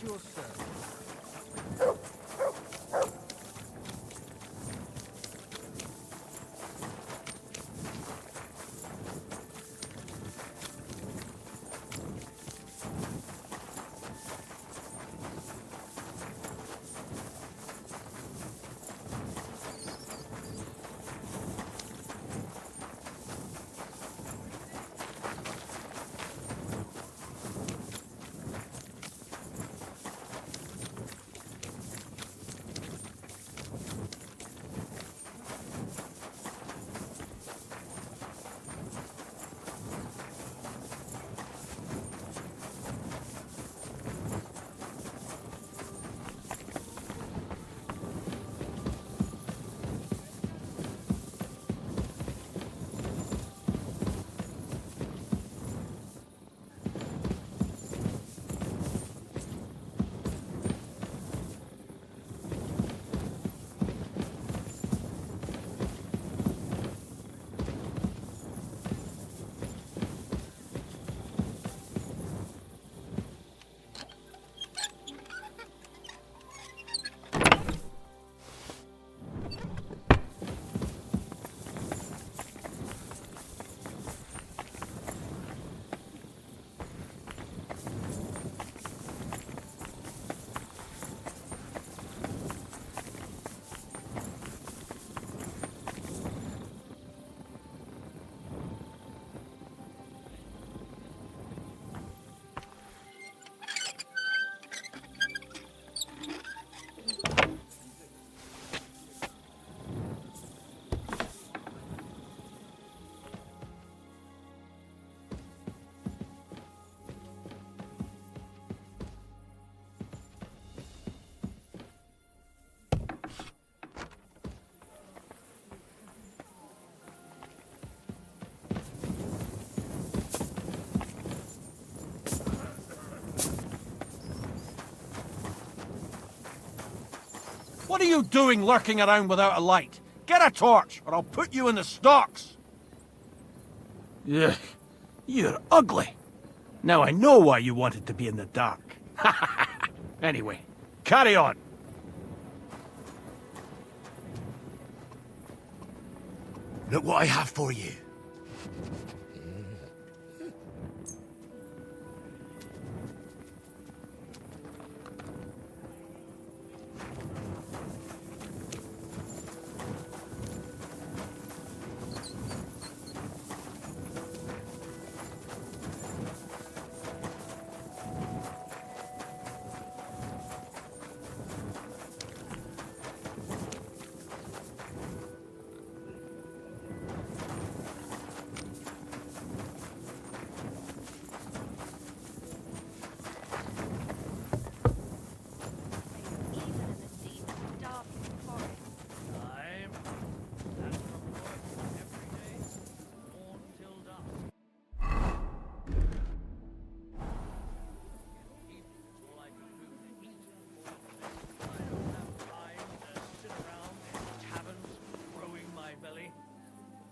your service. What are you doing lurking around without a light? Get a torch, or I'll put you in the stocks! Ugh, you're ugly. Now I know why you wanted to be in the dark. Anyway, carry on. Look what I have for you.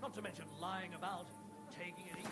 Not to mention lying about, taking it easy.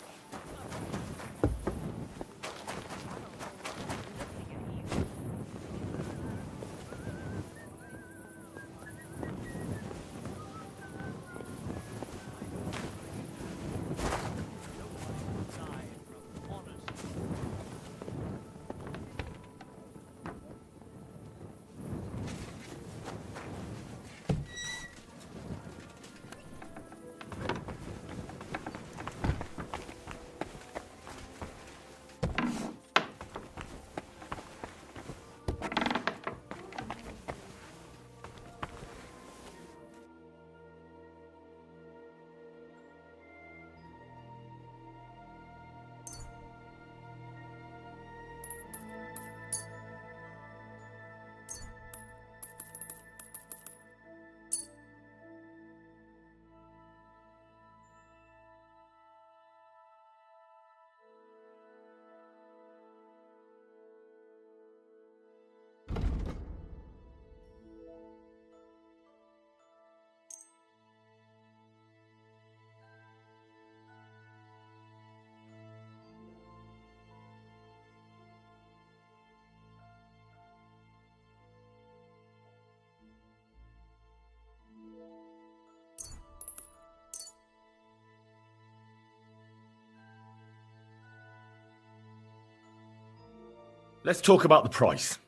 Let's talk about the price.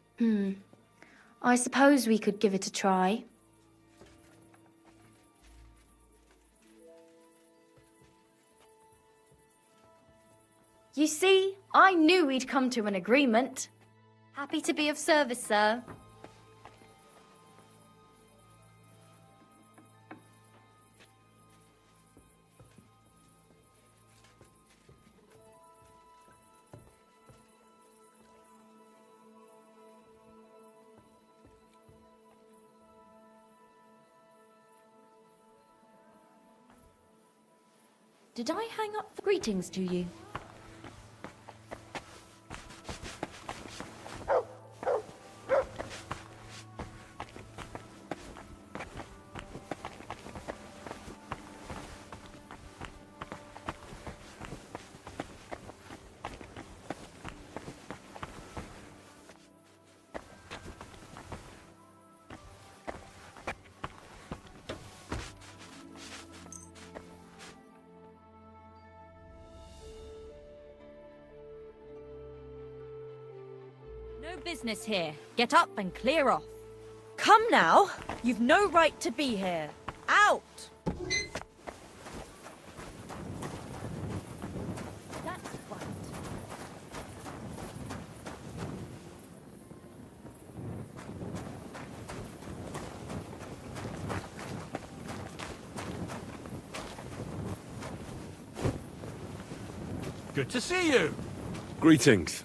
I suppose we could give it a try. You see, I knew we'd come to an agreement. Happy to be of service, sir. Did I hang up the greetings to you? No business here. Get up and clear off. Come now! You've no right to be here. Out! That's right. Good to see you. Greetings.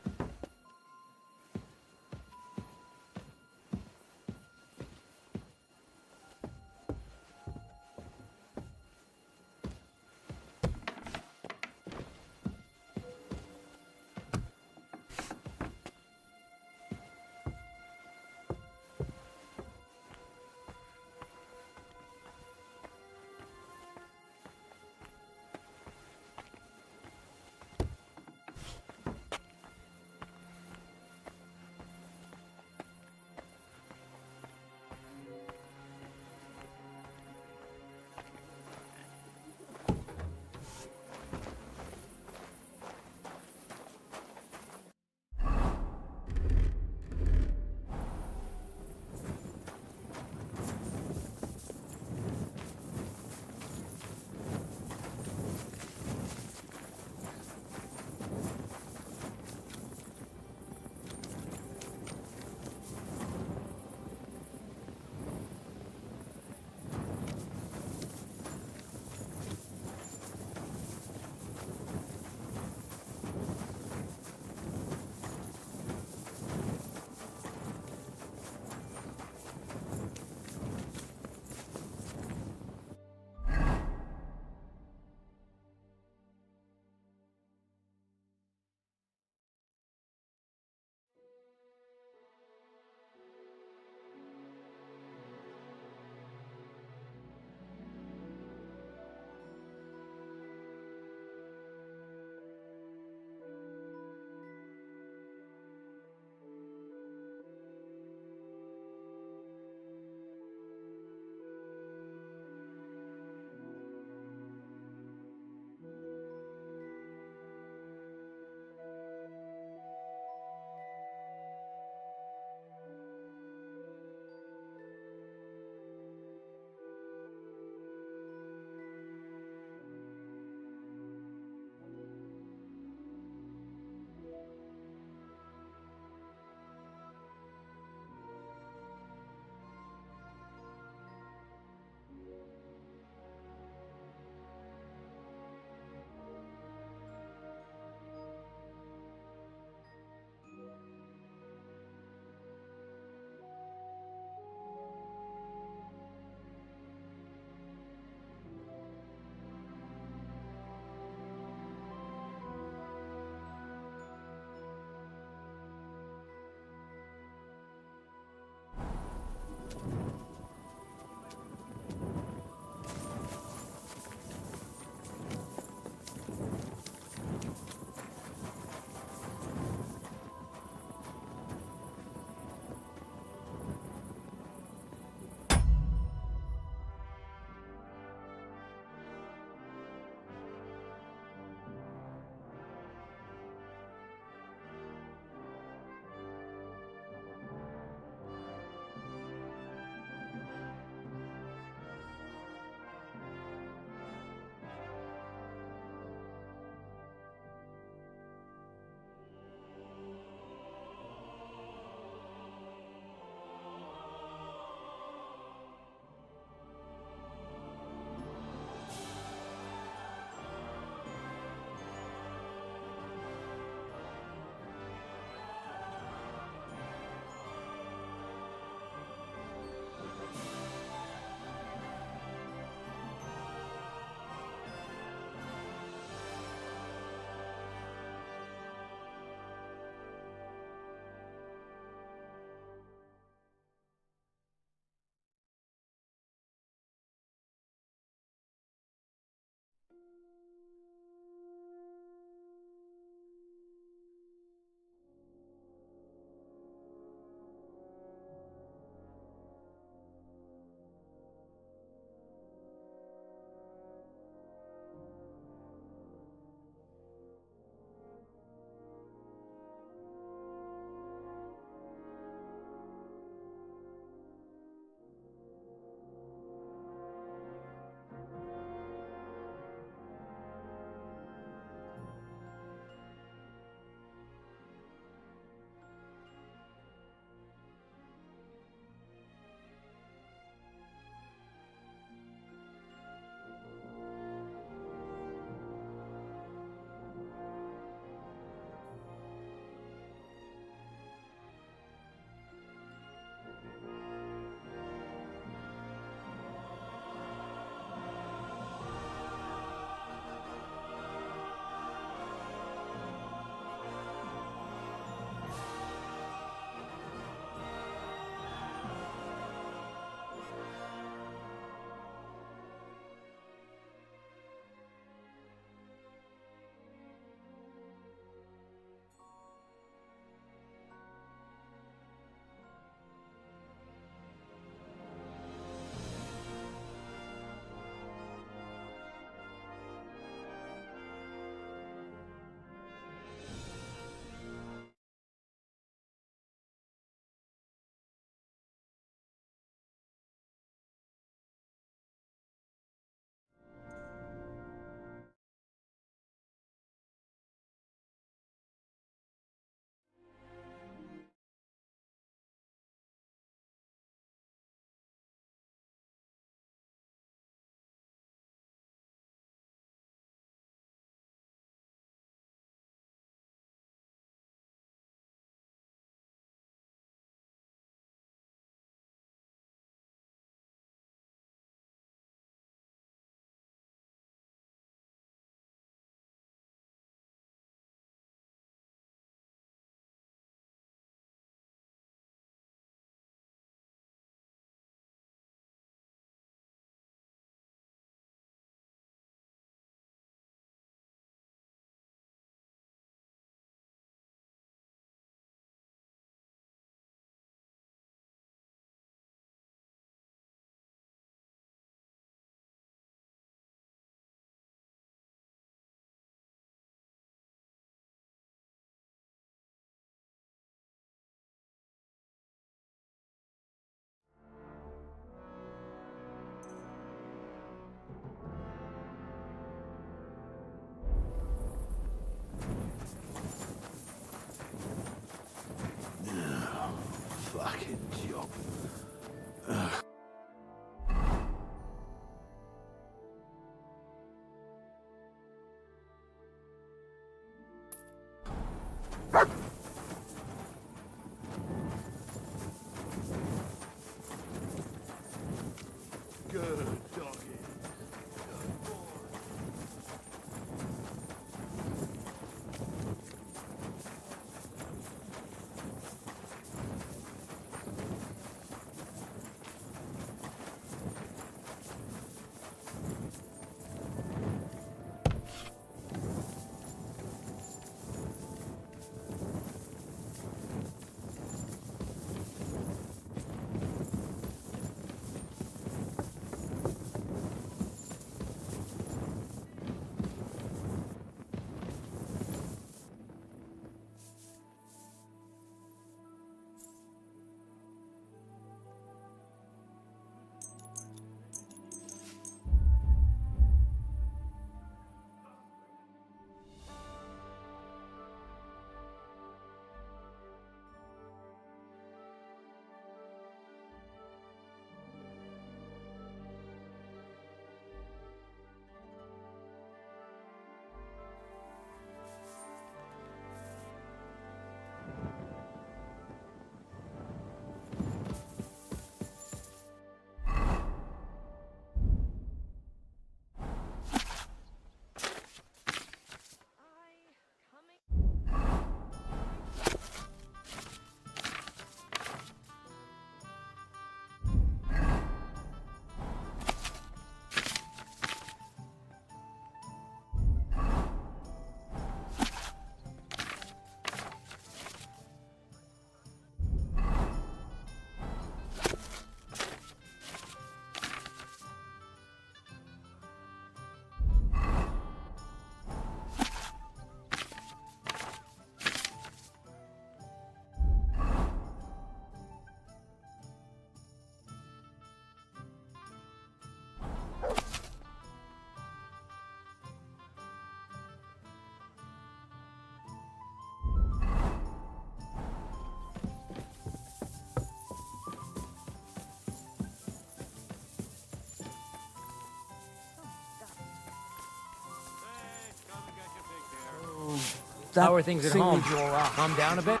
How are things at home? Calm down a bit?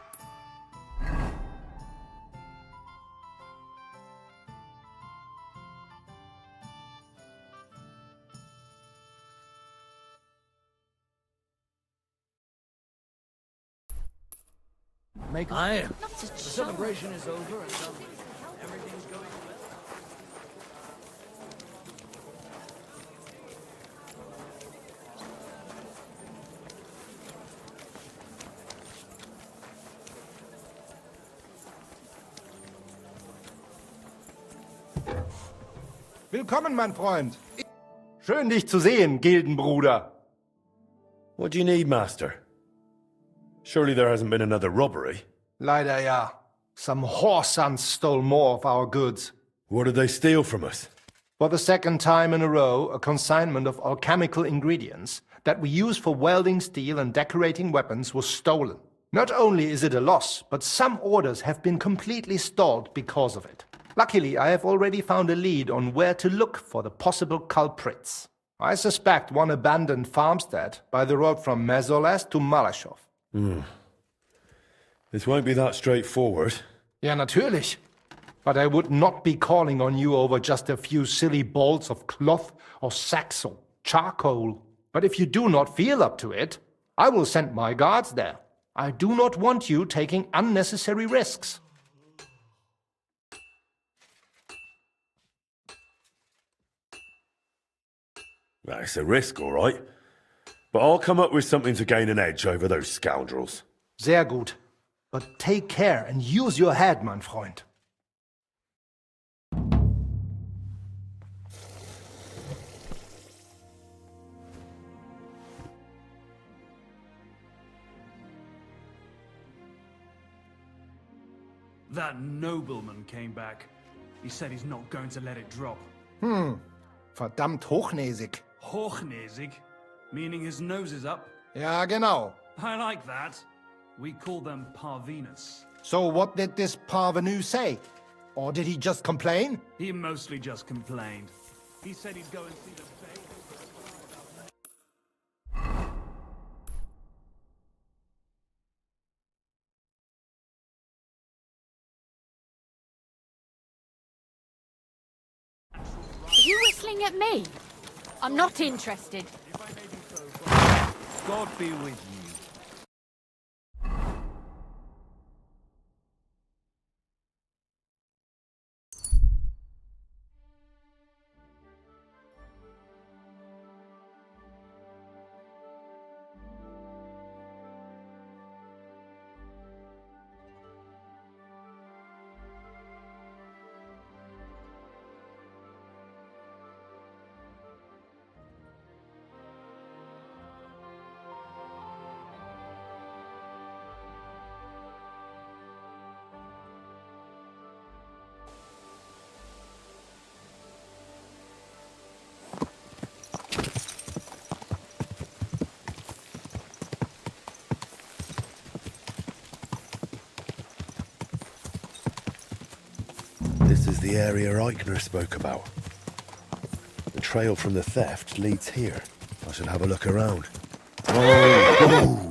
I am. The celebration is over and everything's going well. Willkommen, mein Freund. Schön, dich zu sehen, Gildenbruder. What do you need, Master? Surely there hasn't been another robbery? Leider ja. Some whoresons stole more of our goods. What did they steal from us? For the second time in a row, a consignment of alchemical ingredients that we use for welding steel and decorating weapons was stolen. Not only is it a loss, but some orders have been completely stalled because of it. Luckily, I have already found a lead on where to look for the possible culprits. I suspect one abandoned farmstead by the road from Mezoles to Malashov. This won't be that straightforward. Ja, natürlich. But I would not be calling on you over just a few silly bolts of cloth or sacks or charcoal. But if you do not feel up to it, I will send my guards there. I do not want you taking unnecessary risks. That's a risk, all right. But I'll come up with something to gain an edge over those scoundrels. Sehr gut. But take care and use your head, mein Freund. That nobleman came back. He said he's not going to let it drop. Verdammt hochnäsig. Hochnäsig, meaning his nose is up. Ja, genau. I like that. We call them parvenus. So what did this parvenu say? Or did he just complain? He mostly just complained. He said he'd go and see the bay. yelling at me? I'm not interested. God be with you. This is the area Eichner spoke about. The trail from the theft leads here. I should have a look around. Oh!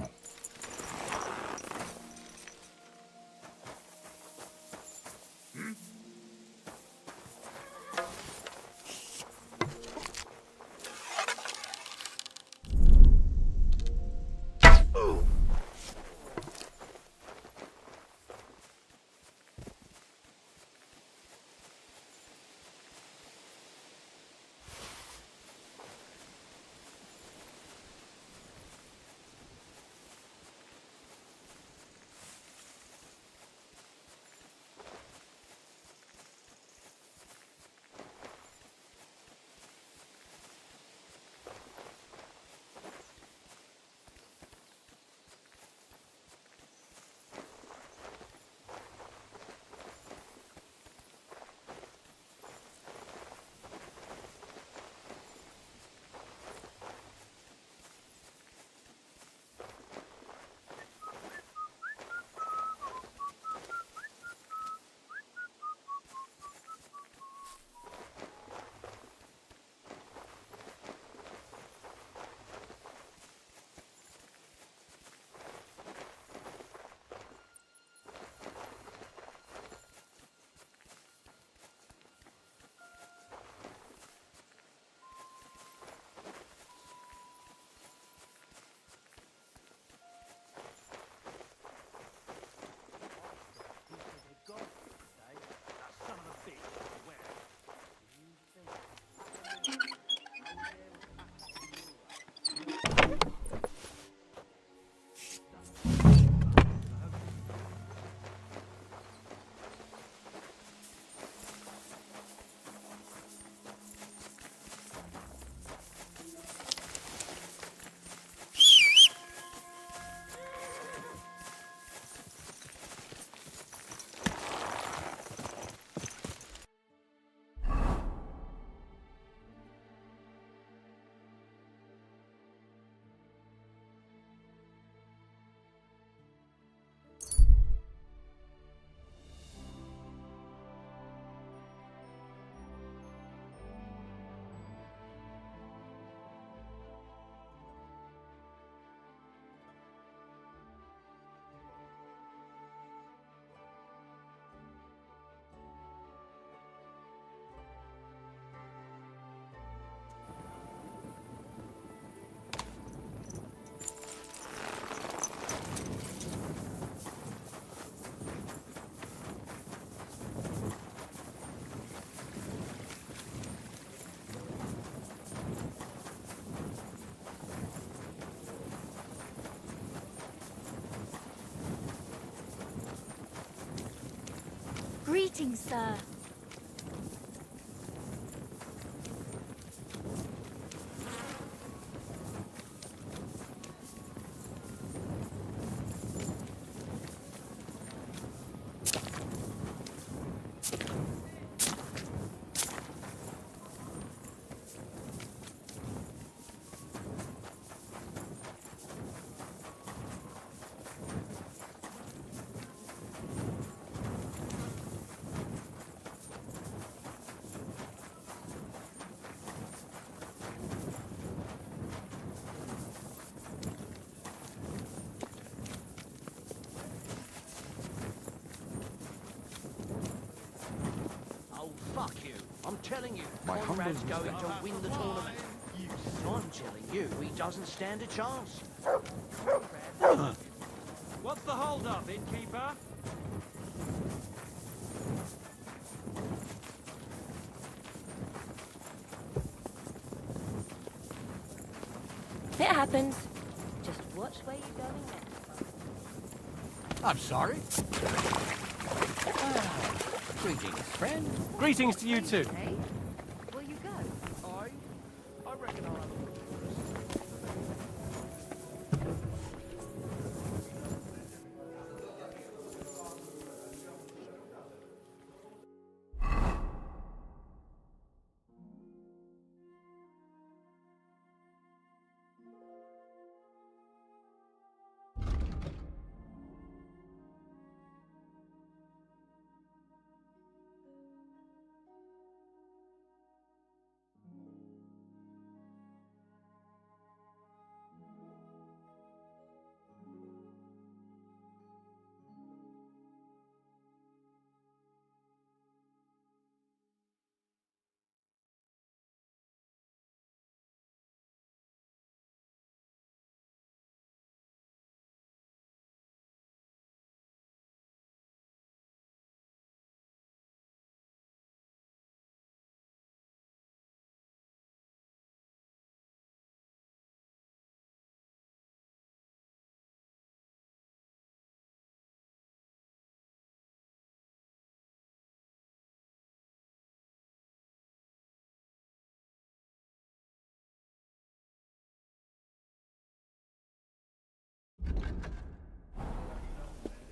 Greetings, sir. I'm telling you, Conrad's going to win the tournament. I'm telling you, he doesn't stand a chance. What's the hold-up, innkeeper? It happens. Just watch where you're going next. I'm sorry. Greetings, friend. Greetings to you too. Okay. Will you go? I reckon I'll have a look.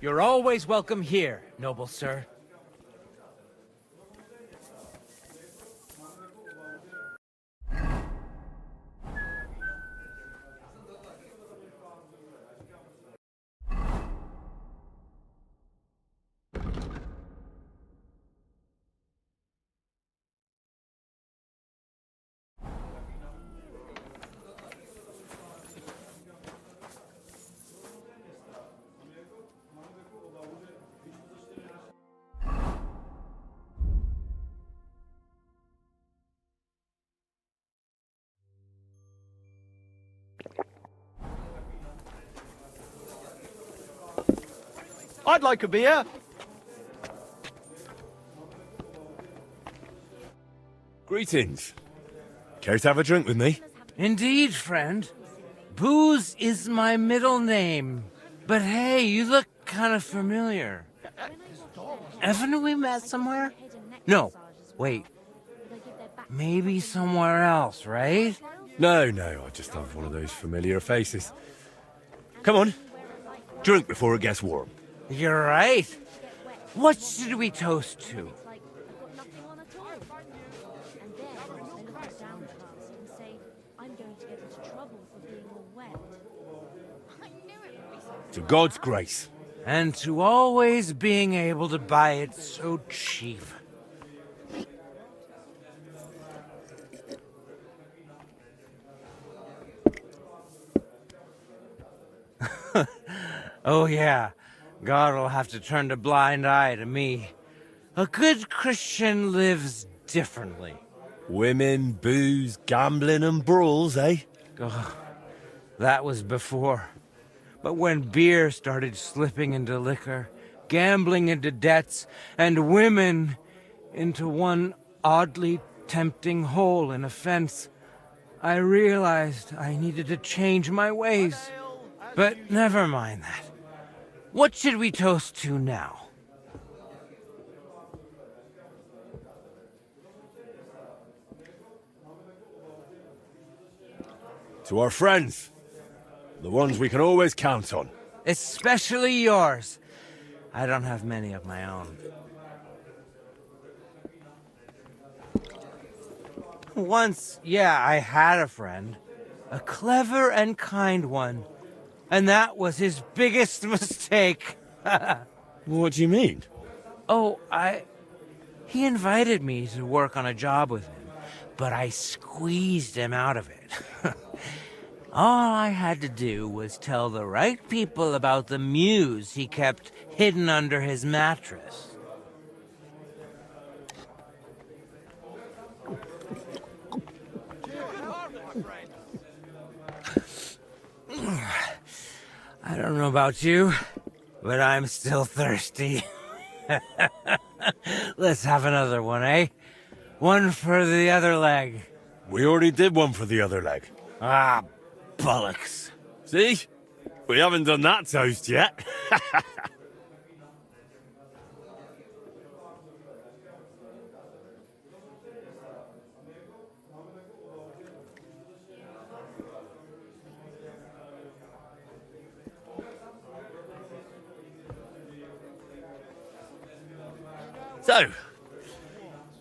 You're always welcome here, noble sir. I'd like a beer. Greetings. Care to have a drink with me? Indeed, friend. Booze is my middle name. But hey, you look kind of familiar. Haven't we met somewhere? No, wait. Maybe somewhere else, right? No, I just have one of those familiar faces. Come on. Drink before it gets warm. You're right. What should we toast to? To God's grace. And to always being able to buy it so cheap. Oh yeah, God will have to turn a blind eye to me. A good Christian lives differently. Women, booze, gambling and brawls, eh? Oh, that was before. But when beer started slipping into liquor, gambling into debts, and women into one oddly tempting hole in a fence, I realized I needed to change my ways. But never mind that. What should we toast to now? To our friends. The ones we can always count on. Especially yours. I don't have many of my own. Once, yeah, I had a friend. A clever and kind one. And that was his biggest mistake. What do you mean? Oh, He invited me to work on a job with him, but I squeezed him out of it. All I had to do was tell the right people about the muse he kept hidden under his mattress. about you, but I'm still thirsty. Let's have another one, eh? One for the other leg. We already did one for the other leg. Ah, bollocks. See? We haven't done that toast yet.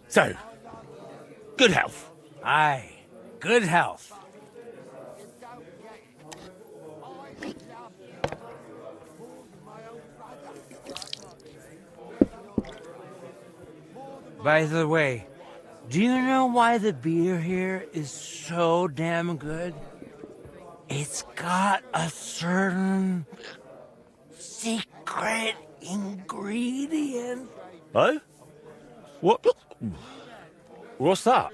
So, good health. Aye, good health. By the way, do you know why the beer here is so damn good? It's got a certain secret ingredient. Oh? What? What's that?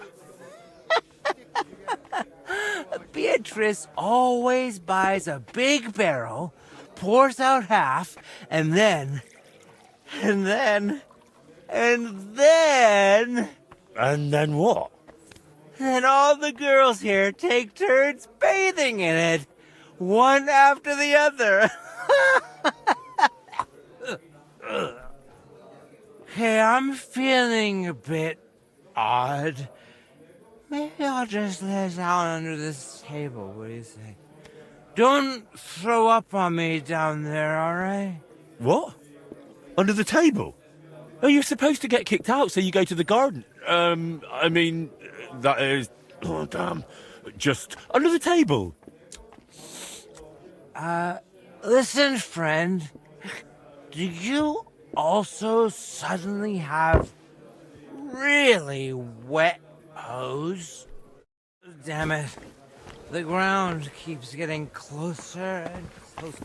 Beatrice always buys a big barrel, pours out half, and then... And then what? Then all the girls here take turns bathing in it, one after the other. Hey, I'm feeling a bit odd. Maybe I'll just lay down under this table, what do you think? Don't throw up on me down there, alright? What? Under the table? Oh, you're supposed to get kicked out, so you go to the garden. I mean, that is... Oh, damn. Just under the table. Listen, friend. Do you also suddenly have really wet hose? Damn it. The ground keeps getting closer and closer.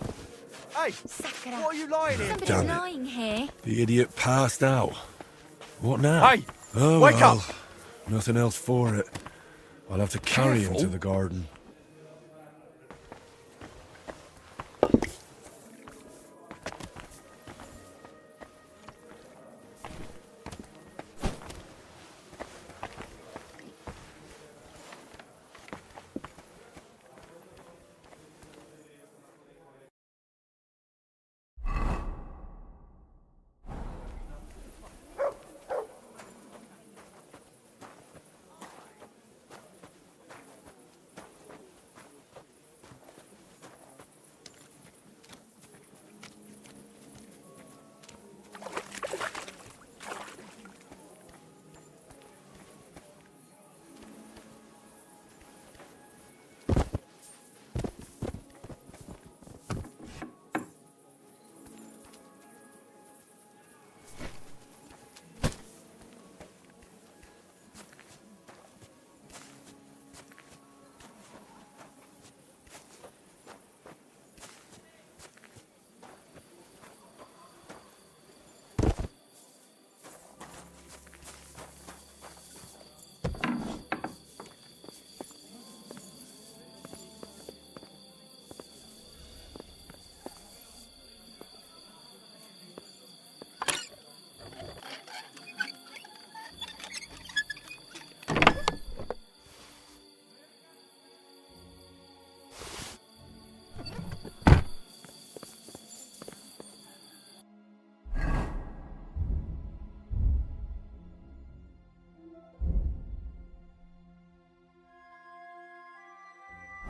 Hey, Sakura. what are you lying in? Somebody's Damn it. lying here. The idiot passed out. What now? Hey, Oh, wake well, up! Nothing else for it. I'll have to carry him Careful. to the garden.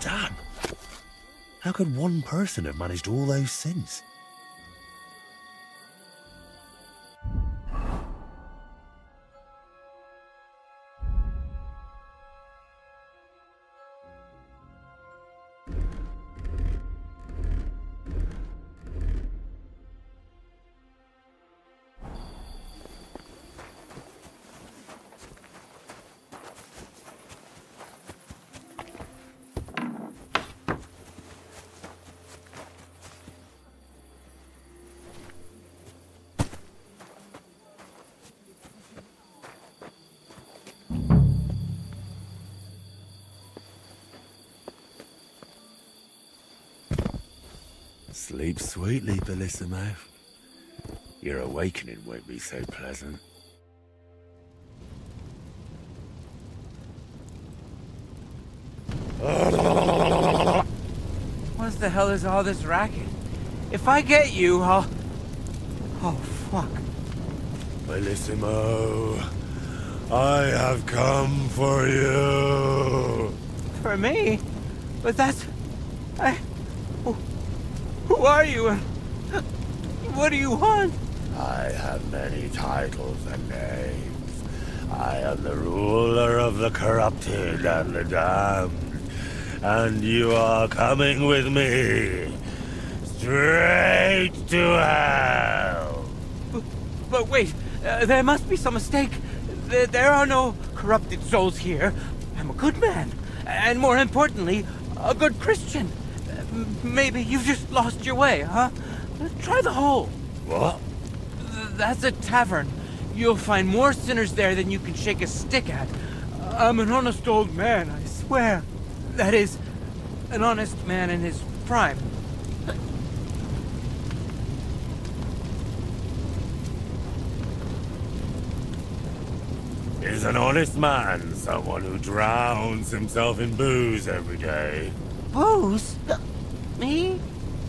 Damn! How could one person have managed all those sins? Sleep sweetly, Bellissimo. Your awakening won't be so pleasant. What the hell is all this racket? If I get you, I'll... Oh, fuck. Bellissimo, I have come for you. For me? But that's... Who are you? What do you want? I have many titles and names. I am the ruler of the corrupted and the damned. And you are coming with me. Straight to hell. But wait, there must be some mistake. There are no corrupted souls here. I'm a good man. And more importantly, a good Christian. Maybe you've just lost your way, huh? Try the hole. What? That's a tavern. You'll find more sinners there than you can shake a stick at. I'm an honest old man, I swear. That is, an honest man in his prime. Is an honest man someone who drowns himself in booze every day? Booze? Me?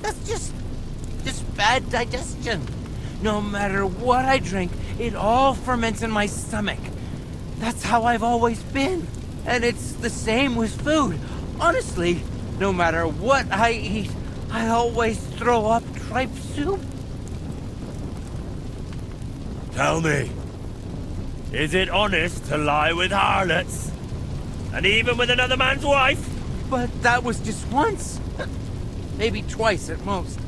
That's just bad digestion. No matter what I drink, it all ferments in my stomach. That's how I've always been. And it's the same with food. Honestly, no matter what I eat, I always throw up tripe soup. Tell me, is it honest to lie with harlots? And even with another man's wife? But that was just once. Maybe twice at most.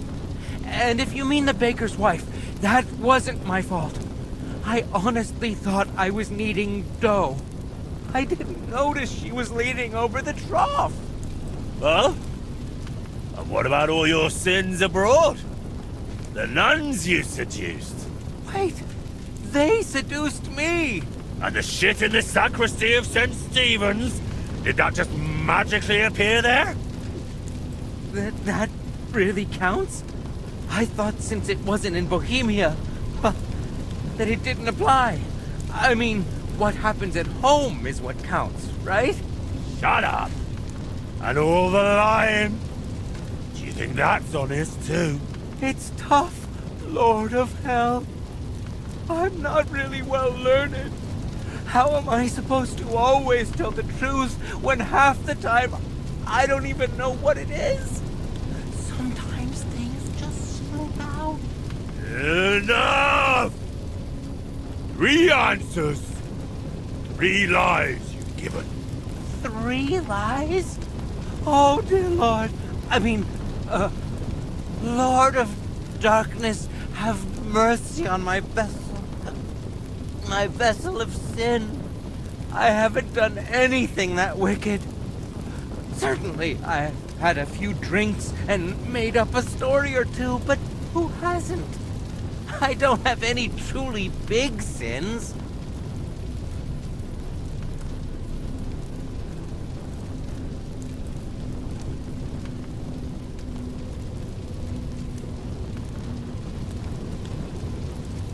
And if you mean the baker's wife, that wasn't my fault. I honestly thought I was kneading dough. I didn't notice she was leaning over the trough. Huh? And what about all your sins abroad? The nuns you seduced? Wait, they seduced me. And the shit in the sacristy of St. Stephen's? Did that just magically appear there? That really counts? I thought since it wasn't in Bohemia, that it didn't apply. I mean, what happens at home is what counts, right? Shut up! And all the lying? Do you think that's honest too? It's tough, Lord of Hell. I'm not really well learned. How am I supposed to always tell the truth when half the time I don't even know what it is? Sometimes things just slip out. Enough! 3 answers. 3 lies you've given. 3 lies? Oh, dear Lord. I mean, Lord of Darkness, have mercy on my vessel. My vessel of sin. I haven't done anything that wicked. Certainly, I've had a few drinks and made up a story or two, but who hasn't? I don't have any truly big sins.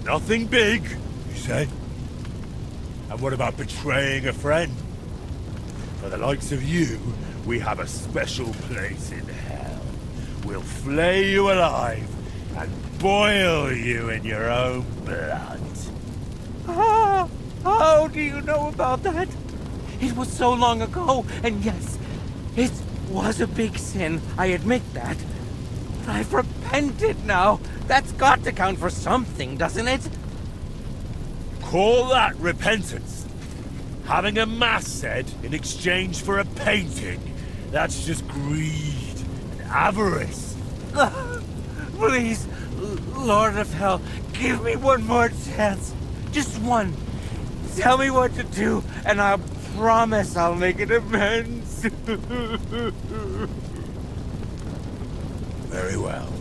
Nothing big, you say? And what about betraying a friend? For the likes of you, we have a special place in hell. We'll flay you alive and boil you in your own blood. Ah, how do you know about that? It was so long ago, and yes, it was a big sin, I admit that. But I've repented now. That's got to count for something, doesn't it? Call that repentance? Having a mass said in exchange for a painting? That's just greed and avarice. Please, Lord of Hell, give me one more chance. Just one. Tell me what to do, and I promise I'll make it amends. Very well.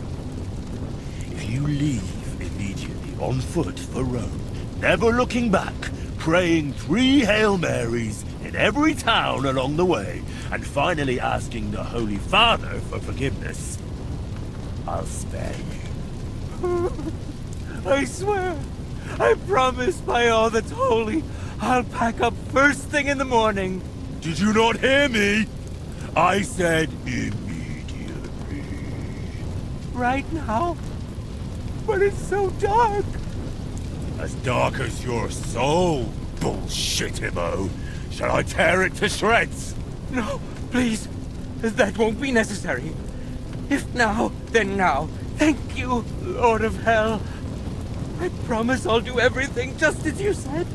If you leave immediately on foot for Rome, never looking back, praying 3 Hail Marys in every town along the way, and finally asking the Holy Father for forgiveness, I'll spare you. I swear, I promise by all that's holy, I'll pack up first thing in the morning. Did you not hear me? I said immediately. Right now? But it's so dark. As dark as your soul, bullshit-imo. Shall I tear it to shreds? No, please. That won't be necessary. If now, then now. Thank you, Lord of Hell. I promise I'll do everything just as you said.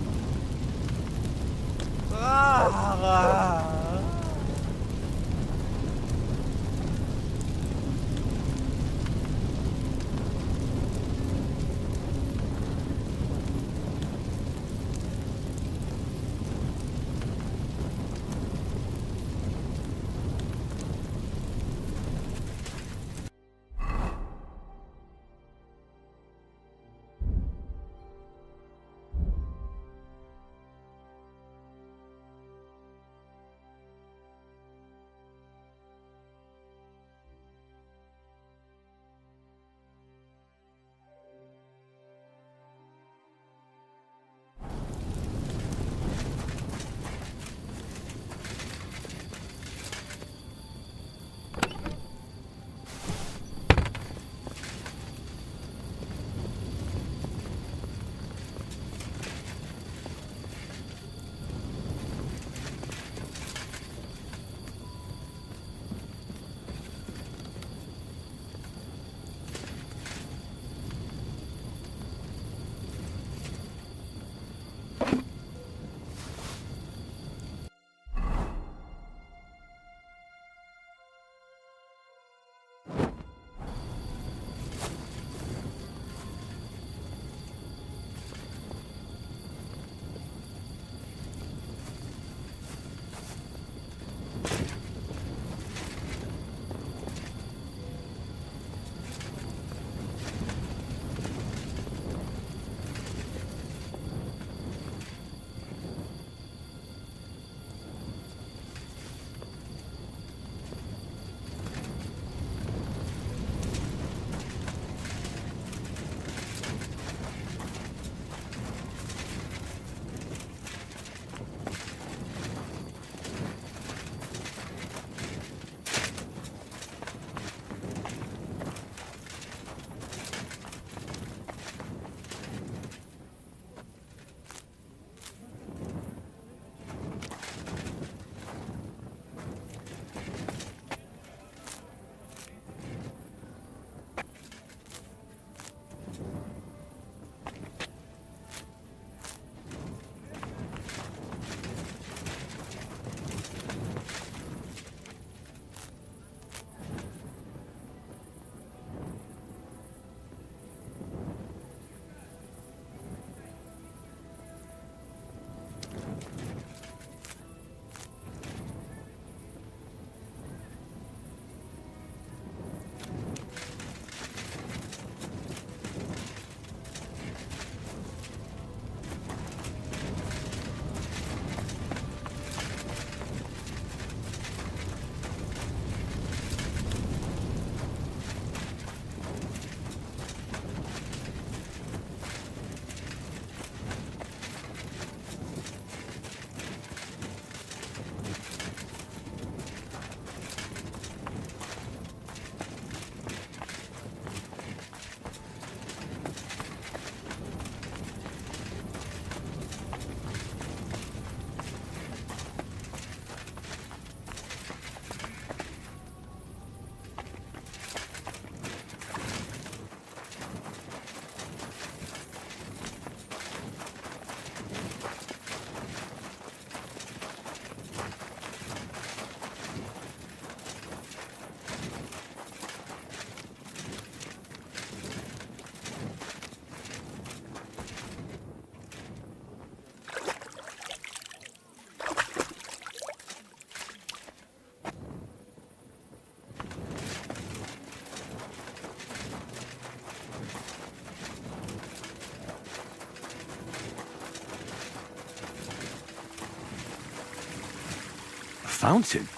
Fountain?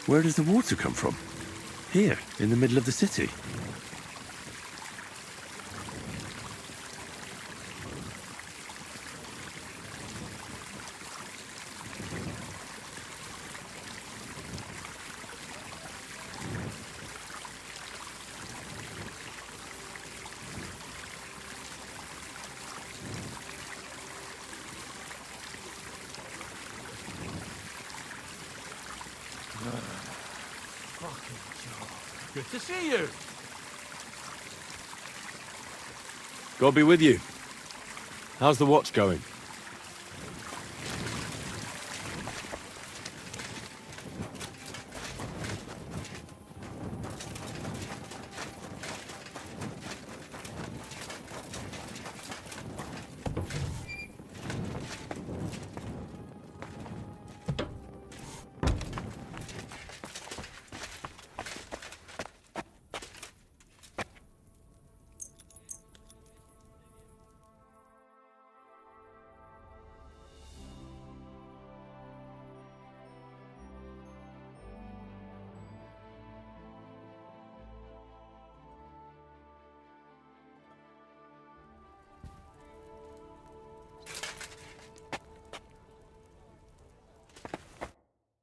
Where does the water come from? Here, in the middle of the city. Good to see you. God be with you. How's the watch going?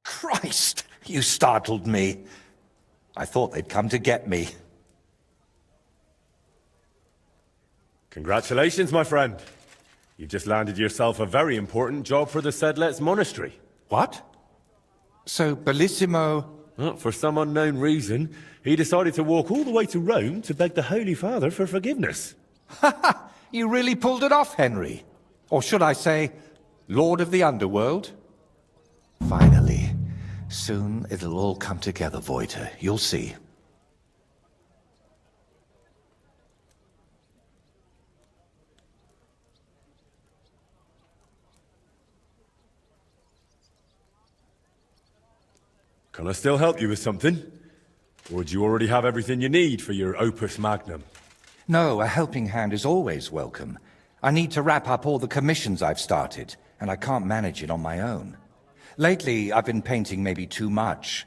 Christ, you startled me. I thought they'd come to get me. Congratulations, my friend. You've just landed yourself a very important job for the Sedlets Monastery. What? So, Bellissimo... Well, for some unknown reason, he decided to walk all the way to Rome to beg the Holy Father for forgiveness. You really pulled it off, Henry. Or should I say, Lord of the Underworld? Finally. Soon it'll all come together, Voiter. You'll see. Can I still help you with something? Or do you already have everything you need for your opus magnum? No, a helping hand is always welcome. I need to wrap up all the commissions I've started, and I can't manage it on my own. Lately, I've been painting maybe too much.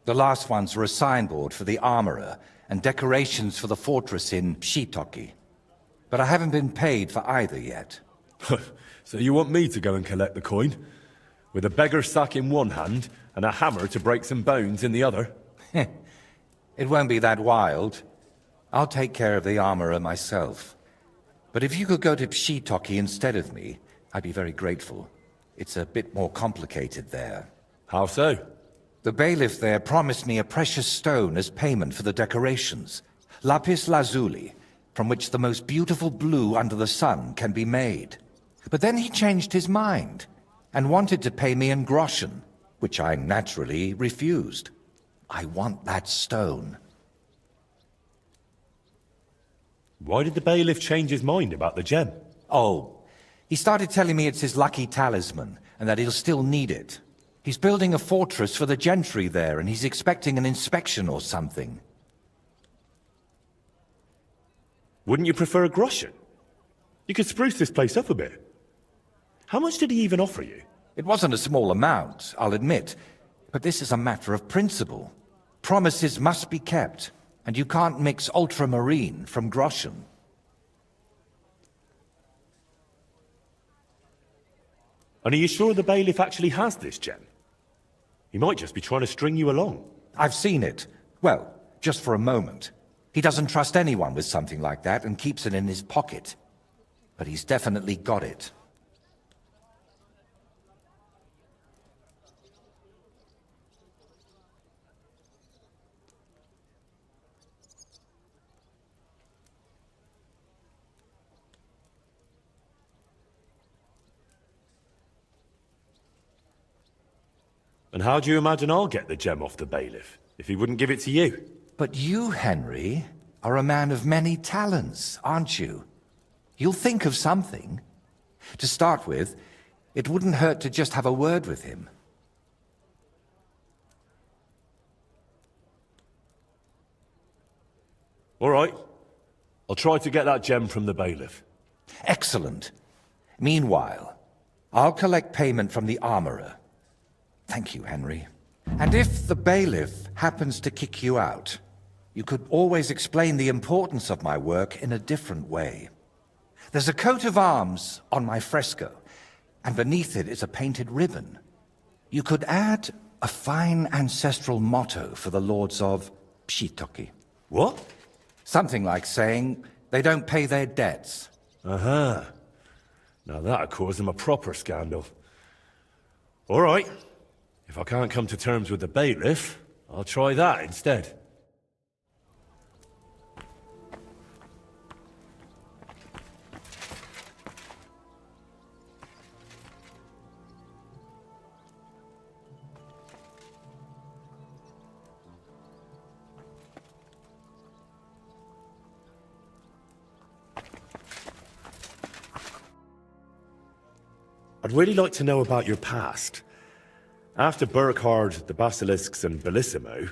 The last ones were a signboard for the armorer and decorations for the fortress in Shitoki. But I haven't been paid for either yet. So you want me to go and collect the coin? With a beggar's sack in one hand and a hammer to break some bones in the other? It won't be that wild. I'll take care of the armorer myself. But if you could go to Shitoki instead of me, I'd be very grateful. It's a bit more complicated there. How so? The bailiff there promised me a precious stone as payment for the decorations. Lapis lazuli, from which the most beautiful blue under the sun can be made. But then he changed his mind and wanted to pay me in groschen, which I naturally refused. I want that stone. Why did the bailiff change his mind about the gem? Oh, he started telling me it's his lucky talisman, and that he'll still need it. He's building a fortress for the gentry there, and he's expecting an inspection or something. Wouldn't you prefer a groschen? You could spruce this place up a bit. How much did he even offer you? It wasn't a small amount, I'll admit, but this is a matter of principle. Promises must be kept, and you can't mix ultramarine from groschen. And are you sure the bailiff actually has this gem? He might just be trying to string you along. I've seen it. Well, just for a moment. He doesn't trust anyone with something like that and keeps it in his pocket. But he's definitely got it. And how do you imagine I'll get the gem off the bailiff, if he wouldn't give it to you? But you, Henry, are a man of many talents, aren't you? You'll think of something. To start with, it wouldn't hurt to just have a word with him. All right. I'll try to get that gem from the bailiff. Excellent. Meanwhile, I'll collect payment from the armorer. Thank you, Henry. And if the bailiff happens to kick you out, You could always explain the importance of my work in a different way. There's a coat of arms on my fresco, and beneath it is a painted ribbon. You could add a fine ancestral motto for the lords of Pshitoki. What? Something like saying they don't pay their debts. Uh-huh. Now that'd cause them a proper scandal. All right. If I can't come to terms with the bailiff, I'll try that instead. I'd really like to know about your past. After Burkhard, the Basilisks, and Bellissimo,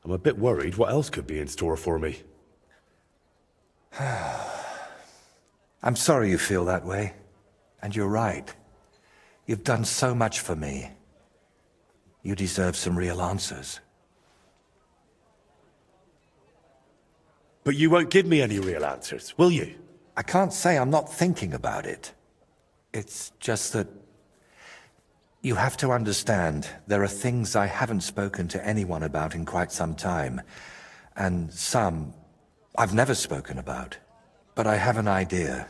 I'm a bit worried what else could be in store for me. I'm sorry you feel that way. And you're right. You've done so much for me. You deserve some real answers. But you won't give me any real answers, will you? I can't say I'm not thinking about it. It's just that you have to understand there are things I haven't spoken to anyone about in quite some time, and some I've never spoken about. But I have an idea.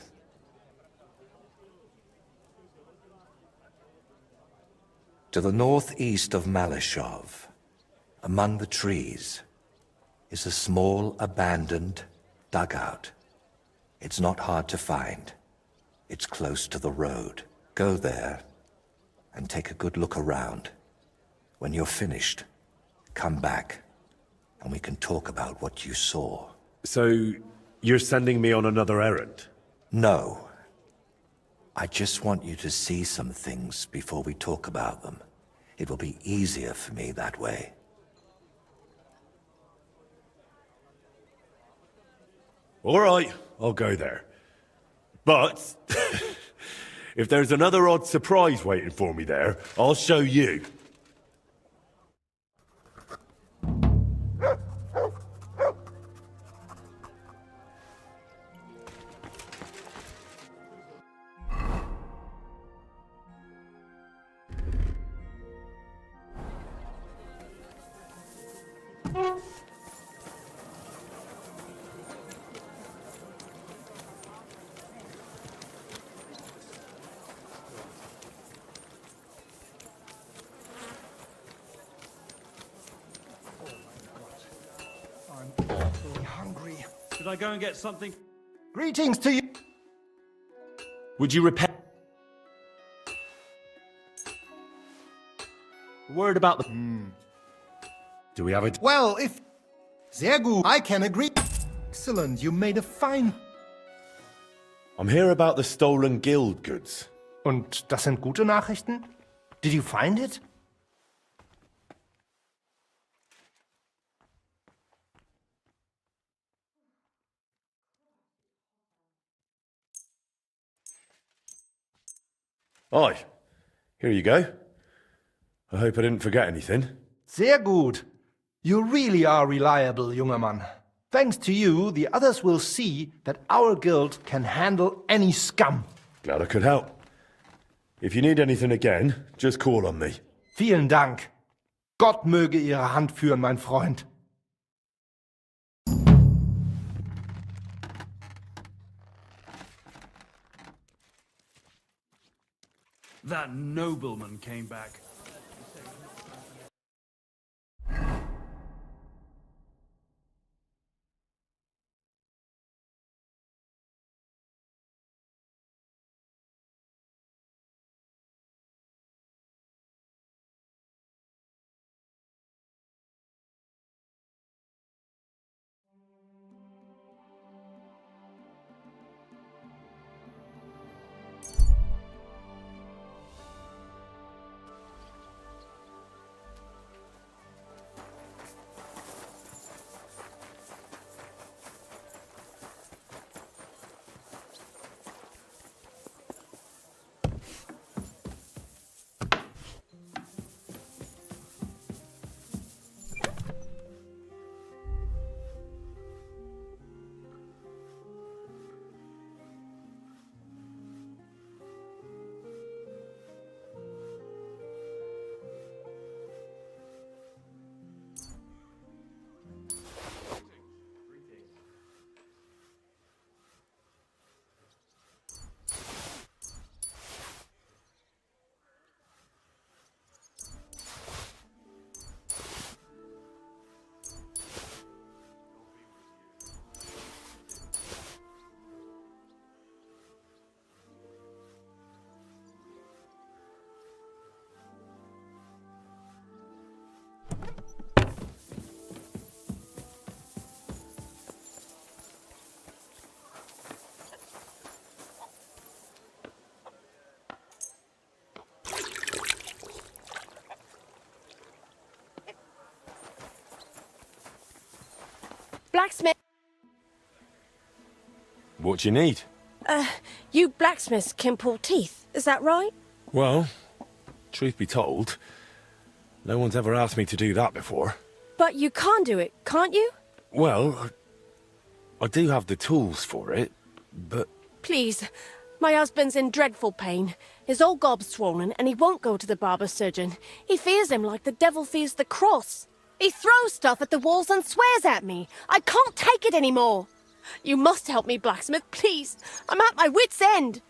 To the northeast of Malashov, among the trees, is a small abandoned dugout. It's not hard to find. It's close to the road. Go there and take a good look around. When you're finished, come back and we can talk about what you saw. So, you're sending me on another errand? No. I just want you to see some things before we talk about them. It will be easier for me that way. All right, I'll go there. But, if there's another odd surprise waiting for me there, I'll show you. Should I go and get something? Greetings to you. Would you repent? Word about the... Do we have it? Well, if... Sehr gut. I can agree. Excellent. You made a fine... I'm here about the stolen guild goods. Und das sind gute Nachrichten? Did you find it? Aye. Here you go. I hope I didn't forget anything. Sehr gut. You really are reliable, junger Mann. Thanks to you, the others will see that our guild can handle any scum. Glad I could help. If you need anything again, just call on me. Vielen Dank. Gott möge Ihre Hand führen, mein Freund. That nobleman came back. blacksmith... What you need? You blacksmiths can pull teeth, is that right? Well, truth be told, no one's ever asked me to do that before. But you can do it, can't you? Well, I do have the tools for it, but... Please, my husband's in dreadful pain. His old gob's swollen, and he won't go to the barber surgeon. He fears him like the devil fears the cross. He throws stuff at the walls and swears at me. I can't take it anymore. You must help me, blacksmith, please. I'm at my wit's end.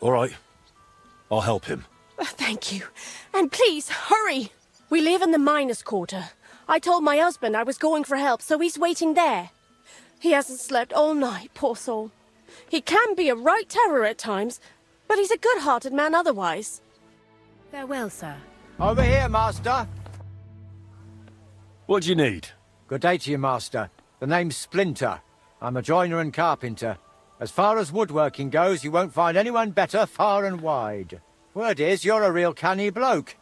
All right, I'll help him. Thank you. And please, hurry. We live in the miners' quarter. I told my husband I was going for help, so he's waiting there. He hasn't slept all night, poor soul. He can be a right terror at times, but he's a good-hearted man otherwise. Farewell, sir. Over here, master. What do you need? Good day to you, master. The name's Splinter. I'm a joiner and carpenter. As far as woodworking goes, you won't find anyone better far and wide. Word is, you're a real canny bloke.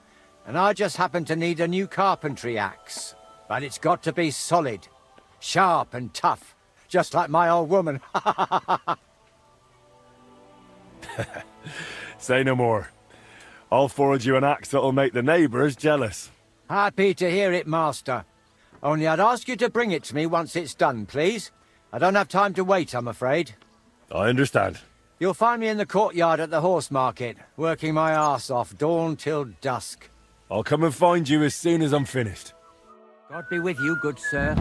And I just happen to need a new carpentry axe. But it's got to be solid. Sharp and tough. Just like my old woman. Say no more. I'll forge you an axe that'll make the neighbours jealous. Happy to hear it, master. Only I'd ask you to bring it to me once it's done, please. I don't have time to wait, I'm afraid. I understand. You'll find me in the courtyard at the horse market, working my arse off dawn till dusk. I'll come and find you as soon as I'm finished. God be with you, good sir.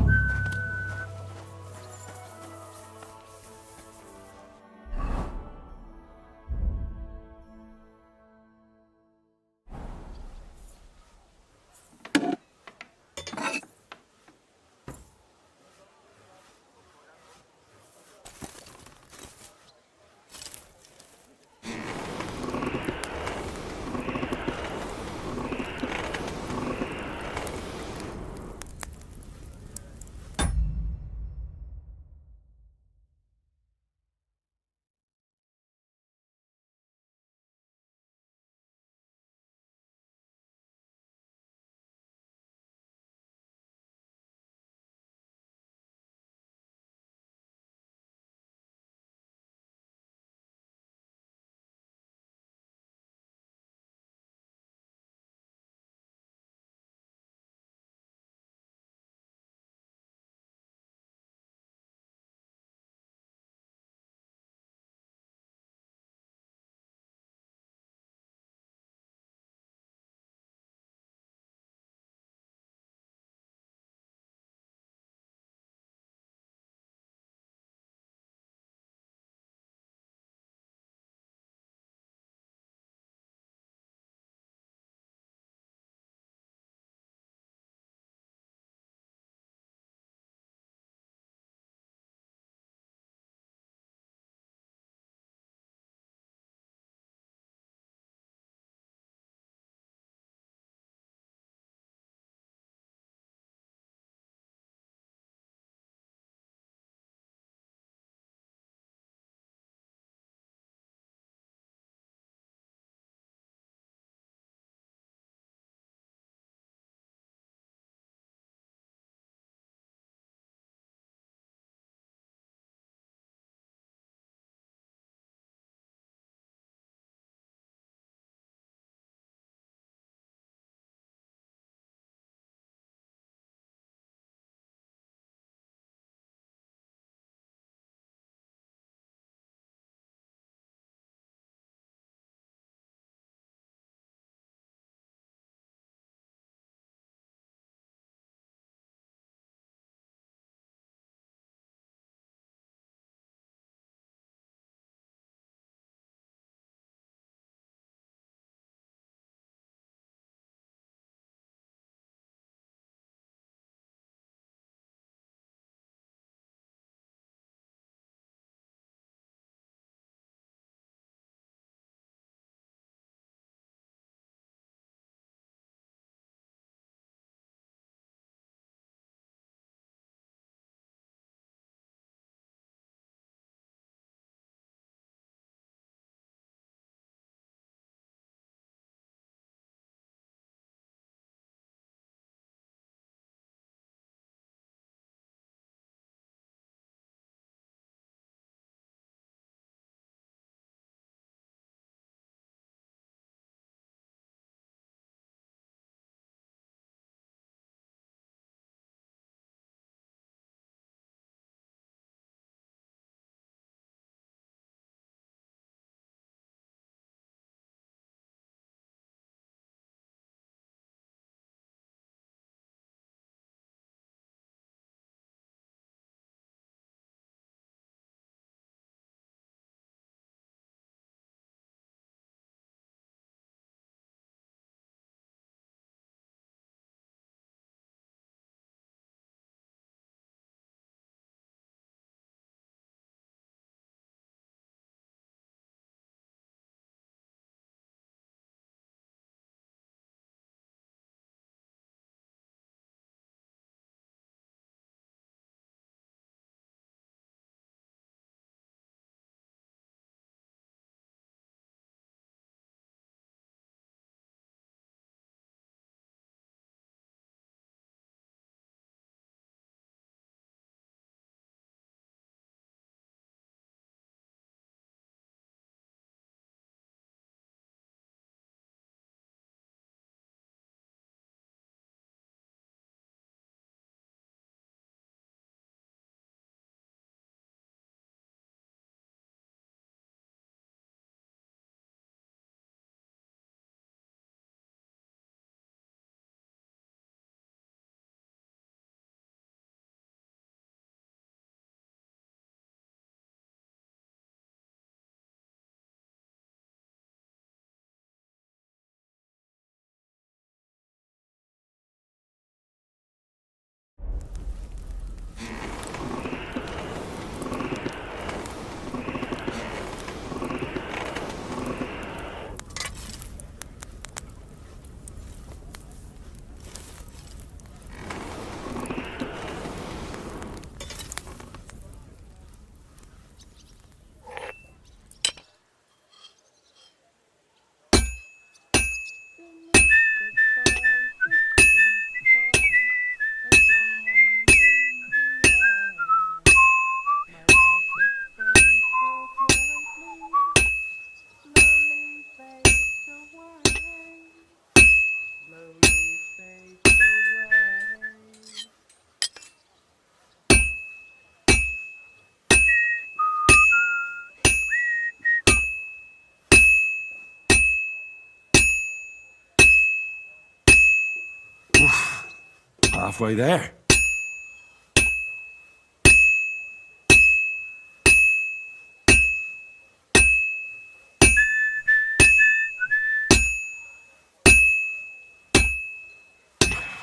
halfway there.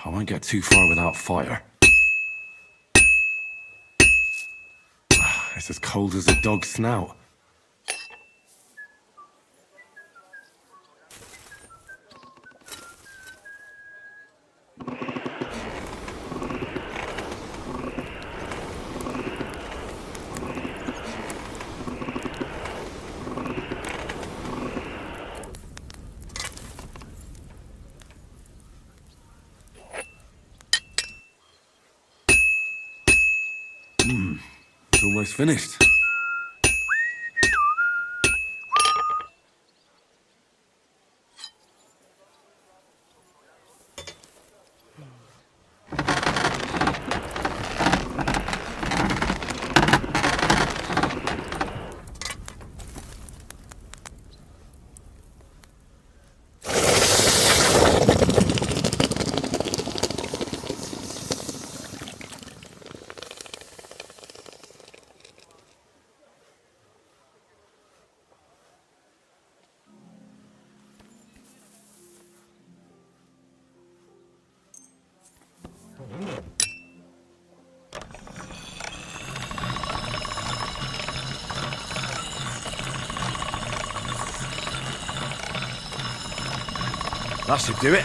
I won't get too far without fire. It's as cold as a dog's snout. It's almost finished. That should do it.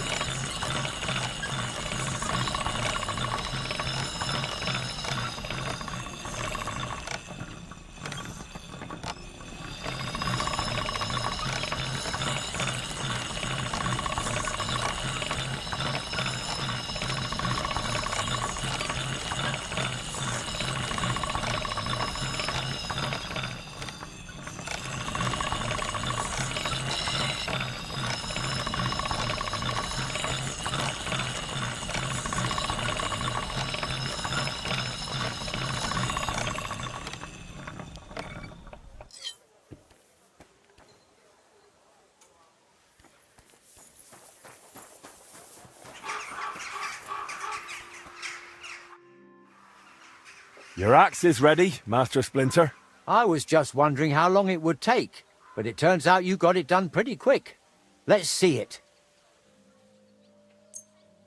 Your axe is ready, Master Splinter. I was just wondering how long it would take, but it turns out you got it done pretty quick. Let's see it.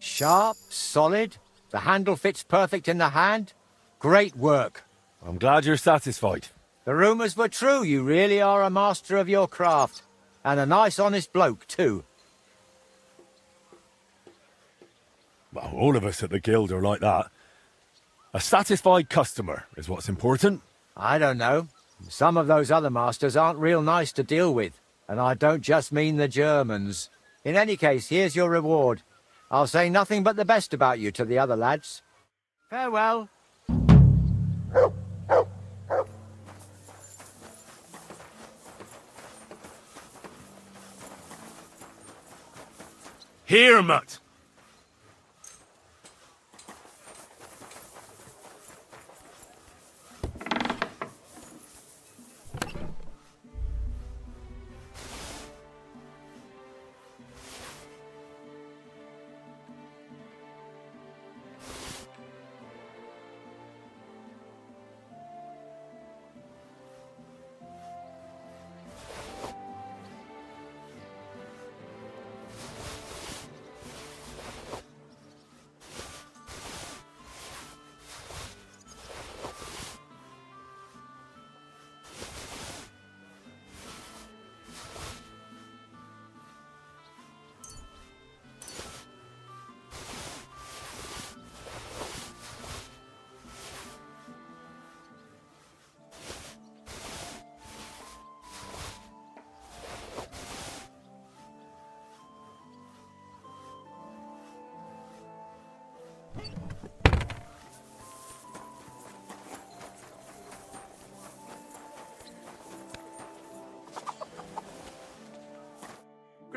Sharp, solid, the handle fits perfect in the hand. Great work. I'm glad you're satisfied. The rumours were true, you really are a master of your craft. And a nice honest bloke, too. Well, all of us at the Guild are like that. A satisfied customer is what's important. I don't know. Some of those other masters aren't real nice to deal with. And I don't just mean the Germans. In any case, here's your reward. I'll say nothing but the best about you to the other lads. Farewell. Here, Mutt.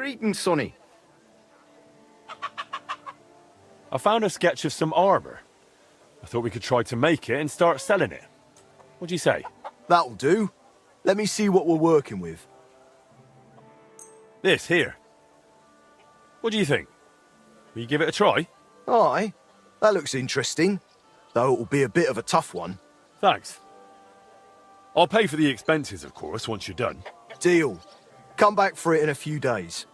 Greetings, Sonny. I found a sketch of some armour. I thought we could try to make it and start selling it. What do you say? That'll do. Let me see what we're working with. This here. What do you think? Will you give it a try? Aye. That looks interesting, though it will be a bit of a tough one. Thanks. I'll pay for the expenses, of course, once you're done. Deal. Come back for it in a few days.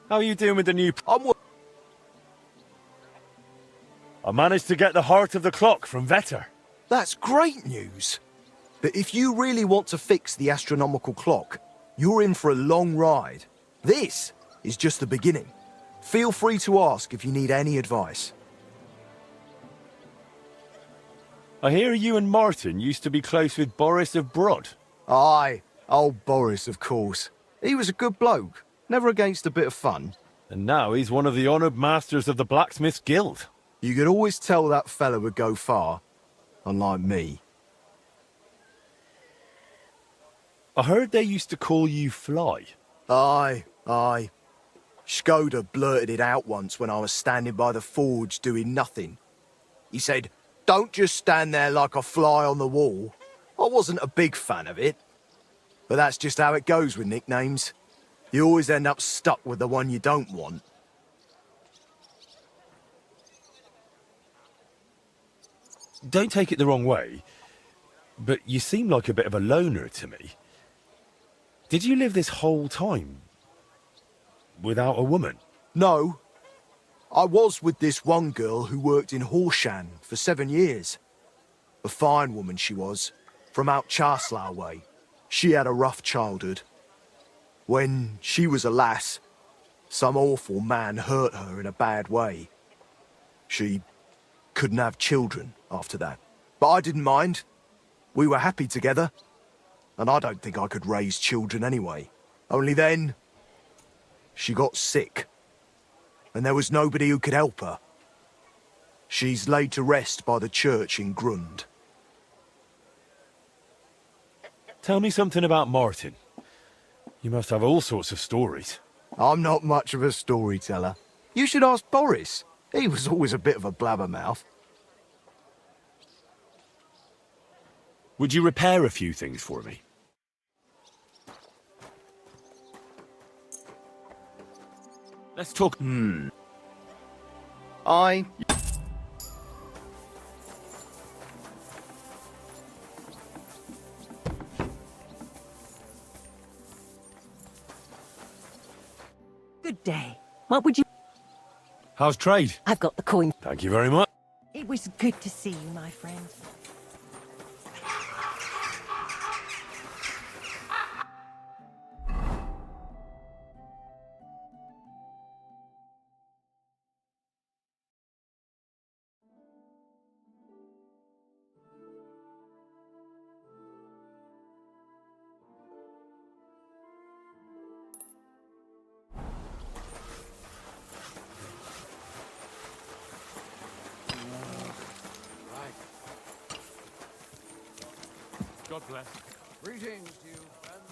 How are you doing with the new... I managed to get the heart of the clock from Vetter. That's great news. But if you really want to fix the astronomical clock, you're in for a long ride. This is just the beginning. Feel free to ask if you need any advice. I hear you and Martin used to be close with Boris of Brod. Aye, old Boris, of course. He was a good bloke, never against a bit of fun. And now he's one of the honoured masters of the Blacksmiths Guild. You could always tell that fella would go far, unlike me. I heard they used to call you Fly. Aye, aye. Skoda blurted it out once when I was standing by the forge doing nothing. He said, "Don't just stand there like a fly on the wall." I wasn't a big fan of it. But that's just how it goes with nicknames. You always end up stuck with the one you don't want. Don't take it the wrong way, but you seem like a bit of a loner to me. Did you live this whole time without a woman? No. I was with this one girl who worked in Horsham for 7 years. A fine woman she was, from out Charslow way. She had a rough childhood. When she was a lass, some awful man hurt her in a bad way. She couldn't have children after that. But I didn't mind. We were happy together. And I don't think I could raise children anyway. Only then, she got sick. And there was nobody who could help her. She's laid to rest by the church in Grund. Tell me something about Martin. You must have all sorts of stories. I'm not much of a storyteller. You should ask Boris. He was always a bit of a blabbermouth. Would you repair a few things for me? Let's talk... I... Good day. What would you... How's trade? I've got the coin. Thank you very much. It was good to see you, my friend. God bless. Greetings to you, friends.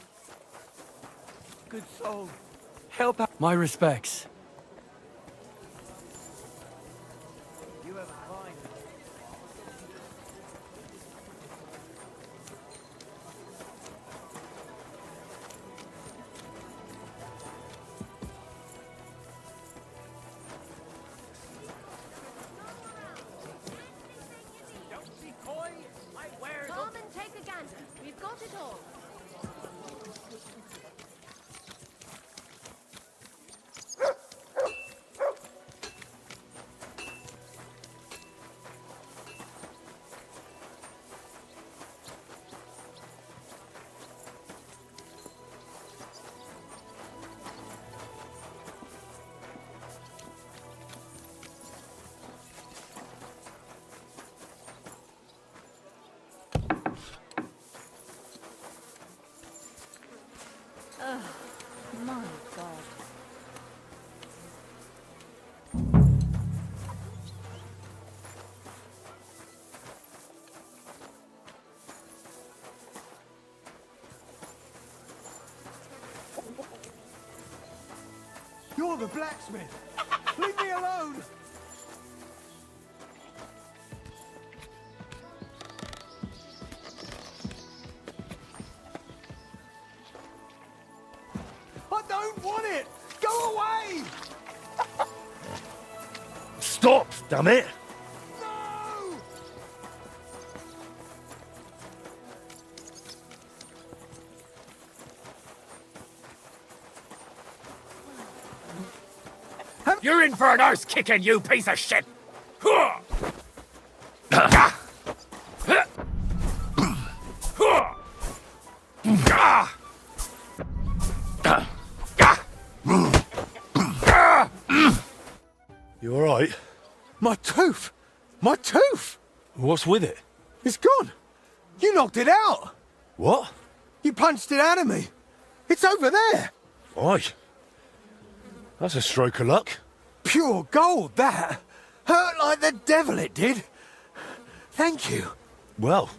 Good soul. Help out. My respects. You have a fine... Don't be coy. My wares... Come and take a gander. We've got it all. My God. You're the blacksmith. Leave me alone. I don't want it. Go Go away! Stop, damn it! You're in for an arse kicking, you piece of shit! You alright? My tooth! My tooth! What's with it? It's gone! You knocked it out! What? You punched it out of me! It's over there! Aye. That's a stroke of luck. Pure gold, that! Hurt like the devil it did! Thank you. Well,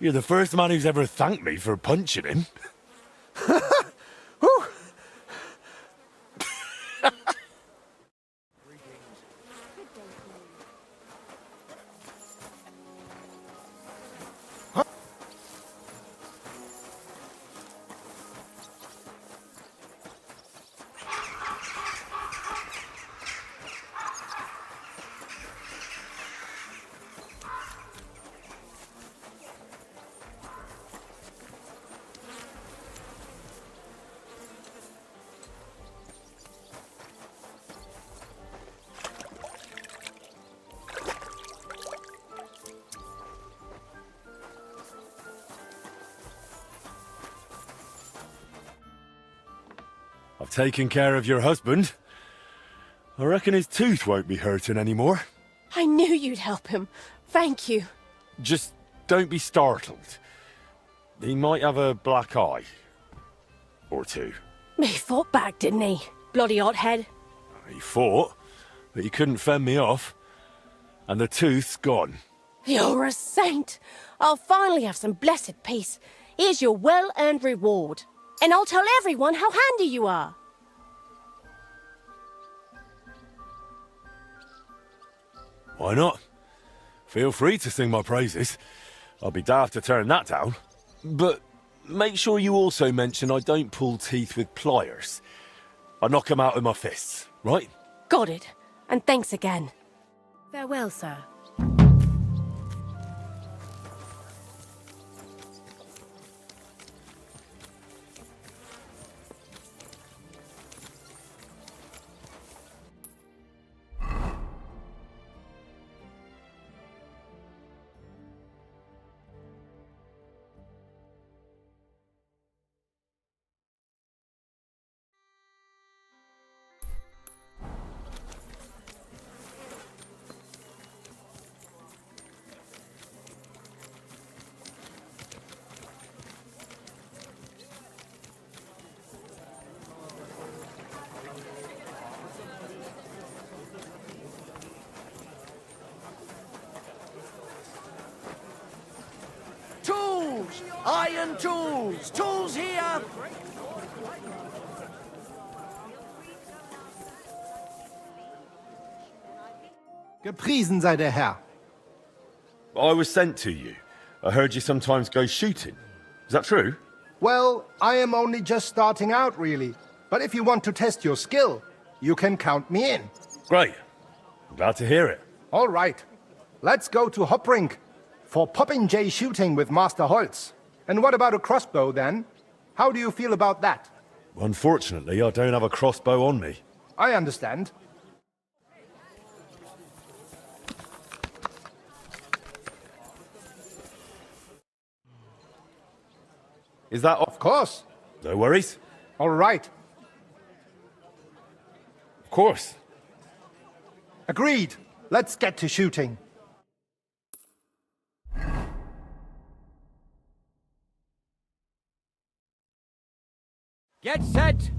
you're the first man who's ever thanked me for punching him. I've taken care of your husband. I reckon his tooth won't be hurting anymore. I knew you'd help him. Thank you. Just don't be startled. He might have a black eye. Or two. He fought back, didn't he? Bloody hothead. He fought, but he couldn't fend me off. And the tooth's gone. You're a saint. I'll finally have some blessed peace. Here's your well-earned reward. And I'll tell everyone how handy you are. Why not? Feel free to sing my praises. I'll be daft to turn that down. But make sure you also mention I don't pull teeth with pliers. I knock them out with my fists, right? Got it. And thanks again. Farewell, sir. Tools! Iron tools! Tools here! Gepriesen sei der Herr. I was sent to you. I heard you sometimes go shooting. Is that true? Well, I am only just starting out, really. But if you want to test your skill, you can count me in. Great. I'm glad to hear it. All right. Let's go to Hoprink for popinjay shooting with Master Holtz. And what about a crossbow, then? How do you feel about that? Unfortunately, I don't have a crossbow on me. I understand. Is that Of course. No worries. All right. Of course. Agreed. Let's get to shooting. Get set!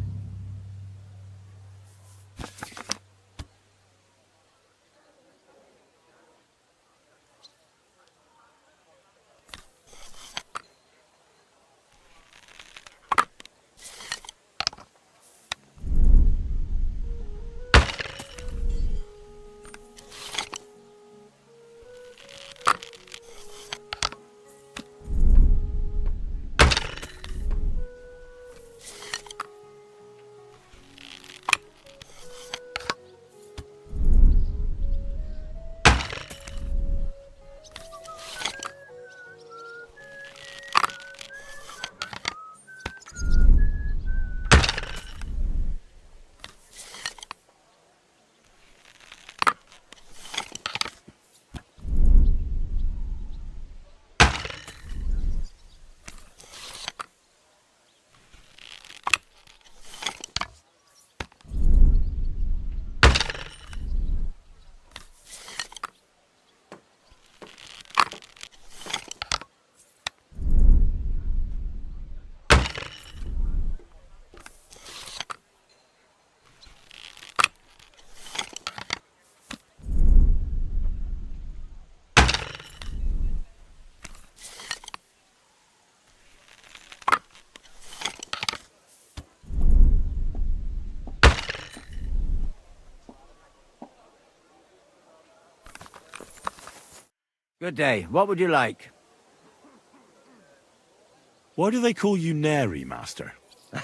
Good day. What would you like? Why do they call you Neri, Master?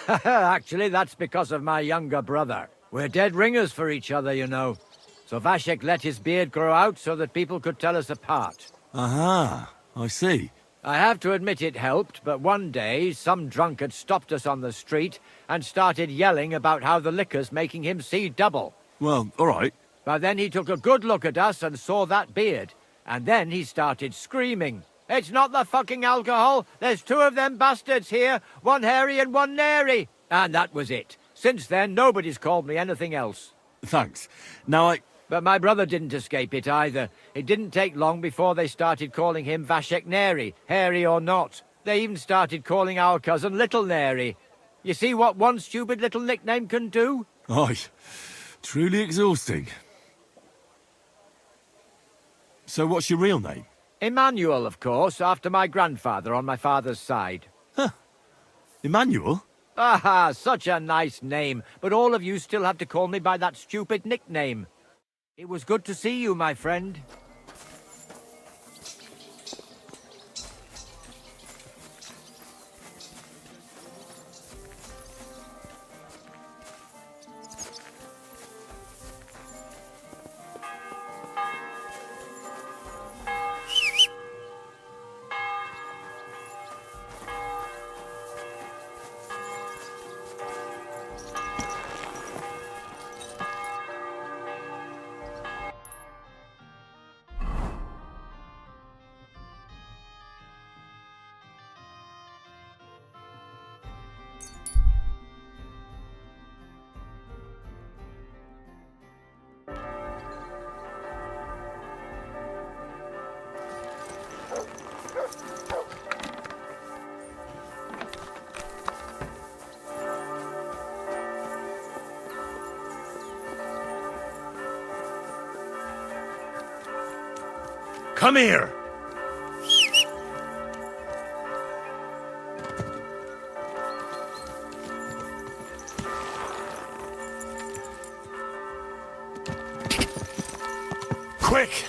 Actually, that's because of my younger brother. We're dead ringers for each other, you know. So Vashek let his beard grow out so that people could tell us apart. Aha, I see. I have to admit it helped, but one day some drunkard stopped us on the street and started yelling about how the liquor's making him see double. Well, all right. But then he took a good look at us and saw that beard. And then he started screaming. It's not the fucking alcohol. There's two of them bastards here. One hairy and one nary. And that was it. Since then, nobody's called me anything else. Thanks. Now But my brother didn't escape it either. It didn't take long before they started calling him Vashek Neri, hairy or not. They even started calling our cousin Little Neri. You see what one stupid little nickname can do? Aye. Truly exhausting. So what's your real name? Emmanuel, of course, after my grandfather on my father's side. Huh. Emmanuel? Ah, such a nice name, but all of you still have to call me by that stupid nickname. It was good to see you, my friend. Come here! Quick!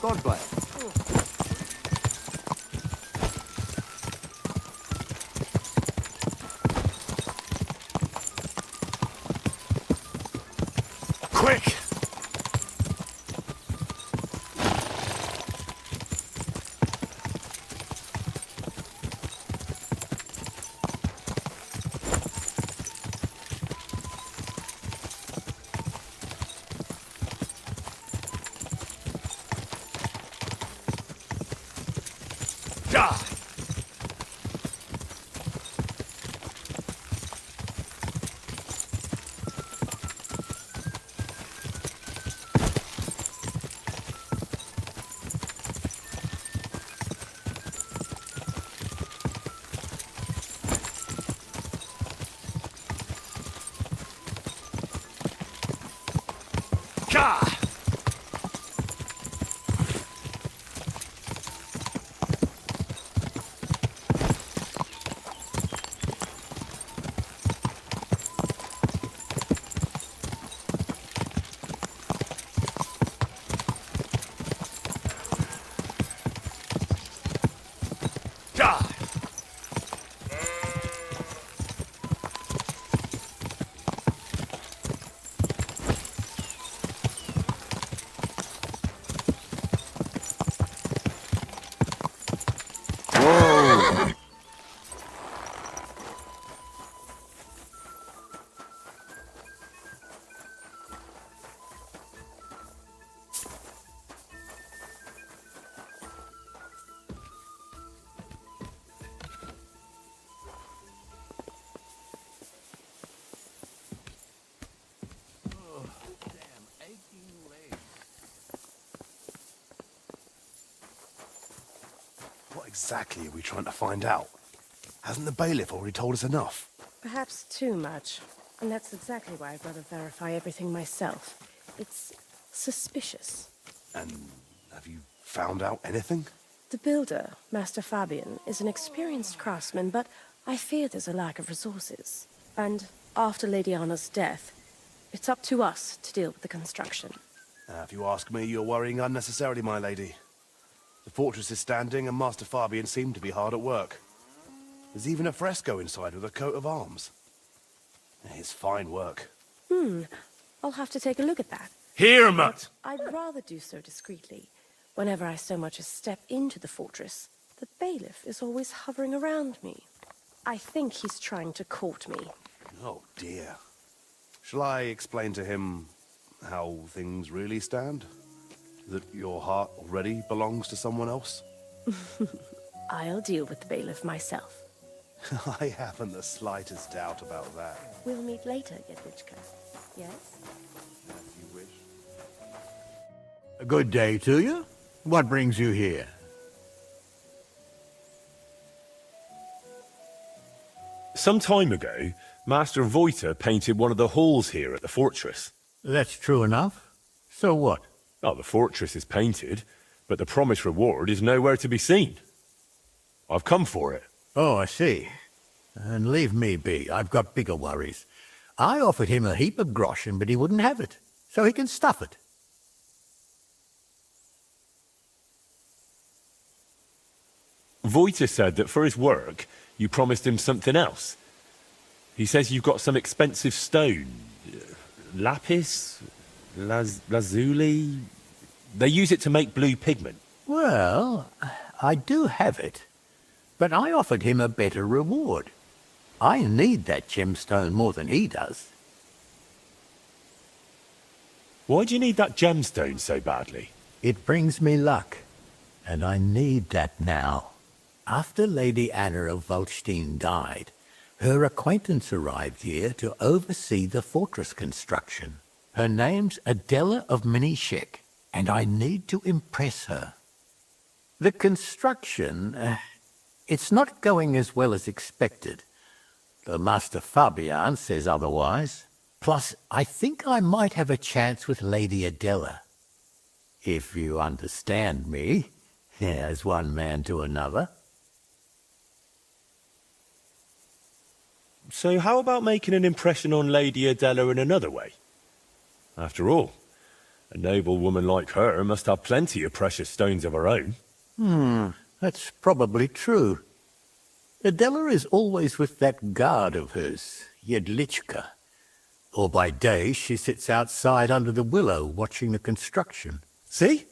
God bless. Quick! What exactly are we trying to find out? Hasn't the bailiff already told us enough? Perhaps too much. And that's exactly why I'd rather verify everything myself. It's suspicious. And have you found out anything? The builder, Master Fabian, is an experienced craftsman, but I fear there's a lack of resources. And after Lady Anna's death, it's up to us to deal with the construction. If you ask me, you're worrying unnecessarily, my lady. The fortress is standing, and Master Fabian seemed to be hard at work. There's even a fresco inside with a coat of arms. It's fine work. I'll have to take a look at that. Here, Mutt! I'd rather do so discreetly. Whenever I so much as step into the fortress, the bailiff is always hovering around me. I think he's trying to court me. Oh, dear. Shall I explain to him how things really stand? That your heart already belongs to someone else? I'll deal with the bailiff myself. I haven't the slightest doubt about that. We'll meet later, Jedlichka. Yes? As you wish. A good day to you. What brings you here? Some time ago, Master Voita painted one of the halls here at the fortress. That's true enough. So what? Oh, the fortress is painted, but the promised reward is nowhere to be seen. I've come for it. Oh, I see. And leave me be. I've got bigger worries. I offered him a heap of groschen, but he wouldn't have it. So he can stuff it. Voita said that for his work, you promised him something else. He says you've got some expensive stone. Lapis? Lazuli? They use it to make blue pigment. Well, I do have it. But I offered him a better reward. I need that gemstone more than he does. Why do you need that gemstone so badly? It brings me luck, and I need that now. After Lady Anna of Waldstein died, her acquaintance arrived here to oversee the fortress construction. Her name's Adela of Minishek, and I need to impress her. The construction, it's not going as well as expected. The Master Fabian says otherwise. Plus, I think I might have a chance with Lady Adela. If you understand me, as one man to another. So how about making an impression on Lady Adela in another way? After all, a noble woman like her must have plenty of precious stones of her own. That's probably true. Adela is always with that guard of hers, Jedlichka. Or by day she sits outside under the willow watching the construction. See?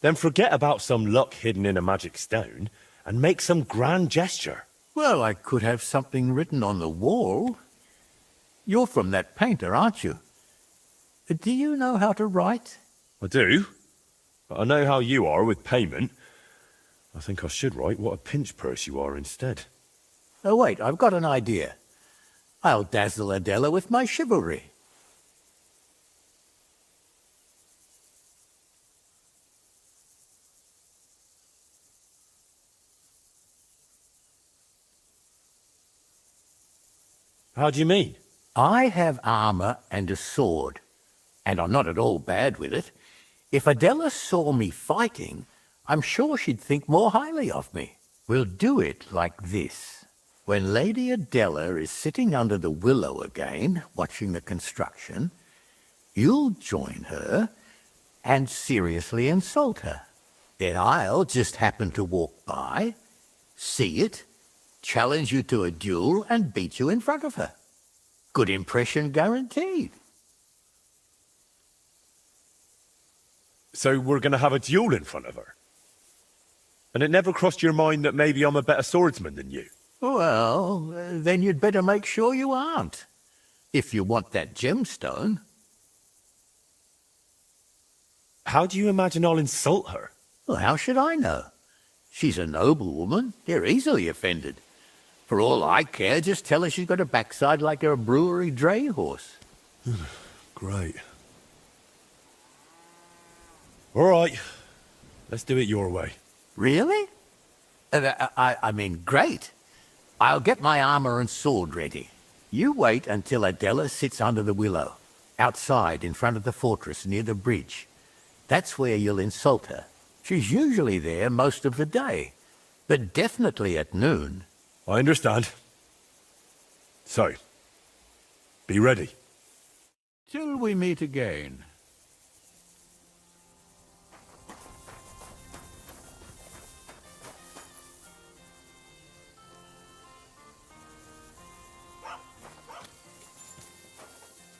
Then forget about some luck hidden in a magic stone and make some grand gesture. Well, I could have something written on the wall. You're from that painter, aren't you? Do you know how to write? I do, but I know how you are with payment. I think I should write what a pinch purse you are instead. Oh, wait, I've got an idea. I'll dazzle Adela with my chivalry. How do you mean? I have armor and a sword, and I'm not at all bad with it. If Adela saw me fighting, I'm sure she'd think more highly of me. We'll do it like this. When Lady Adela is sitting under the willow again, watching the construction, you'll join her and seriously insult her. Then I'll just happen to walk by, see it, challenge you to a duel, and beat you in front of her. Good impression guaranteed. So we're going to have a duel in front of her? And it never crossed your mind that maybe I'm a better swordsman than you? Well, then you'd better make sure you aren't, if you want that gemstone. How do you imagine I'll insult her? Well, how should I know? She's a noble woman. They're easily offended. For all I care, just tell her she's got a backside like a brewery dray horse. Great. All right. Let's do it your way. Really? I mean, great. I'll get my armor and sword ready. You wait until Adela sits under the willow, outside in front of the fortress near the bridge. That's where you'll insult her. She's usually there most of the day, but definitely at noon. I understand. So, be ready. Till we meet again.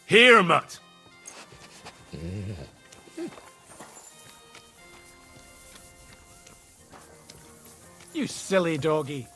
Here, Mutt! You silly doggy.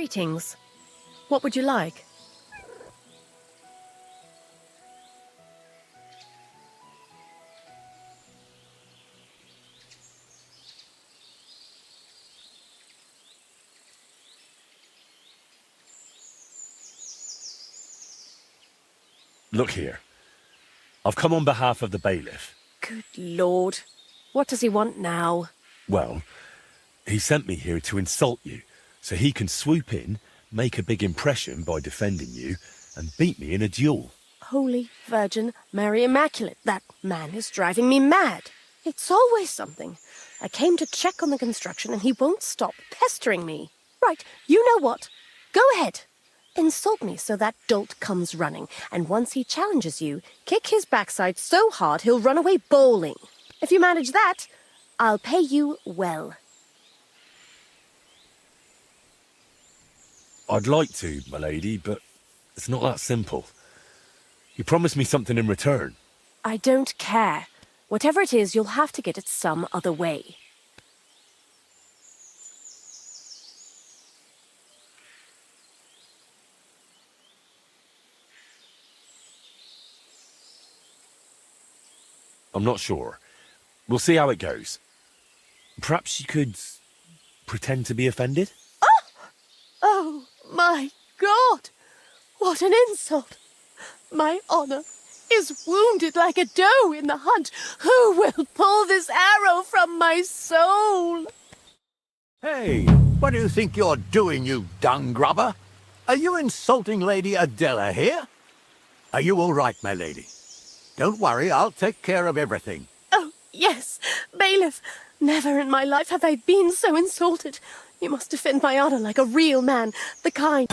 Greetings. What would you like? Look here. I've come on behalf of the bailiff. Good Lord. What does he want now? Well, he sent me here to insult you, so he can swoop in, make a big impression by defending you, and beat me in a duel. Holy Virgin Mary Immaculate, that man is driving me mad. It's always something. I came to check on the construction and he won't stop pestering me. Right, you know what? Go ahead. Insult me so that dolt comes running, and once he challenges you, kick his backside so hard he'll run away bowling. If you manage that, I'll pay you well. I'd like to, my lady, but it's not that simple. You promised me something in return. I don't care. Whatever it is, you'll have to get it some other way. I'm not sure. We'll see how it goes. Perhaps you could pretend to be offended? Oh, my God! What an insult! My honor is wounded like a doe in the hunt. Who will pull this arrow from my soul? Hey, what do you think you're doing, you dung grubber? Are you insulting Lady Adela here? Are you all right, my lady? Don't worry, I'll take care of everything. Oh, yes, bailiff. Never in my life have I been so insulted. You must defend my honor like a real man, the kind...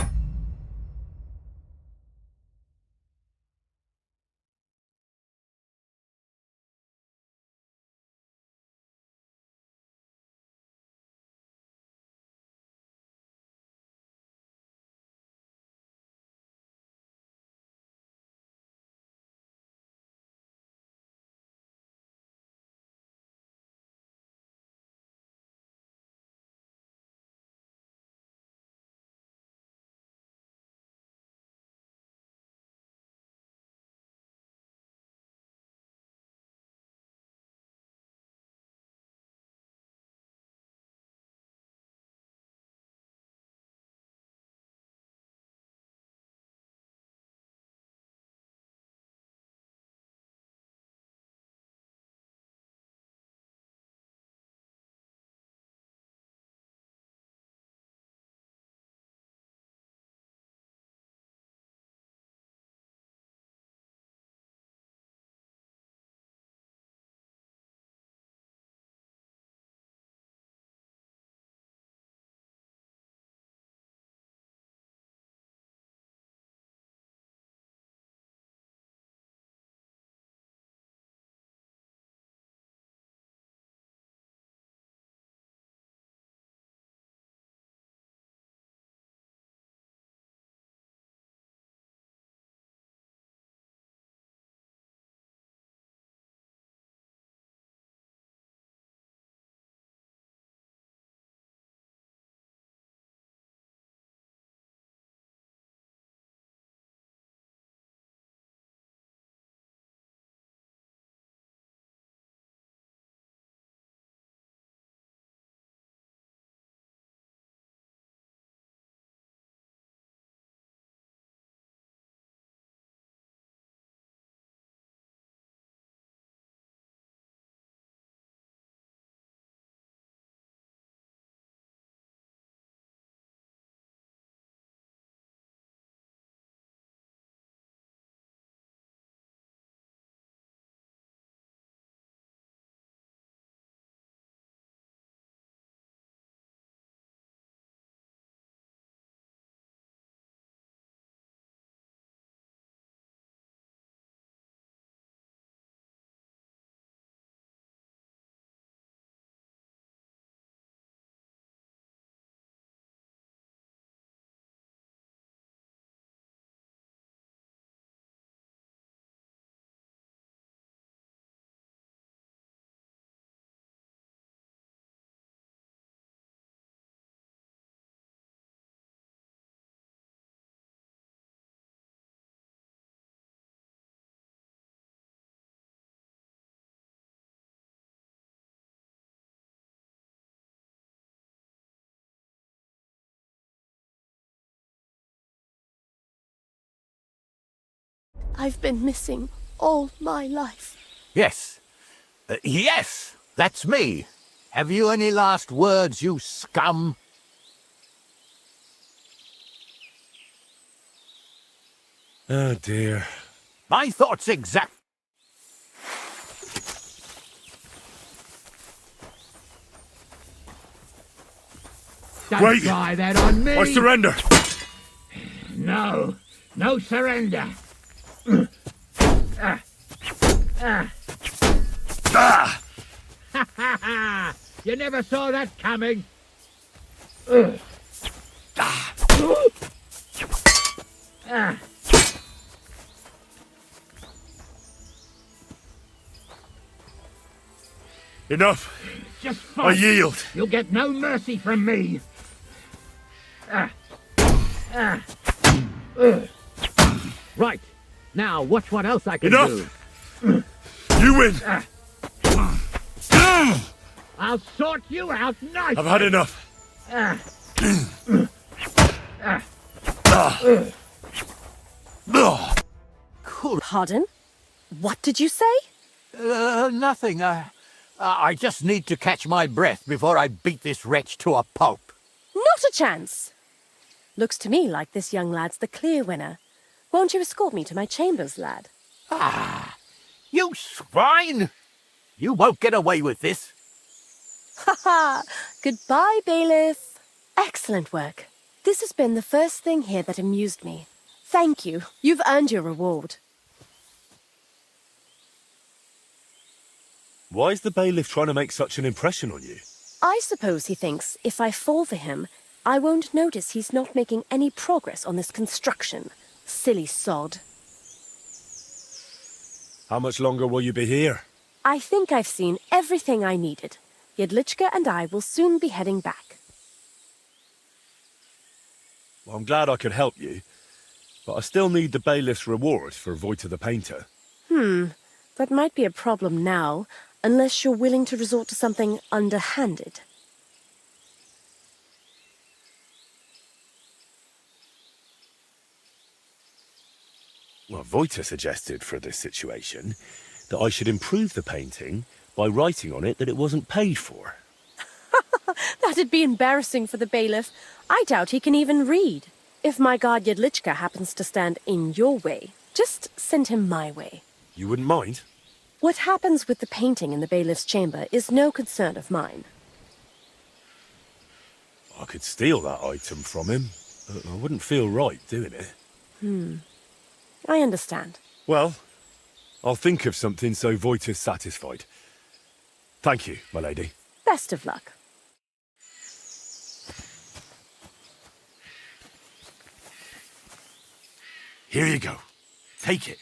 I've been missing all my life. Yes. Yes, that's me. Have you any last words, you scum? Oh dear. My thoughts exact. Don't Wait. Try that on me. I surrender. No. No surrender. You never saw that coming. Enough. Just I fight. yield. You'll get no mercy from me. Right. Now, watch what else I can Enough. do. You win. I'll sort you out nicely. I've had enough. Pardon? What did you say? Nothing. I just need to catch my breath before I beat this wretch to a pulp. Not a chance. Looks to me like this young lad's the clear winner. Won't you escort me to my chambers, lad? Ah, you swine! You won't get away with this. Ha ha! Goodbye, bailiff. Excellent work. This has been the first thing here that amused me. Thank you. You've earned your reward. Why is the bailiff trying to make such an impression on you? I suppose he thinks if I fall for him, I won't notice he's not making any progress on this construction. Silly sod. How much longer will you be here? I think I've seen everything I needed. Jedlička and I will soon be heading back. Well, I'm glad I could help you, but I still need the bailiff's reward for Vojta the Painter. That might be a problem now, unless you're willing to resort to something underhanded. Well, Vojta suggested for this situation that I should improve the painting by writing on it that it wasn't paid for. That'd be embarrassing for the bailiff. I doubt he can even read. If my guard Jedlička happens to stand in your way, just send him my way. You wouldn't mind? What happens with the painting in the bailiff's chamber is no concern of mine. I could steal that item from him, but I wouldn't feel right doing it. I understand. Well, I'll think of something so Vojta's satisfied. Thank you, my lady. Best of luck. Here you go. Take it.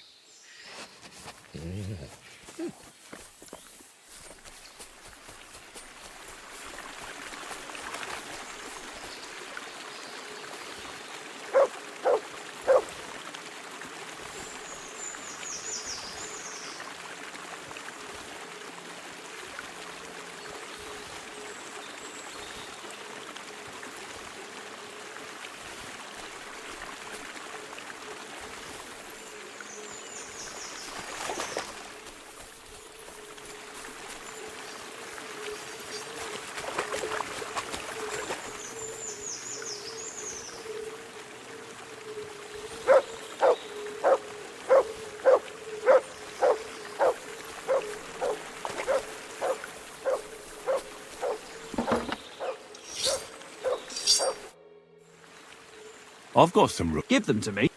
I've got some... Give them to me.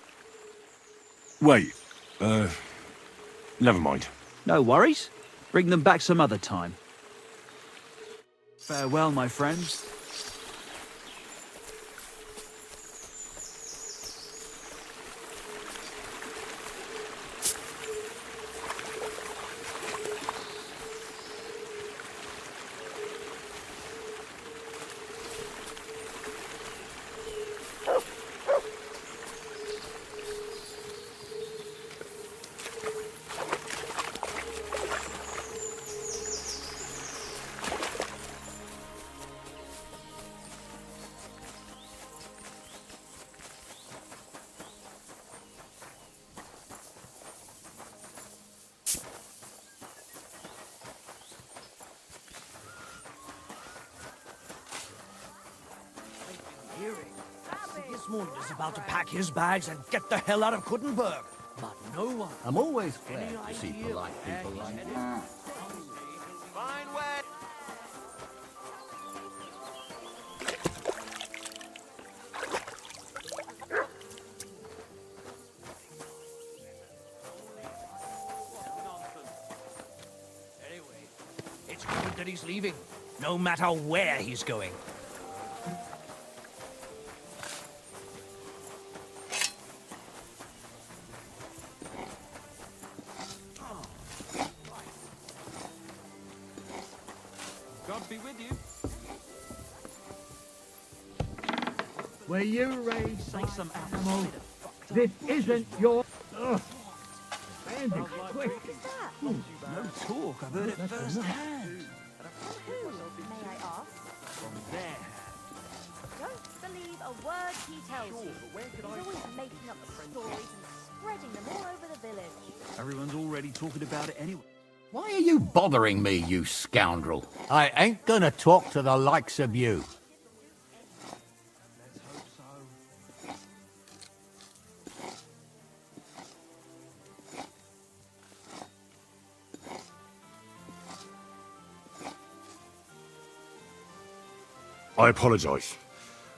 Wait. Never mind. No worries. Bring them back some other time. Farewell, my friends. hearing. Sigismund is about to pack his bags and get the hell out of Kuttenberg. But no one... I'm always glad to see polite people like you. Fine way. Anyway, it's good that he's leaving, no matter where he's going. God be with you. Were you raised Say by some animals? This isn't your... Ugh. And it's quick. No talk, I've heard it firsthand. May I ask? From there. Don't believe a word he tells you. He's always making up stories and spreading them all over the village. Everyone's already talking about it anyway. Why are you bothering me, you scoundrel? I ain't gonna talk to the likes of you. I apologize.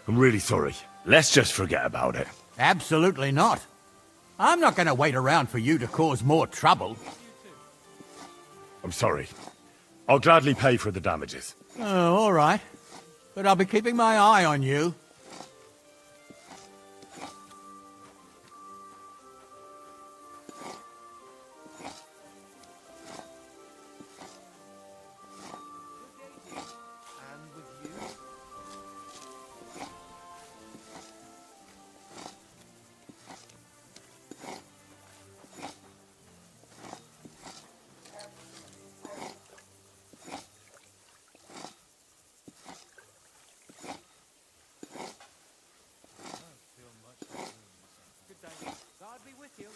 I'm really sorry. Let's just forget about it. Absolutely not. I'm not gonna wait around for you to cause more trouble. I'm sorry. I'll gladly pay for the damages. Oh, all right. But I'll be keeping my eye on you. God be with you.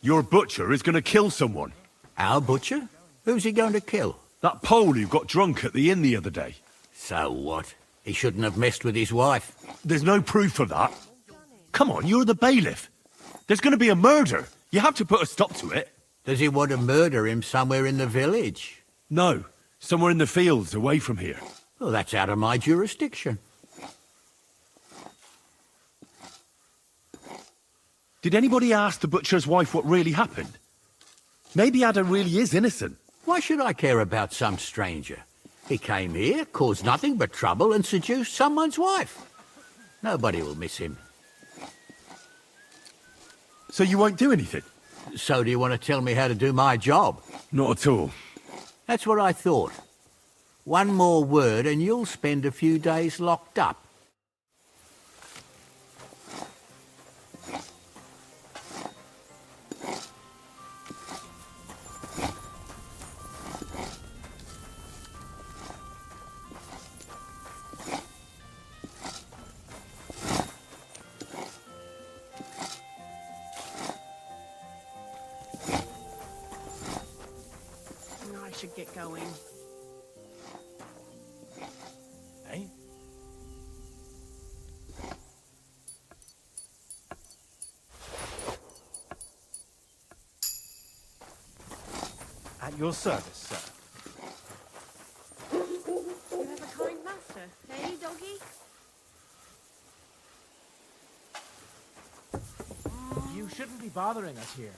Your butcher is going to kill someone. Our butcher? Who's he going to kill? That Pole who got drunk at the inn the other day. So what? He shouldn't have messed with his wife. There's no proof of that. Come on, you're the bailiff. There's going to be a murder. You have to put a stop to it. Does he want to murder him somewhere in the village? No, somewhere in the fields away from here. Well, that's out of my jurisdiction. Did anybody ask the butcher's wife what really happened? Maybe Ada really is innocent. Why should I care about some stranger? He came here, caused nothing but trouble, and seduced someone's wife. Nobody will miss him. So you won't do anything? So do you want to tell me how to do my job? Not at all. That's what I thought. One more word and you'll spend a few days locked up. I should get going. Eh? At your service, sir. You have a kind master, eh, doggy? You shouldn't be bothering us here.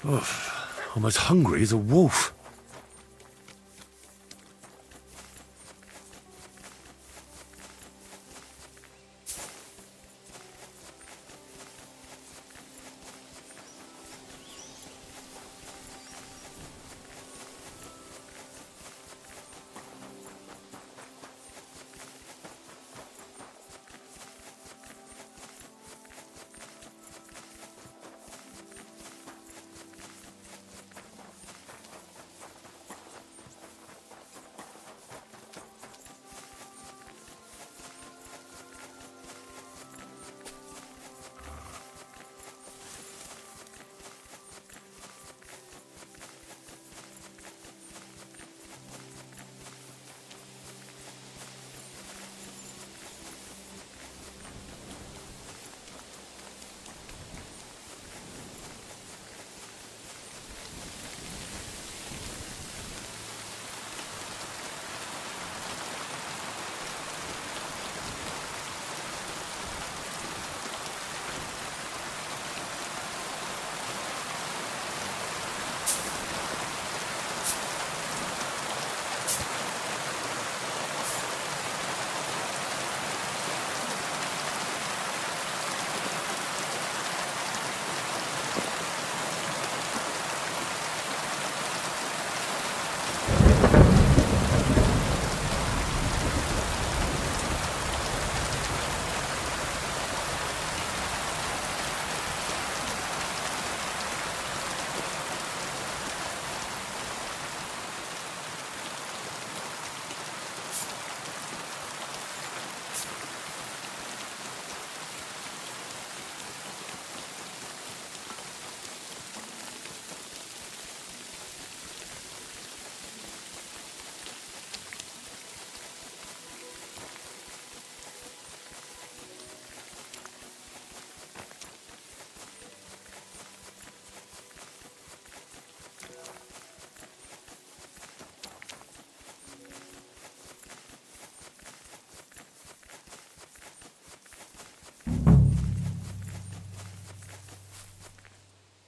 I'm as hungry as a wolf.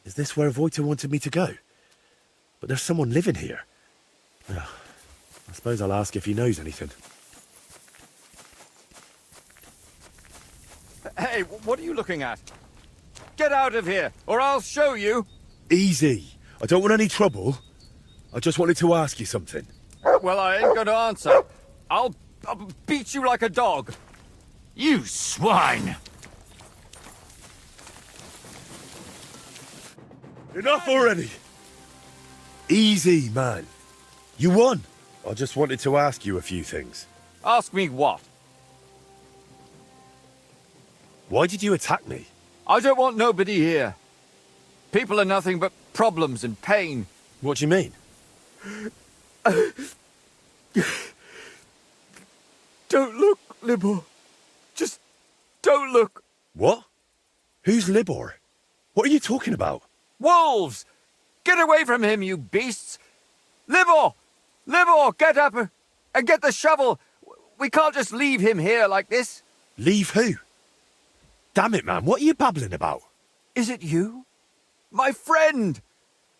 Is this where Voita wanted me to go? But there's someone living here. Well, I suppose I'll ask if he knows anything. Hey, what are you looking at? Get out of here, or I'll show you. Easy. I don't want any trouble. I just wanted to ask you something. Well, I ain't gonna answer. I'll beat you like a dog. You swine! Enough already! Easy, man. You won. I just wanted to ask you a few things. Ask me what? Why did you attack me? I don't want nobody here. People are nothing but problems and pain. What do you mean? Don't look, Libor. Just don't look. What? Who's Libor? What are you talking about? Wolves! Get away from him, you beasts! Libor! Libor, get up and get the shovel! We can't just leave him here like this. Leave who? Damn it, man, what are you babbling about? Is it you? My friend!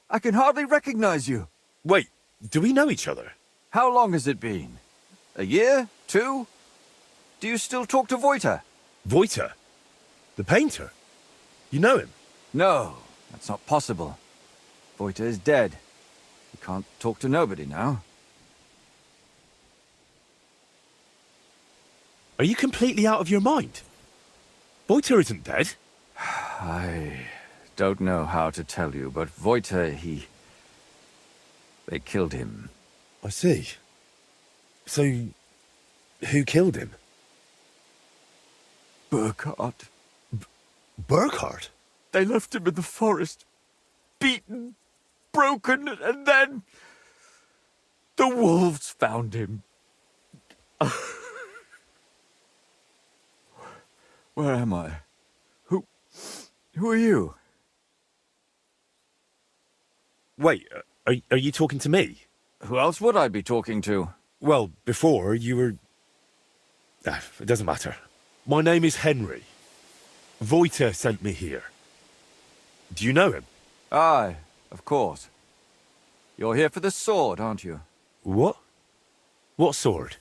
I can hardly recognize you. Wait, do we know each other? How long has it been? A year? 2? Do you still talk to Voita? Voita? The painter? You know him? No, that's not possible. Voita is dead. You can't talk to nobody now. Are you completely out of your mind? Voita isn't dead. I don't know how to tell you, but Voita, they killed him. I see. So, who killed him? Burkhard. Burkhard? They left him in the forest. Beaten, broken, and then... the wolves found him. Where am I? Who are you? Wait, are you talking to me? Who else would I be talking to? Well, before you were... it doesn't matter. My name is Henry. Voita sent me here. Do you know him? Aye. of course. You're here for the sword, aren't you? What? What sword?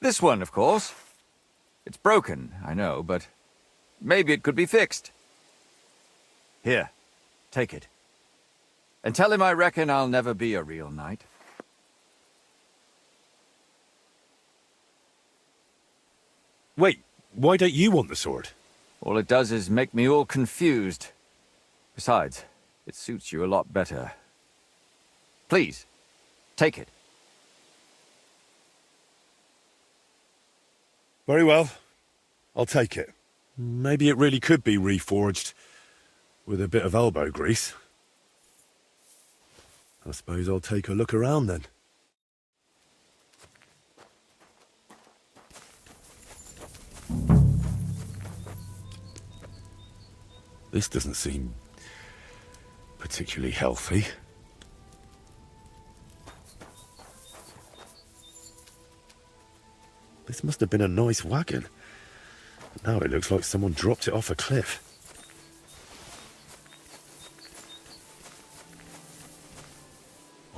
This one, of course. It's broken, I know, but maybe it could be fixed. Here, take it. And tell him I reckon I'll never be a real knight. Wait, why don't you want the sword? All it does is make me all confused. Besides, it suits you a lot better. Please, take it. Very well. I'll take it. Maybe it really could be reforged with a bit of elbow grease. I suppose I'll take a look around then. This doesn't seem particularly healthy. This must have been a nice wagon. Now it looks like someone dropped it off a cliff.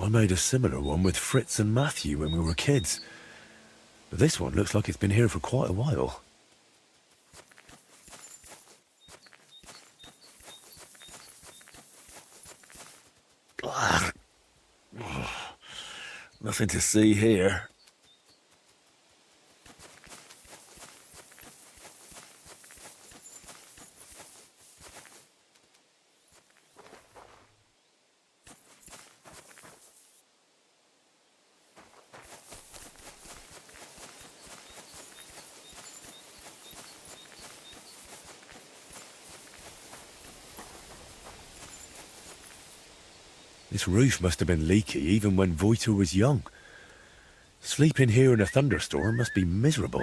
I made a similar one with Fritz and Matthew when we were kids. But this one looks like it's been here for quite a while. Nothing to see here. This roof must have been leaky even when Voiter was young. Sleeping here in a thunderstorm must be miserable.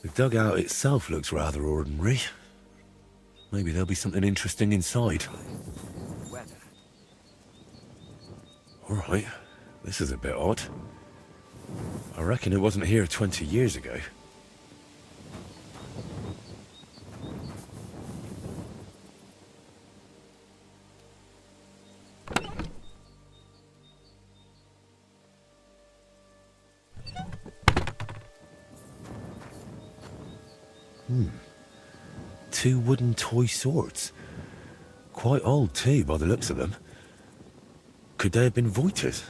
The dugout itself looks rather ordinary. Maybe there'll be something interesting inside. Alright, this is a bit odd. I reckon it wasn't here 20 years ago. Two wooden toy swords. Quite old too, by the looks of them. Could they have been Voiter's?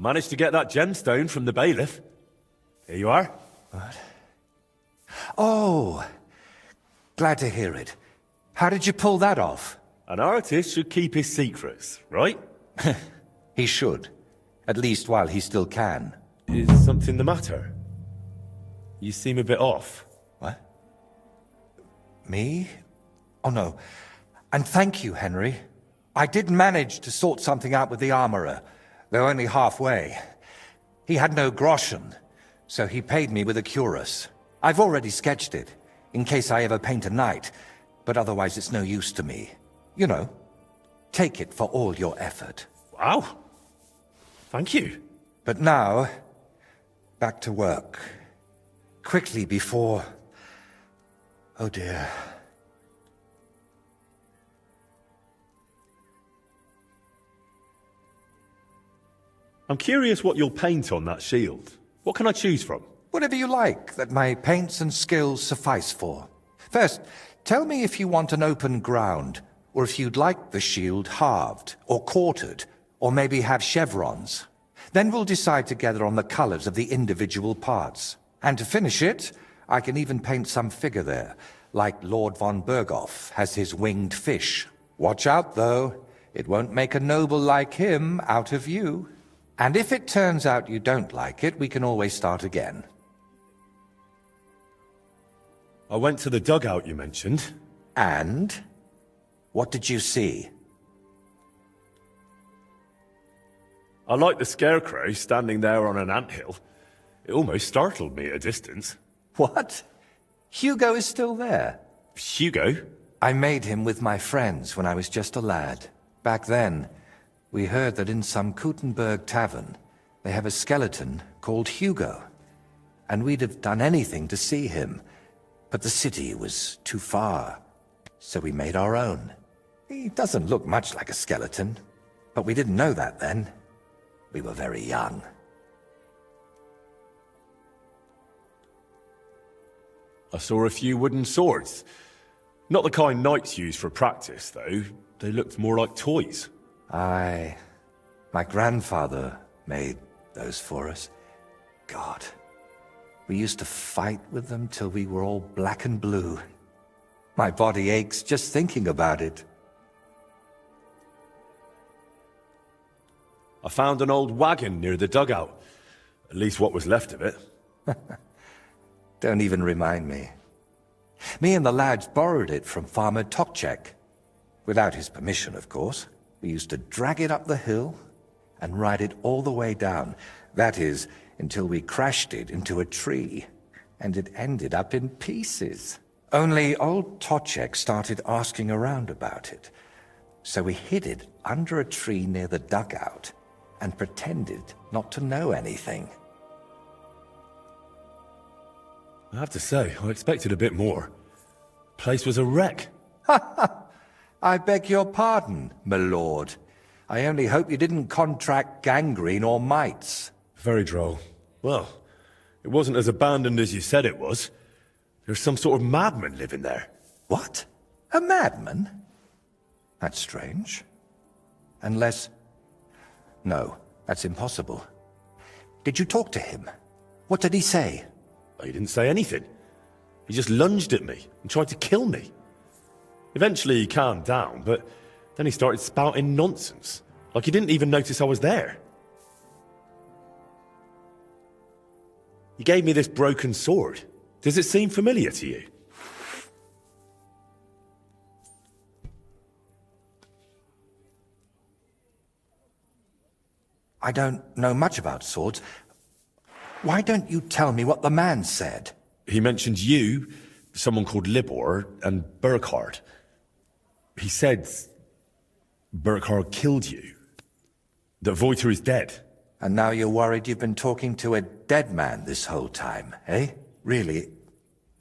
managed to get that gemstone from the bailiff. Here you are. What? Oh, glad to hear it. How did you pull that off? An artist should keep his secrets, right? He should. At least while he still can. Is something the matter? You seem a bit off. What? Me? Oh, no. And thank you, Henry. I did manage to sort something out with the armorer, though only halfway. He had no groschen, so he paid me with a cuirass. I've already sketched it, in case I ever paint a knight, but otherwise it's no use to me. You know, take it for all your effort. Wow. Thank you. But now, back to work. Quickly before... Oh dear. I'm curious what you'll paint on that shield. What can I choose from? Whatever you like that my paints and skills suffice for. First, tell me if you want an open ground, or if you'd like the shield halved, or quartered, or maybe have chevrons. Then we'll decide together on the colors of the individual parts. And to finish it, I can even paint some figure there, like Lord von Berghoff has his winged fish. Watch out, though. It won't make a noble like him out of you. And if it turns out you don't like it, we can always start again. I went to the dugout you mentioned. And? What did you see? I like the scarecrow standing there on an anthill. It almost startled me at a distance. What? Hugo is still there? Hugo? I made him with my friends when I was just a lad. Back then, we heard that in some Kuttenberg tavern, they have a skeleton called Hugo. And we'd have done anything to see him. But the city was too far, so we made our own. He doesn't look much like a skeleton, but we didn't know that then. We were very young. I saw a few wooden swords. Not the kind knights use for practice, though. They looked more like toys. Aye. My grandfather made those for us. God. We used to fight with them till we were all black and blue. My body aches just thinking about it. I found an old wagon near the dugout. At least what was left of it. Don't even remind me. Me and the lads borrowed it from Farmer Tokchek. Without his permission, of course. We used to drag it up the hill and ride it all the way down. That is, until we crashed it into a tree, and it ended up in pieces. Only old Tokchek started asking around about it. So we hid it under a tree near the dugout and pretended not to know anything. I have to say, I expected a bit more. The place was a wreck. I beg your pardon, my lord. I only hope you didn't contract gangrene or mites. Very droll. Well, it wasn't as abandoned as you said it was. There's some sort of madman living there. What? A madman? That's strange. Unless... No, that's impossible. Did you talk to him? What did he say? He didn't say anything. He just lunged at me and tried to kill me. Eventually he calmed down, but then he started spouting nonsense. Like he didn't even notice I was there. He gave me this broken sword. Does it seem familiar to you? I don't know much about swords. Why don't you tell me what the man said? He mentioned you, someone called Libor, and Burkhard. He said Burkhard killed you. That Voiter is dead. And now you're worried you've been talking to a dead man this whole time, eh? Really?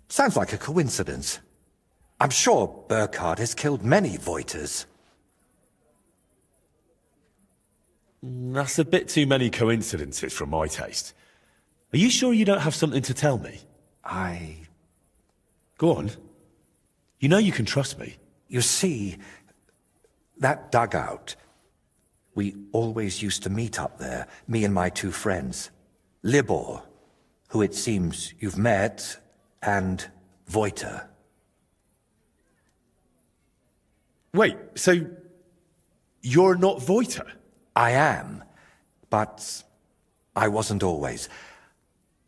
Sounds like a coincidence. I'm sure Burkhard has killed many Voiters. That's a bit too many coincidences for my taste. Are you sure you don't have something to tell me? Go on. You know you can trust me. You see, that dugout... We always used to meet up there, me and my two friends. Libor, who it seems you've met, and Voiter. Wait, so you're not Voiter? I am, but I wasn't always.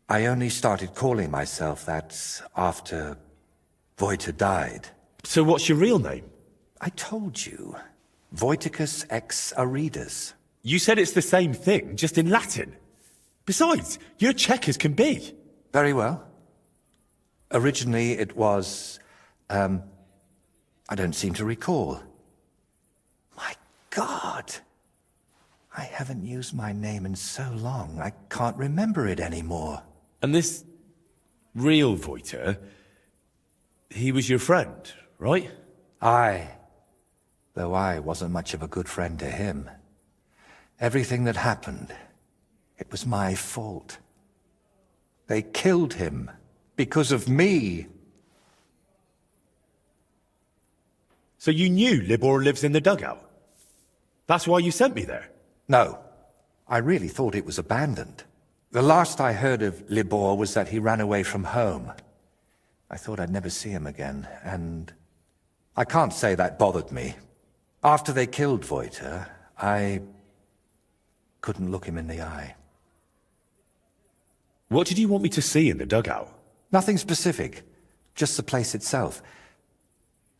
I only started calling myself that after Voiter died. So what's your real name? I told you. Voiticus ex Aridus. You said it's the same thing, just in Latin. Besides, you're Czech as can be. Very well. Originally it was, I don't seem to recall. My God! I haven't used my name in so long, I can't remember it anymore. And this real Voiter, he was your friend, right? Aye. Though I wasn't much of a good friend to him. Everything that happened, it was my fault. They killed him because of me. So you knew Libor lives in the dugout? That's why you sent me there? No. I really thought it was abandoned. The last I heard of Libor was that he ran away from home. I thought I'd never see him again, and I can't say that bothered me. After they killed Voiter, I couldn't look him in the eye. What did you want me to see in the dugout? Nothing specific, just the place itself.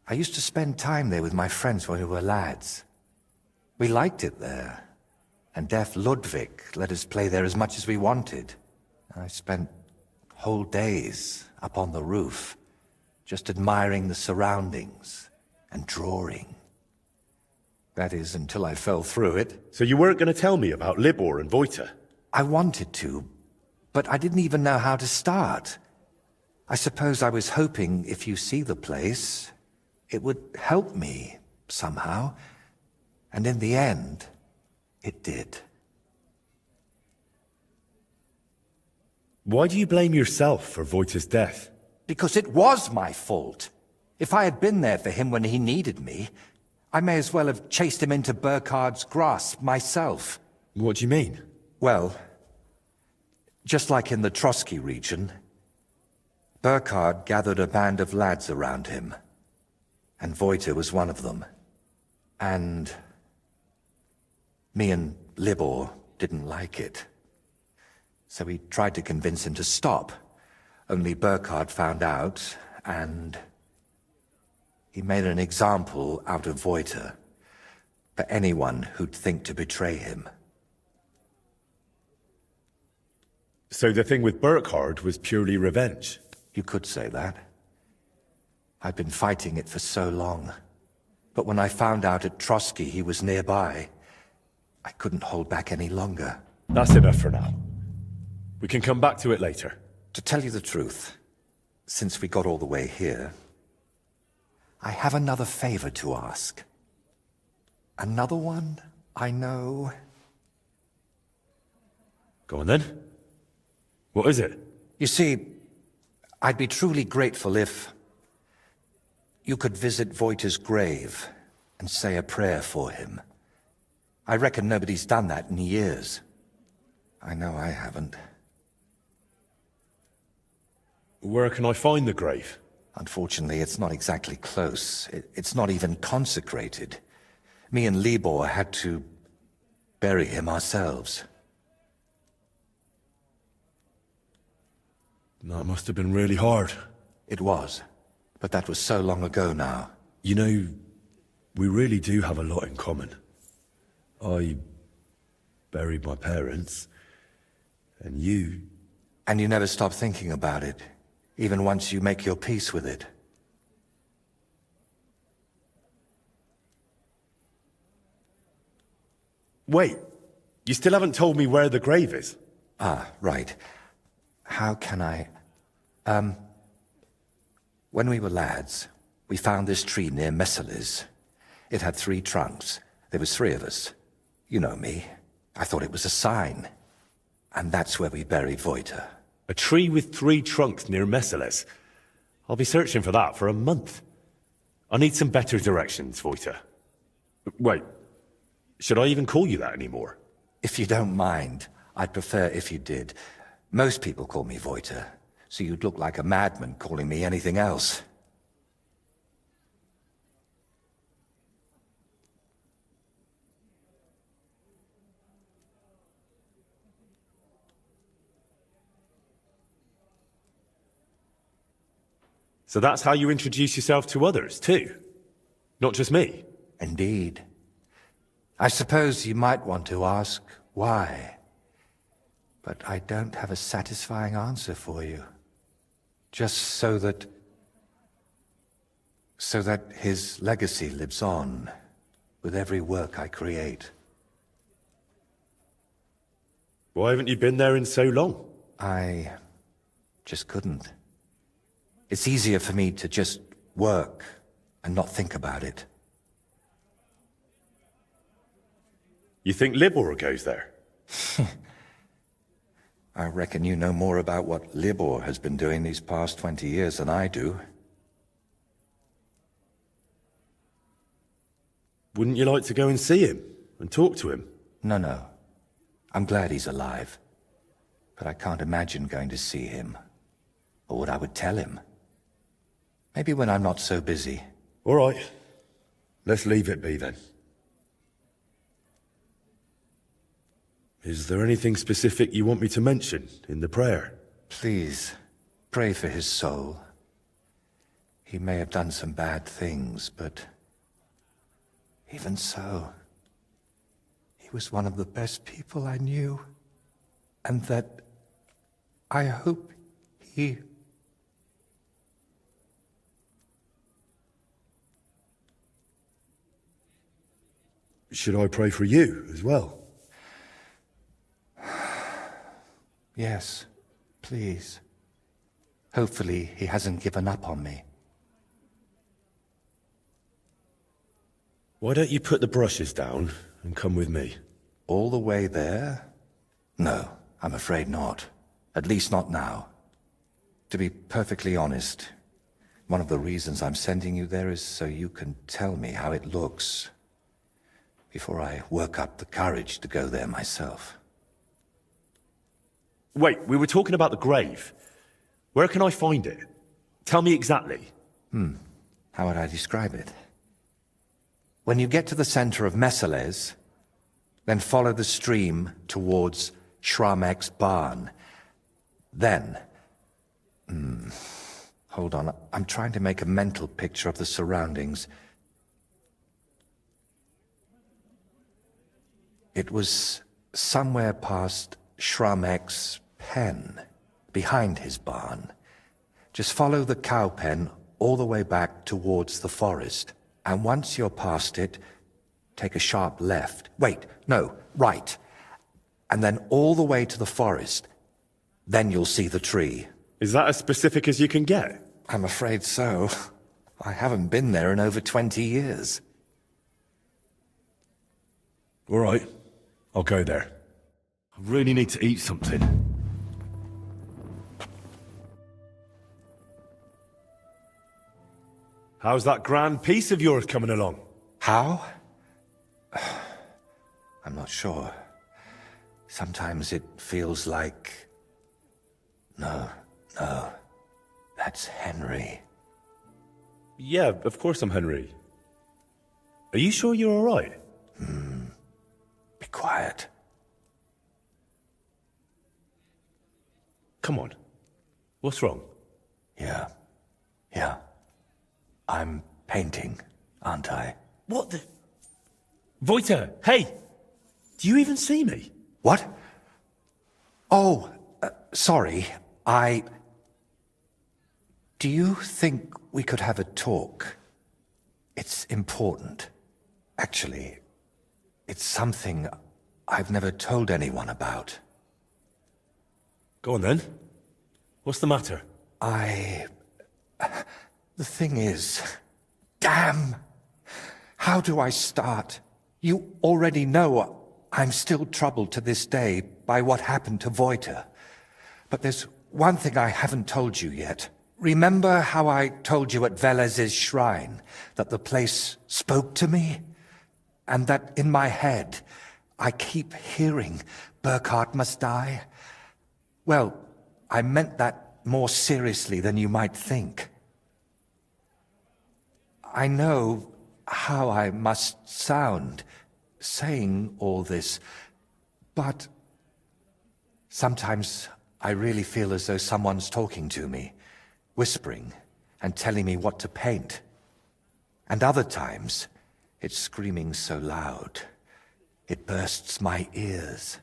I used to spend time there with my friends when we were lads. We liked it there, and deaf Ludwig let us play there as much as we wanted. I spent whole days up on the roof, just admiring the surroundings and drawing. That is, until I fell through it. So you weren't going to tell me about Libor and Voiter? I wanted to, but I didn't even know how to start. I suppose I was hoping if you see the place, it would help me somehow. And in the end, it did. Why do you blame yourself for Voiter's death? Because it was my fault. If I had been there for him when he needed me, I may as well have chased him into Burkhard's grasp myself. What do you mean? Well, just like in the Trotsky region, Burkhard gathered a band of lads around him, and Voiter was one of them. And me and Libor didn't like it. So we tried to convince him to stop. Only Burkhard found out, and he made an example out of Voiter for anyone who'd think to betray him. So the thing with Burkhard was purely revenge? You could say that. I'd been fighting it for so long. But when I found out at Trotsky he was nearby, I couldn't hold back any longer. That's enough for now. We can come back to it later. To tell you the truth, since we got all the way here, I have another favor to ask. Another one, I know. Go on then. What is it? You see, I'd be truly grateful if you could visit Voiter's grave and say a prayer for him. I reckon nobody's done that in years. I know I haven't. Where can I find the grave? Unfortunately, it's not exactly close. It's not even consecrated. Me and Libor had to bury him ourselves. That must have been really hard. It was, but that was so long ago now. You know, we really do have a lot in common. I buried my parents, and you... And you never stop thinking about it, even once you make your peace with it. Wait, you still haven't told me where the grave is? Ah, right. How can I... When we were lads, we found this tree near Messalis. It had 3 trunks. There was 3 of us. You know me. I thought it was a sign. And that's where we buried Voiter. A tree with 3 trunks near Messalis? I'll be searching for that for a month. I need some better directions, Voiter. Wait, Should I even call you that anymore? If you don't mind, I'd prefer if you did. Most people call me Voiter, so you'd look like a madman calling me anything else. So that's how you introduce yourself to others, too? Not just me? Indeed. I suppose you might want to ask why. But I don't have a satisfying answer for you. Just so that his legacy lives on with every work I create. Why haven't you been there in so long? I just couldn't. It's easier for me to just work and not think about it. You think Libor goes there? I reckon you know more about what Libor has been doing these past 20 years than I do. Wouldn't you like to go and see him and talk to him? No. I'm glad he's alive. But I can't imagine going to see him, or what I would tell him. Maybe when I'm not so busy. All right. Let's leave it be then. Is there anything specific you want me to mention in the prayer? Please, pray for his soul. He may have done some bad things, but even so, he was one of the best people I knew, and that I hope he... Should I pray for you as well? Yes, please. Hopefully he hasn't given up on me. Why don't you put the brushes down and come with me? All the way there? No, I'm afraid not. At least not now. To be perfectly honest, one of the reasons I'm sending you there is so you can tell me how it looks before I work up the courage to go there myself. Wait, we were talking about the grave. Where can I find it? Tell me exactly. How would I describe it? When you get to the center of Messales, then follow the stream towards Shramek's barn. Then... hold on, I'm trying to make a mental picture of the surroundings. It was somewhere past Shramek's pen, behind his barn. Just follow the cow pen all the way back towards the forest. And once you're past it, take a sharp left. Wait, no, right. And then all the way to the forest. Then you'll see the tree. Is that as specific as you can get? I'm afraid so. I haven't been there in over 20 years. All right, I'll go there. I really need to eat something. How's that grand piece of yours coming along? How? I'm not sure. Sometimes it feels like... No. That's Henry. Yeah, of course I'm Henry. Are you sure you're all right? Be quiet. Come on. What's wrong? Yeah. I'm painting, aren't I? What the... Voiter, hey! Do you even see me? What? Oh, sorry. Do you think we could have a talk? It's important. Actually, it's something I've never told anyone about. Go on then. What's the matter? The thing is... Damn! How do I start? You already know I'm still troubled to this day by what happened to Voiter. But there's one thing I haven't told you yet. Remember how I told you at Velez's shrine that the place spoke to me? and that in my head I keep hearing Burkhard must die. Well, I meant that more seriously than you might think. I know how I must sound saying all this, but sometimes I really feel as though someone's talking to me, whispering and telling me what to paint. And other times, it's screaming so loud, it bursts my ears.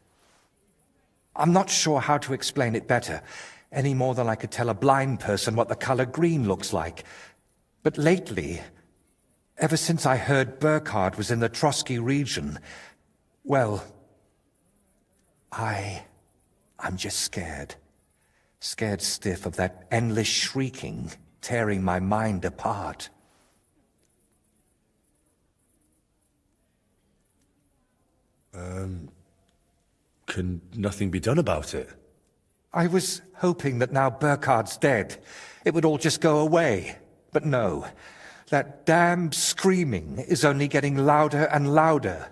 I'm not sure how to explain it better, any more than I could tell a blind person what the color green looks like. But lately, ever since I heard Burkhard was in the Trotsky region, well, I'm just scared. Scared stiff of that endless shrieking, tearing my mind apart. Can nothing be done about it? I was hoping that now Burkhard's dead, it would all just go away. But no, that damned screaming is only getting louder and louder.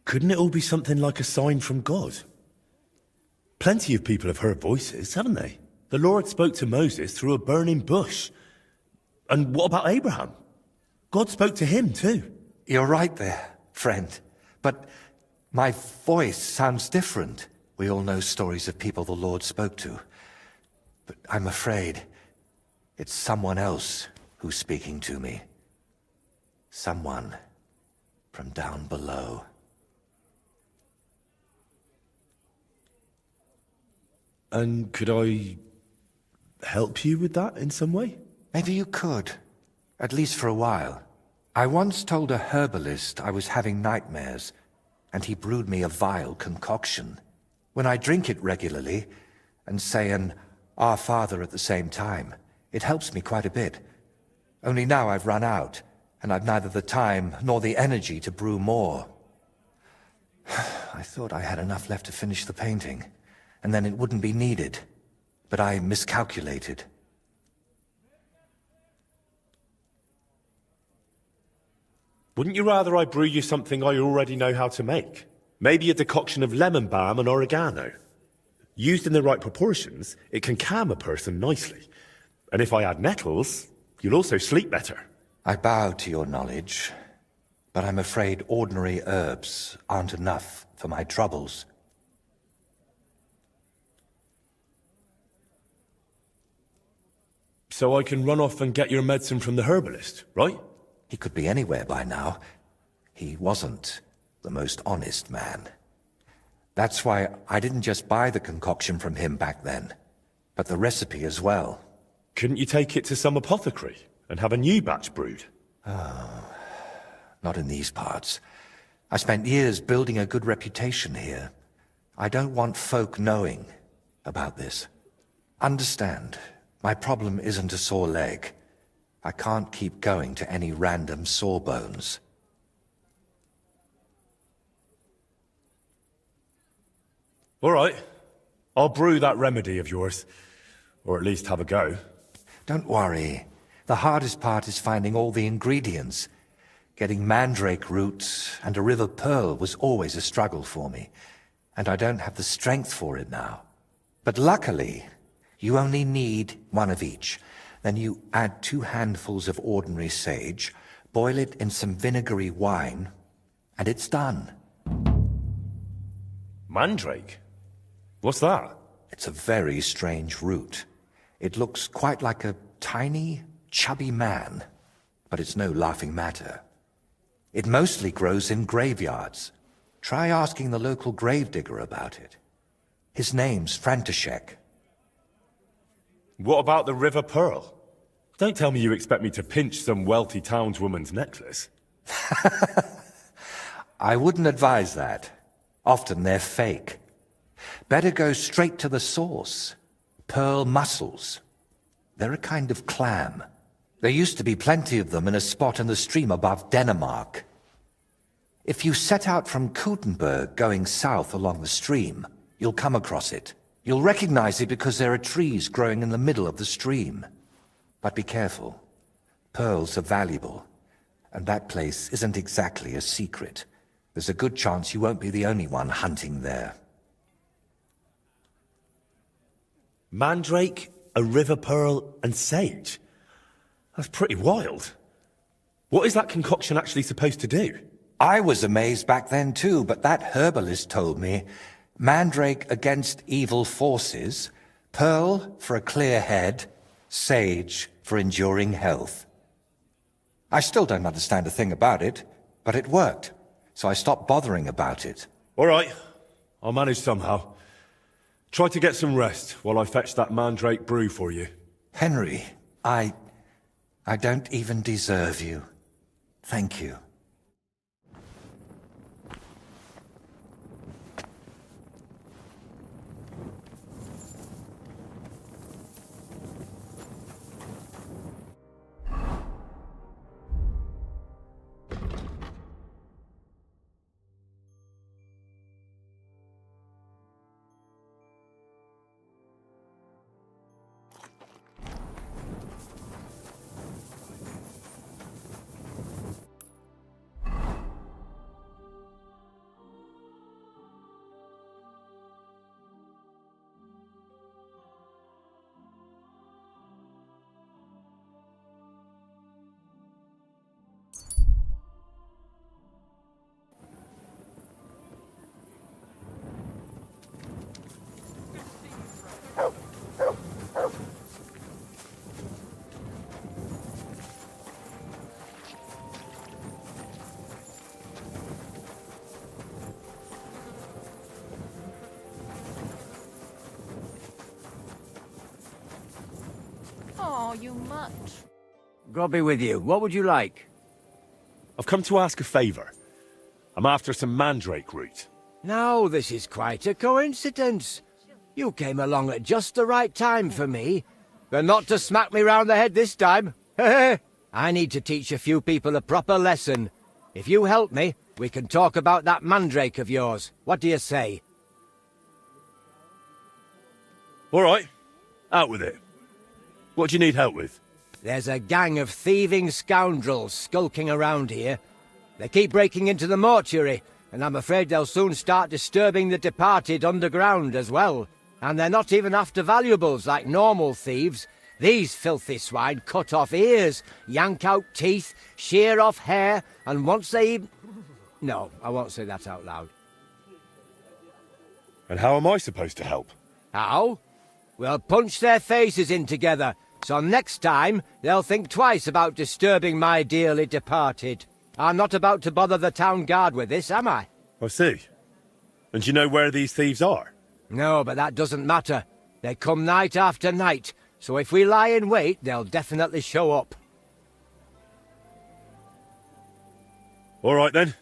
Couldn't it all be something like a sign from God? Plenty of people have heard voices, haven't they? The Lord spoke to Moses through a burning bush. And what about Abraham? God spoke to him too. You're right there, friend. But my voice sounds different. We all know stories of people the Lord spoke to. But I'm afraid it's someone else who's speaking to me. Someone from down below. And could I help you with that in some way? Maybe you could, at least for a while. I once told a herbalist I was having nightmares, and he brewed me a vile concoction. When I drink it regularly, and say an Our Father at the same time, it helps me quite a bit. Only now I've run out, and I've neither the time nor the energy to brew more. I thought I had enough left to finish the painting, and then it wouldn't be needed, but I miscalculated. Wouldn't you rather I brew you something I already know how to make? Maybe a decoction of lemon balm and oregano. Used in the right proportions, it can calm a person nicely. And if I add nettles, you'll also sleep better. I bow to your knowledge, but I'm afraid ordinary herbs aren't enough for my troubles. So I can run off and get your medicine from the herbalist, right? He could be anywhere by now. He wasn't the most honest man. That's why I didn't just buy the concoction from him back then, but the recipe as well. Couldn't you take it to some apothecary and have a new batch brewed? Oh, not in these parts. I spent years building a good reputation here. I don't want folk knowing about this. Understand, my problem isn't a sore leg. I can't keep going to any random sawbones. All right. I'll brew that remedy of yours. Or at least have a go. Don't worry. The hardest part is finding all the ingredients. Getting mandrake roots and a river pearl was always a struggle for me. And I don't have the strength for it now. But luckily, you only need one of each. Then you add 2 handfuls of ordinary sage, boil it in some vinegary wine, and it's done. Mandrake? What's that? It's a very strange root. It looks quite like a tiny, chubby man, but it's no laughing matter. It mostly grows in graveyards. Try asking the local gravedigger about it. His name's František. What about the River Pearl? Don't tell me you expect me to pinch some wealthy townswoman's necklace. I wouldn't advise that. Often they're fake. Better go straight to the source. Pearl mussels. They're a kind of clam. There used to be plenty of them in a spot in the stream above Denmark. If you set out from Kuttenberg going south along the stream, you'll come across it. You'll recognize it because there are trees growing in the middle of the stream. But be careful. Pearls are valuable, And that place isn't exactly a secret. There's a good chance you won't be the only one hunting there. Mandrake, a river pearl, and sage? That's pretty wild. What is that concoction actually supposed to do? I was amazed back then too, but that herbalist told me mandrake against evil forces, pearl for a clear head, sage for enduring health. I still don't understand a thing about it, but it worked, so I stopped bothering about it. All right, I'll manage somehow. Try to get some rest while I fetch that mandrake brew for you. Henry, I don't even deserve you. Thank you. Oh, you much. God be with you. What would you like? I've come to ask a favour. I'm after some mandrake root. Now, this is quite a coincidence. You came along at just the right time for me. But not to smack me round the head this time. I need to teach a few people a proper lesson. If you help me, we can talk about that mandrake of yours. What do you say? All right, out with it. What do you need help with? There's a gang of thieving scoundrels skulking around here. They keep breaking into the mortuary, and I'm afraid they'll soon start disturbing the departed underground as well. And they're not even after valuables like normal thieves. These filthy swine cut off ears, yank out teeth, shear off hair, and once they even... No, I won't say that out loud. And how am I supposed to help? How? We'll punch their faces in together, so next time they'll think twice about disturbing my dearly departed. I'm not about to bother the town guard with this, am I? I see. And do you know where these thieves are? No, but that doesn't matter. They come night after night, so if we lie in wait, they'll definitely show up. All right then.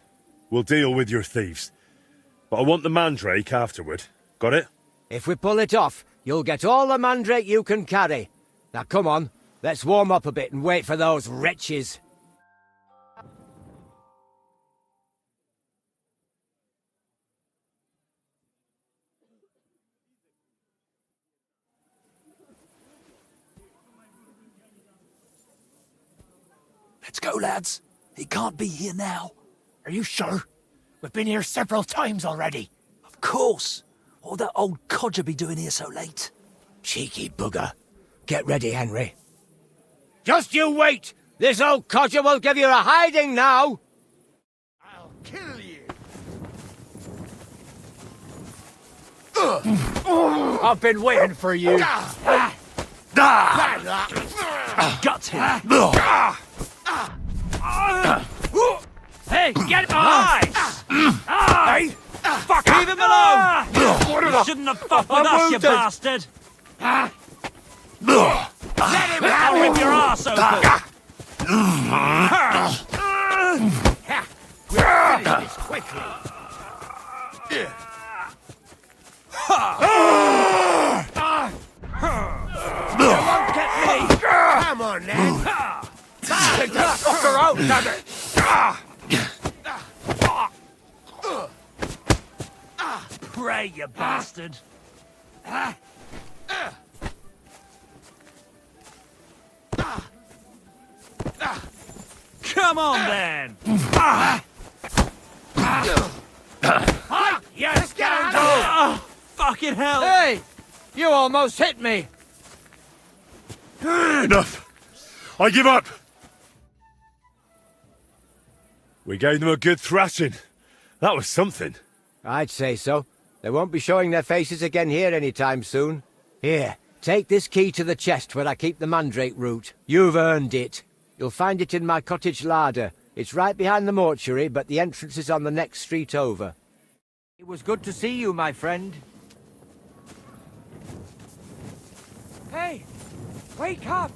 We'll deal with your thieves. But I want the mandrake afterward. Got it? If we pull it off, you'll get all the mandrake you can carry. Now come on, let's warm up a bit and wait for those wretches. Let's go, lads. He can't be here now. Are you sure? We've been here several times already. Of course. What would that old codger be doing here so late? Cheeky bugger. Get ready, Henry. Just you wait! This old codger will give you a hiding now! I'll kill you! I've been waiting for you. Got him! Hey, get behind! Hey! Fuck, leave him alone! You shouldn't have fucked with us, you bastard! Let him I'll rip your arse open! We'll finish this quickly! You won't get me! Come on, then! Take that fucker out, damn it! Pray, you bastard! Come on, then! Yes, scoundrel! Fucking hell! Hey! You almost hit me! Enough! I give up! We gave them a good thrashing. That was something. I'd say so. They won't be showing their faces again here anytime soon. Here, take this key to the chest where I keep the mandrake root. You've earned it. You'll find it in my cottage larder. It's right behind the mortuary, but the entrance is on the next street over. It was good to see you, my friend. Hey! Wake up!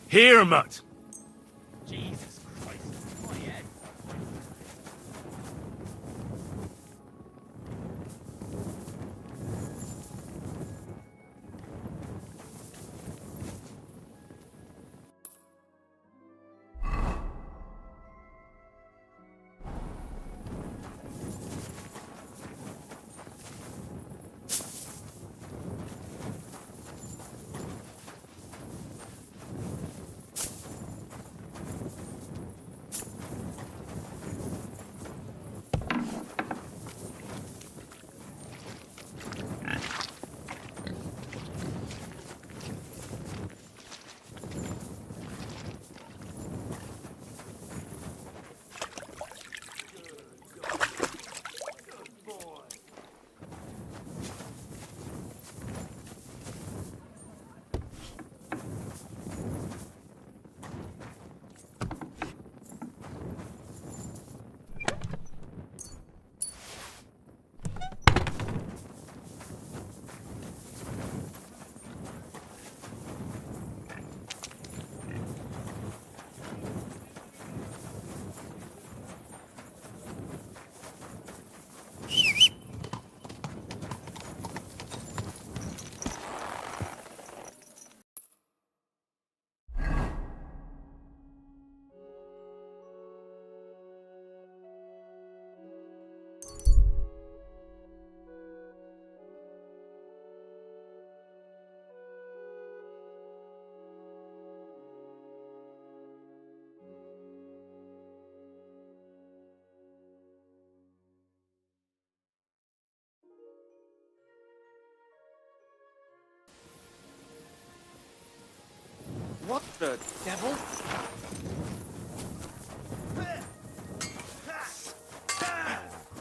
Here, Mutt! Jesus Christ, my head. What the devil?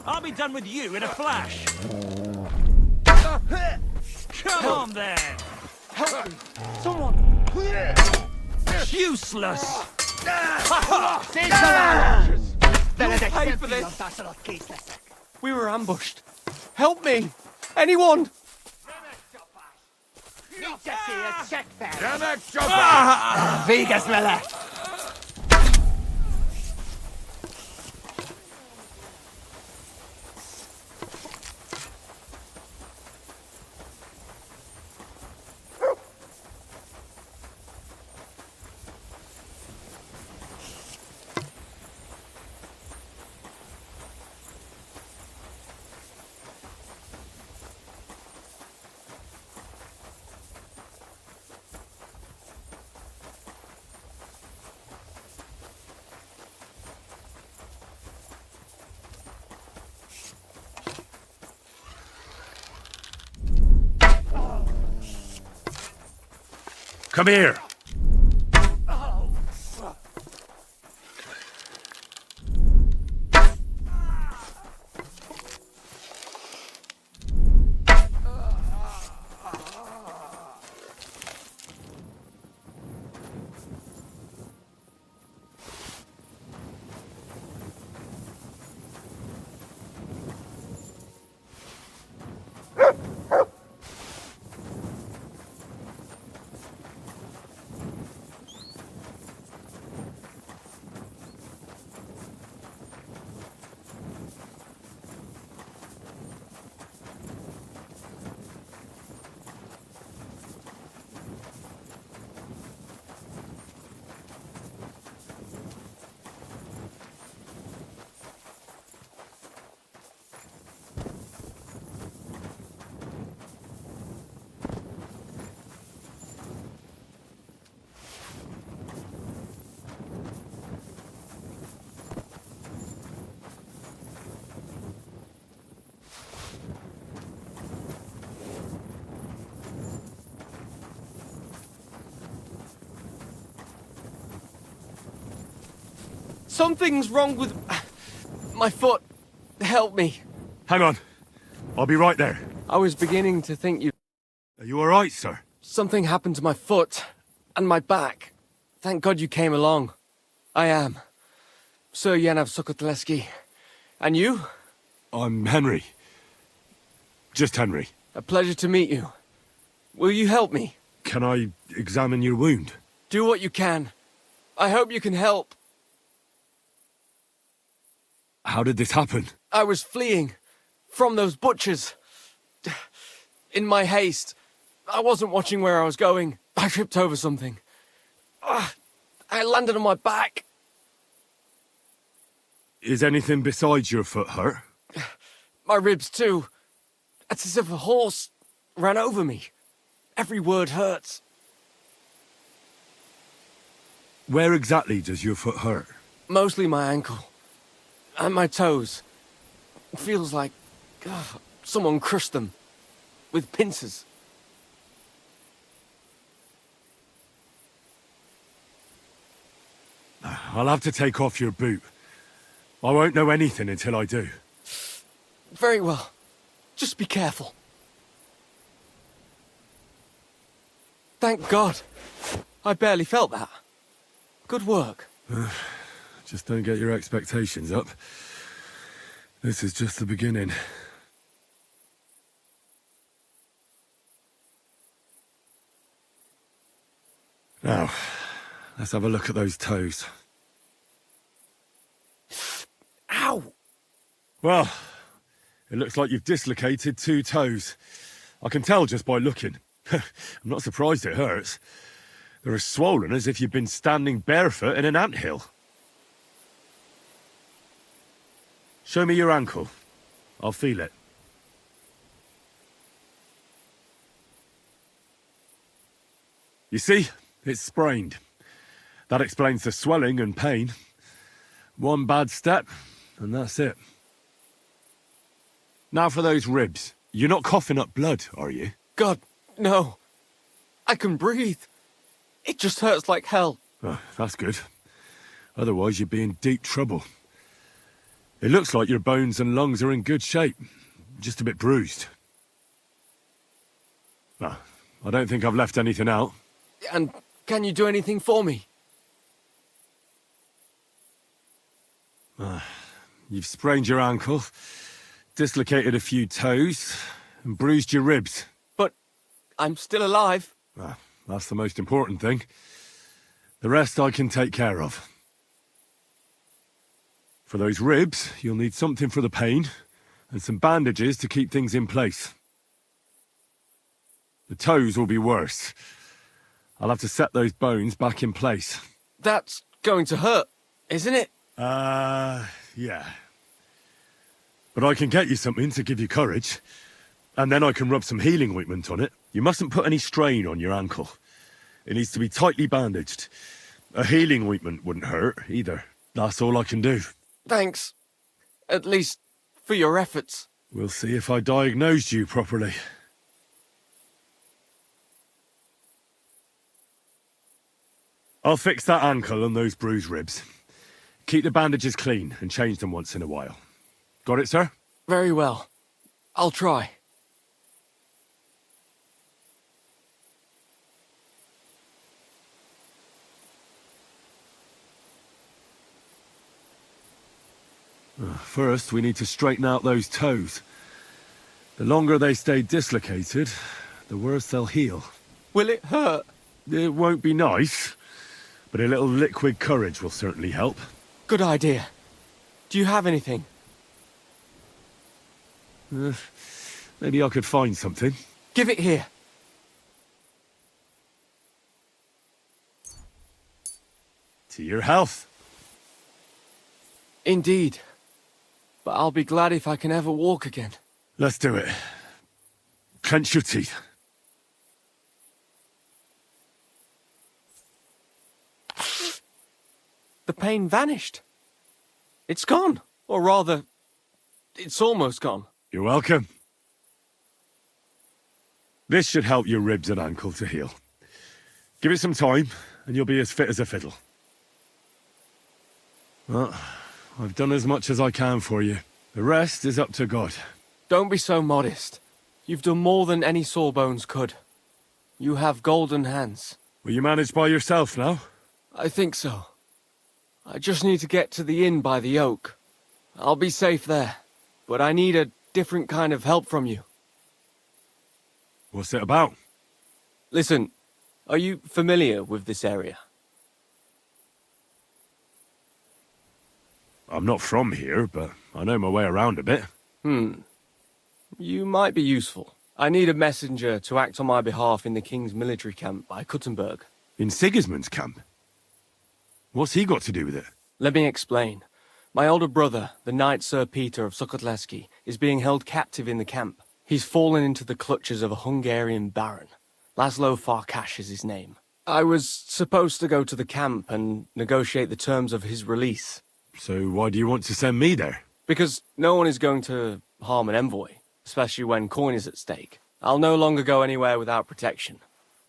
I'll be done with you in a flash. Come on, then. Help me! Someone! Useless! You'll pay for this! We were ambushed. Help me! Anyone! Vigasmele! Come here! Something's wrong with my foot. Help me. Hang on. I'll be right there. I was beginning to think you... Are you all right, sir? Something happened to my foot and my back. Thank God you came along. I am. Sir Yanav Sokotleski. And you? I'm Henry. Just Henry. A pleasure to meet you. Will you help me? Can I examine your wound? Do what you can. I hope you can help. How did this happen? I was fleeing from those butchers. In my haste, I wasn't watching where I was going. I tripped over something. I landed on my back. Is anything besides your foot hurt? My ribs too. It's as if a horse ran over me. Every word hurts. Where exactly does your foot hurt? Mostly my ankle. And my toes. It feels like someone crushed them. With pincers. I'll have to take off your boot. I won't know anything until I do. Very well. Just be careful. Thank God. I barely felt that. Good work. Just don't get your expectations up. This is just the beginning. Now, let's have a look at those toes. Ow! Well, it looks like you've dislocated 2 toes. I can tell just by looking. I'm not surprised it hurts. They're as swollen as if you've been standing barefoot in an anthill. Show me your ankle. I'll feel it. You see? It's sprained. That explains the swelling and pain. One bad step, and that's it. Now for those ribs. You're not coughing up blood, are you? God, no. I can breathe. It just hurts like hell. Oh, that's good. Otherwise you'd be in deep trouble. It looks like your bones and lungs are in good shape. Just a bit bruised. Well, I don't think I've left anything out. And can you do anything for me? You've sprained your ankle, dislocated a few toes, and bruised your ribs. But I'm still alive. That's the most important thing. The rest I can take care of. For those ribs, you'll need something for the pain, and some bandages to keep things in place. The toes will be worse. I'll have to set those bones back in place. That's going to hurt, isn't it? Yeah. But I can get you something to give you courage. And then I can rub some healing ointment on it. You mustn't put any strain on your ankle. It needs to be tightly bandaged. A healing ointment wouldn't hurt, either. That's all I can do. Thanks. At least, for your efforts. We'll see if I diagnosed you properly. I'll fix that ankle and those bruised ribs. Keep the bandages clean and change them once in a while. Got it, sir? Very well. I'll try. First, we need to straighten out those toes. The longer they stay dislocated, the worse they'll heal. Will it hurt? It won't be nice, but a little liquid courage will certainly help. Good idea. Do you have anything? Maybe I could find something. Give it here. To your health. Indeed. But I'll be glad if I can ever walk again. Let's do it. Clench your teeth. The pain vanished. It's gone. Or rather, it's almost gone. You're welcome. This should help your ribs and ankle to heal. Give it some time, and you'll be as fit as a fiddle. Well, I've done as much as I can for you. The rest is up to God. Don't be so modest. You've done more than any sawbones could. You have golden hands. Will you manage by yourself now? I think so. I just need to get to the inn by the oak. I'll be safe there, but I need a different kind of help from you. What's it about? Listen, are you familiar with this area? I'm not from here, but I know my way around a bit. You might be useful. I need a messenger to act on my behalf in the King's military camp by Kuttenberg. In Sigismund's camp? What's he got to do with it? Let me explain. My older brother, the Knight Sir Peter of Sukkotleski, is being held captive in the camp. He's fallen into the clutches of a Hungarian baron. Laszlo Farkas is his name. I was supposed to go to the camp and negotiate the terms of his release. So why do you want to send me there? Because no one is going to harm an envoy, especially when coin is at stake. I'll no longer go anywhere without protection.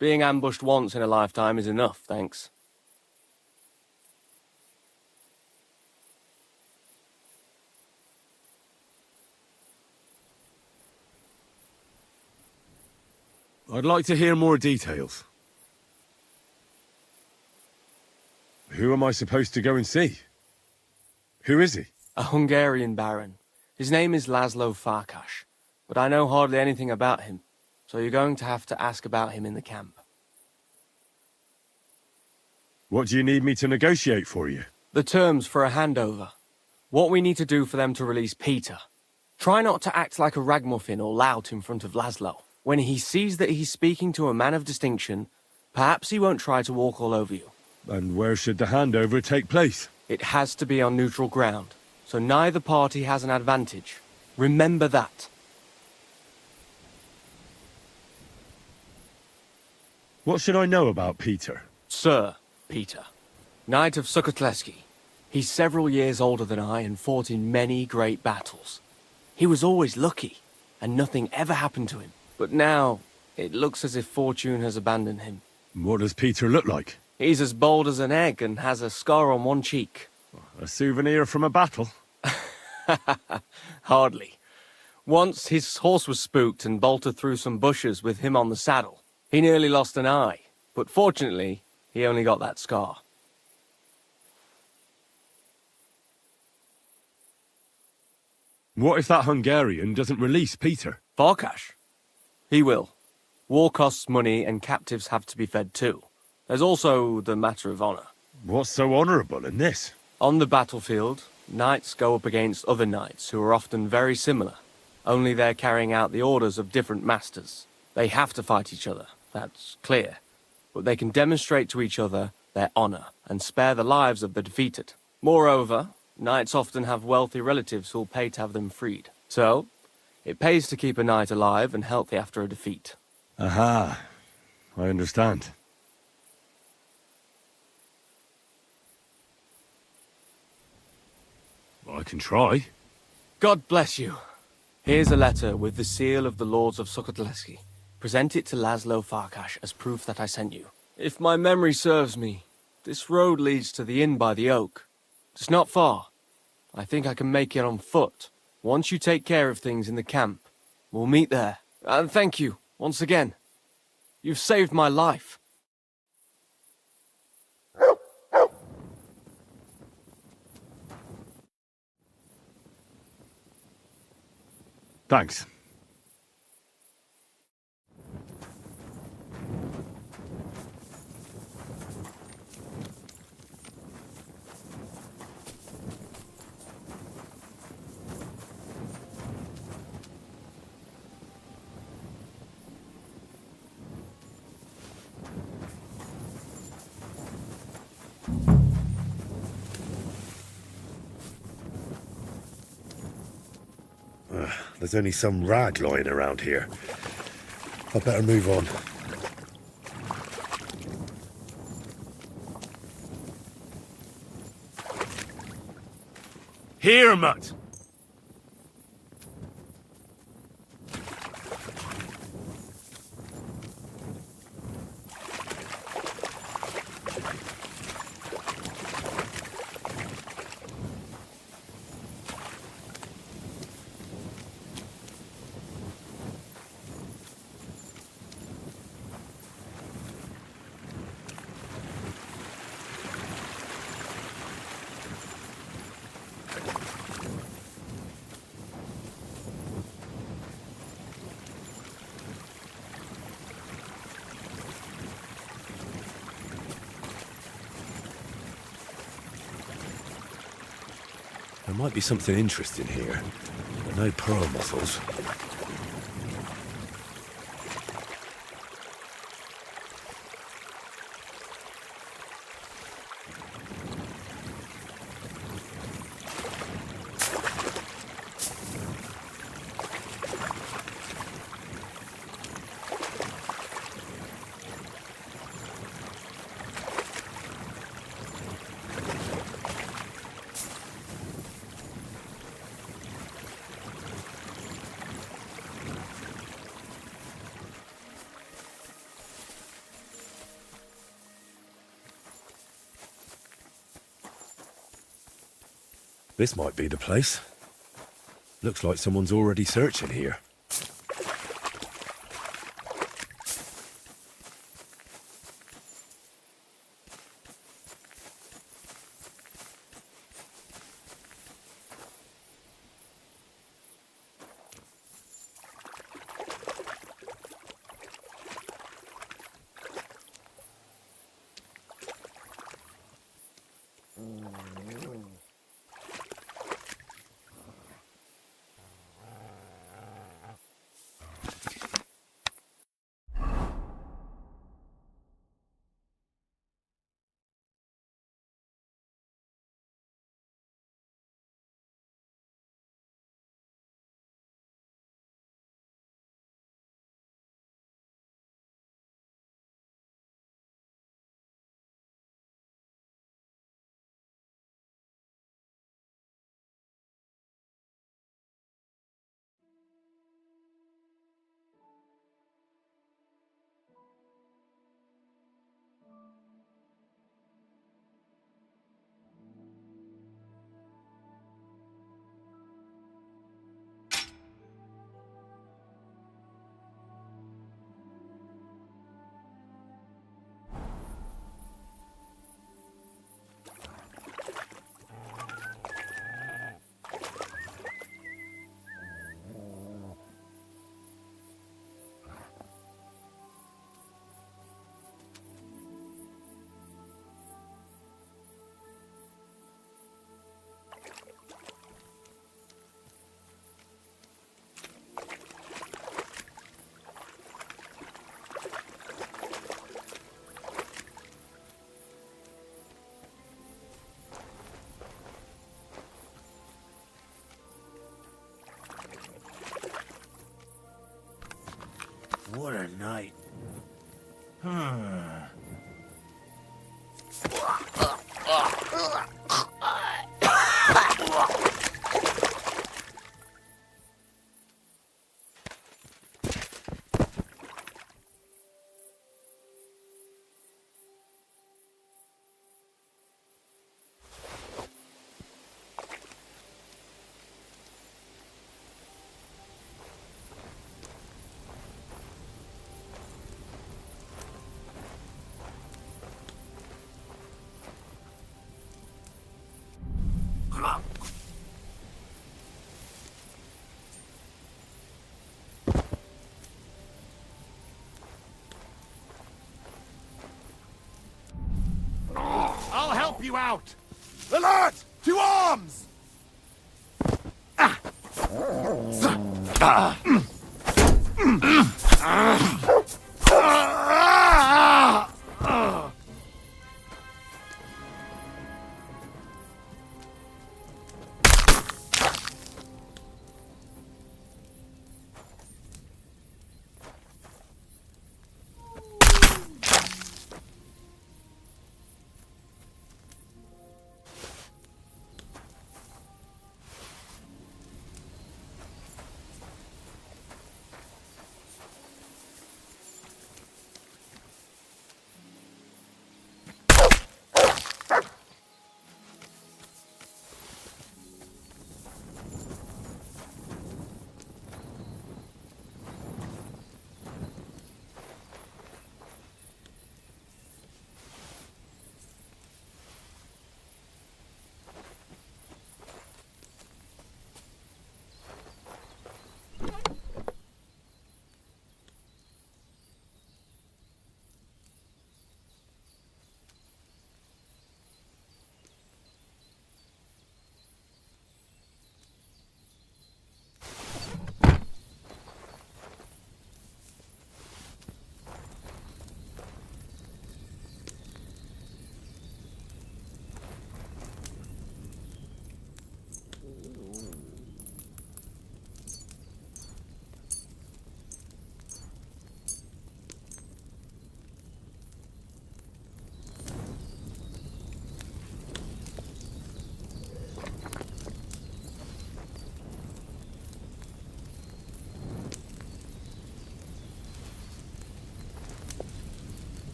Being ambushed once in a lifetime is enough, thanks. I'd like to hear more details. Who am I supposed to go and see? Who is he? A Hungarian baron. His name is Laszlo Farkas, but I know hardly anything about him, so you're going to have to ask about him in the camp. What do you need me to negotiate for you? The terms for a handover. What we need to do for them to release Peter. Try not to act like a ragamuffin or lout in front of Laszlo. When he sees that he's speaking to a man of distinction, perhaps he won't try to walk all over you. And where should the handover take place? It has to be on neutral ground, so neither party has an advantage. Remember that. What should I know about Peter? Sir Peter, Knight of Sukkotleski. He's several years older than I and fought in many great battles. He was always lucky, and nothing ever happened to him. But now, it looks as if fortune has abandoned him. What does Peter look like? He's as bold as an egg and has a scar on one cheek. A souvenir from a battle? Hardly. Once his horse was spooked and bolted through some bushes with him on the saddle. He nearly lost an eye, but fortunately, he only got that scar. What if that Hungarian doesn't release Peter? Farkas? He will. War costs money and captives have to be fed too. There's also the matter of honor. What's so honorable in this? On the battlefield, knights go up against other knights who are often very similar, only they're carrying out the orders of different masters. They have to fight each other, that's clear, but they can demonstrate to each other their honor and spare the lives of the defeated. Moreover, knights often have wealthy relatives who'll pay to have them freed. So, it pays to keep a knight alive and healthy after a defeat. Aha, I understand. I can try. God bless you. Here's a letter with the seal of the Lords of Sukkotleski. Present it to Laszlo Farkas as proof that I sent you. If my memory serves me, this road leads to the inn by the oak. It's not far. I think I can make it on foot. Once you take care of things in the camp, we'll meet there. And thank you, once again. You've saved my life. Thanks. There's only some rag lying around here. I'd better move on. Here, mutt! There might be something interesting here, but no pearl mussels. This might be the place. Looks like someone's already searching here. What a night. I'll help you out! Alert! To arms!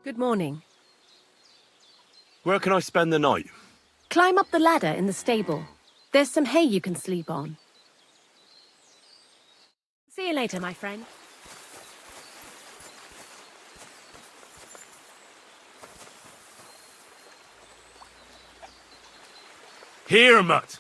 Good morning. Where can I spend the night? Climb up the ladder in the stable. There's some hay you can sleep on. See you later, my friend. Here, Mutt!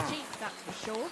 Cheap, that's for sure.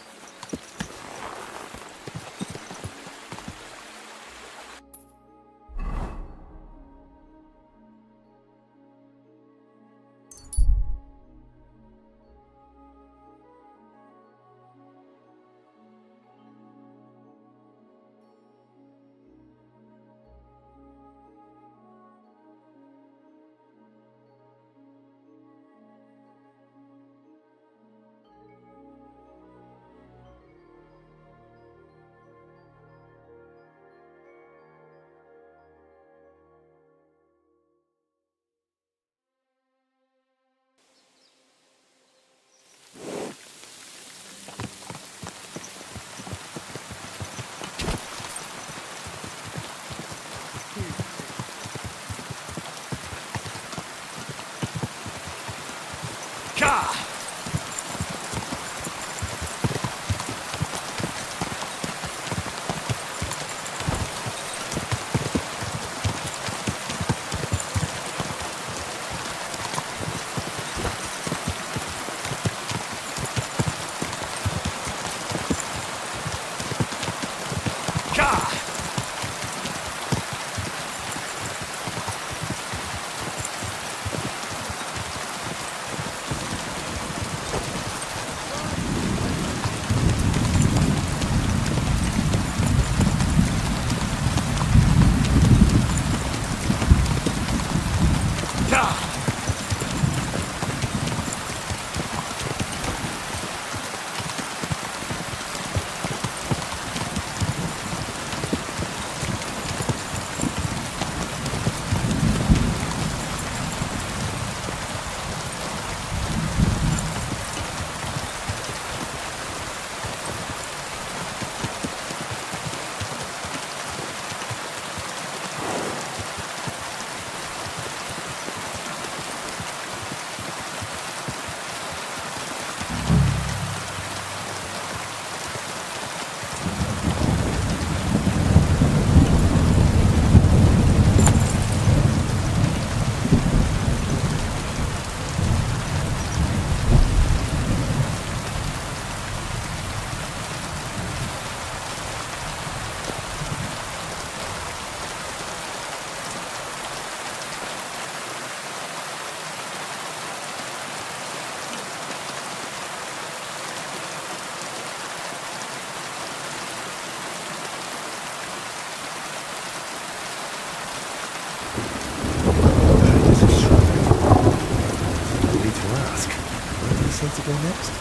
To go next?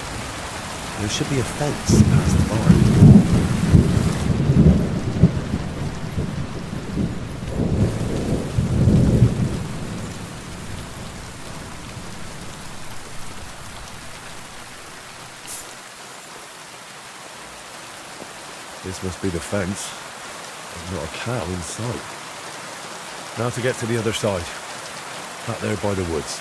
There should be a fence past the barn. This must be the fence. There's not a cow in sight. Now to get to the other side. Out there by the woods.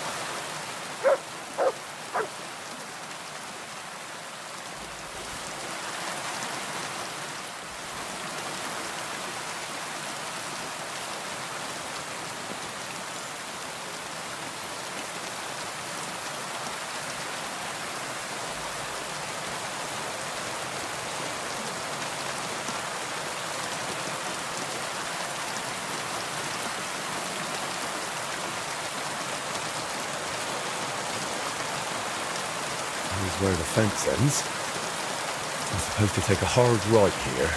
Here's where the fence ends. I'm supposed to take a hard right here.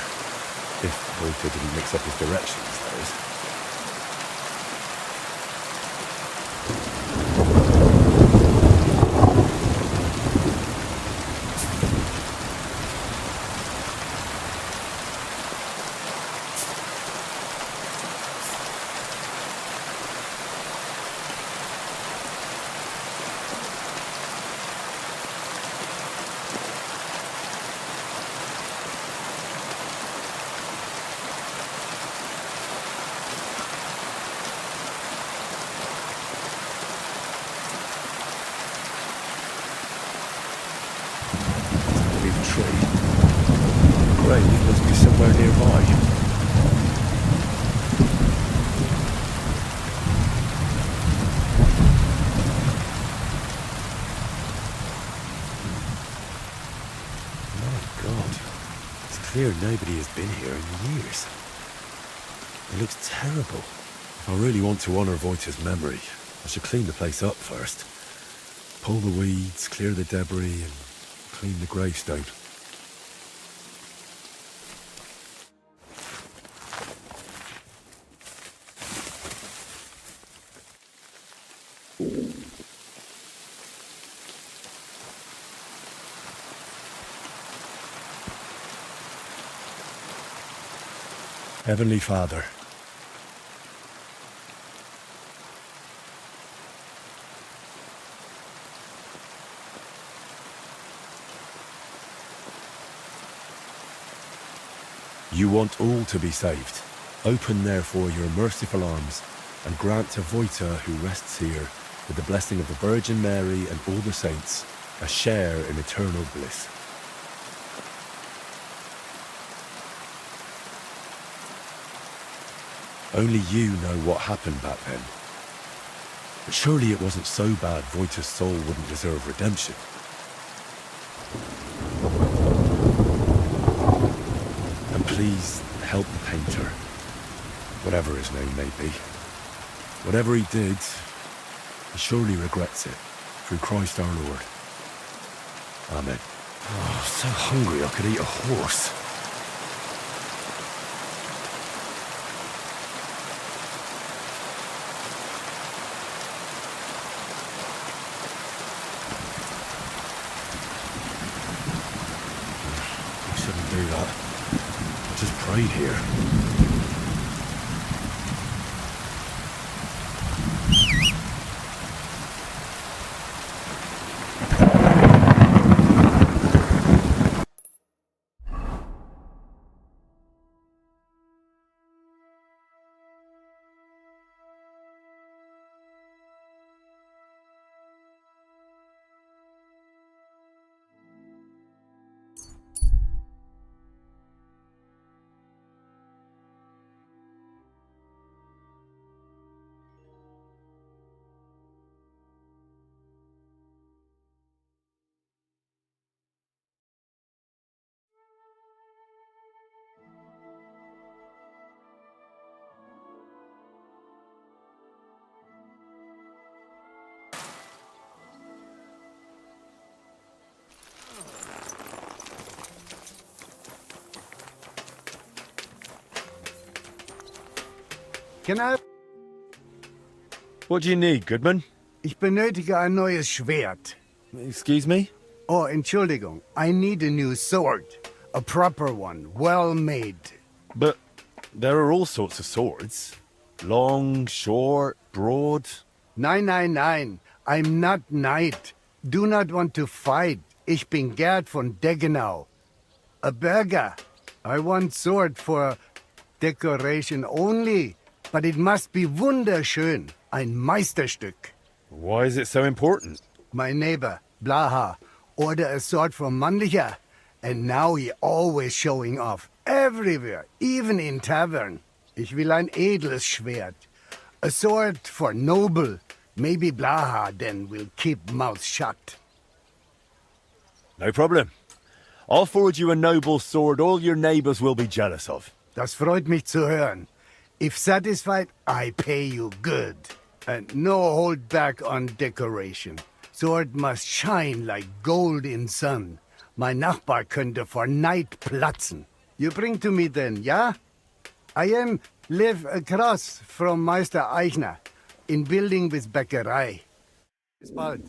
If Walter didn't mix up his directions, that is. Grave must be somewhere nearby. My God. It's clear nobody has been here in years. It looks terrible. If I really want to honour Wojta's memory, I should clean the place up first. Pull the weeds, clear the debris, and clean the gravestone. Heavenly Father, you want all to be saved. Open therefore your merciful arms and grant to Wojta who rests here, with the blessing of the Virgin Mary and all the saints, a share in eternal bliss. Only you know what happened back then. But surely it wasn't so bad Wojta's soul wouldn't deserve redemption. And please help the painter, whatever his name may be. Whatever he did, he surely regrets it, through Christ our Lord. Amen. Oh, so hungry I could eat a horse. Do that. I just prayed here. Can I? What do you need, Goodman? Ich benötige ein neues Schwert. Excuse me? Oh, Entschuldigung. I need a new sword. A proper one, well made. But there are all sorts of swords. Long, short, broad. Nein, nein, nein. I'm not knight. Do not want to fight. Ich bin Gerd von Deggenau. A burger. I want sword for decoration only. But it must be wunderschön. Ein Meisterstück. Why is it so important? My neighbor, Blaha, ordered a sword from Mannlicher. And now he always showing off. Everywhere, even in tavern. Ich will ein edles Schwert. A sword for noble. Maybe Blaha then will keep mouth shut. No problem. I'll forward you a noble sword all your neighbors will be jealous of. Das freut mich zu hören. If satisfied, I pay you good. And no hold back on decoration. Sword must shine like gold in sun. Mein Nachbar könnte vor Neid platzen. You bring to me then, ja? I live across from Meister Eichner, in building with Bäckerei. Bis bald.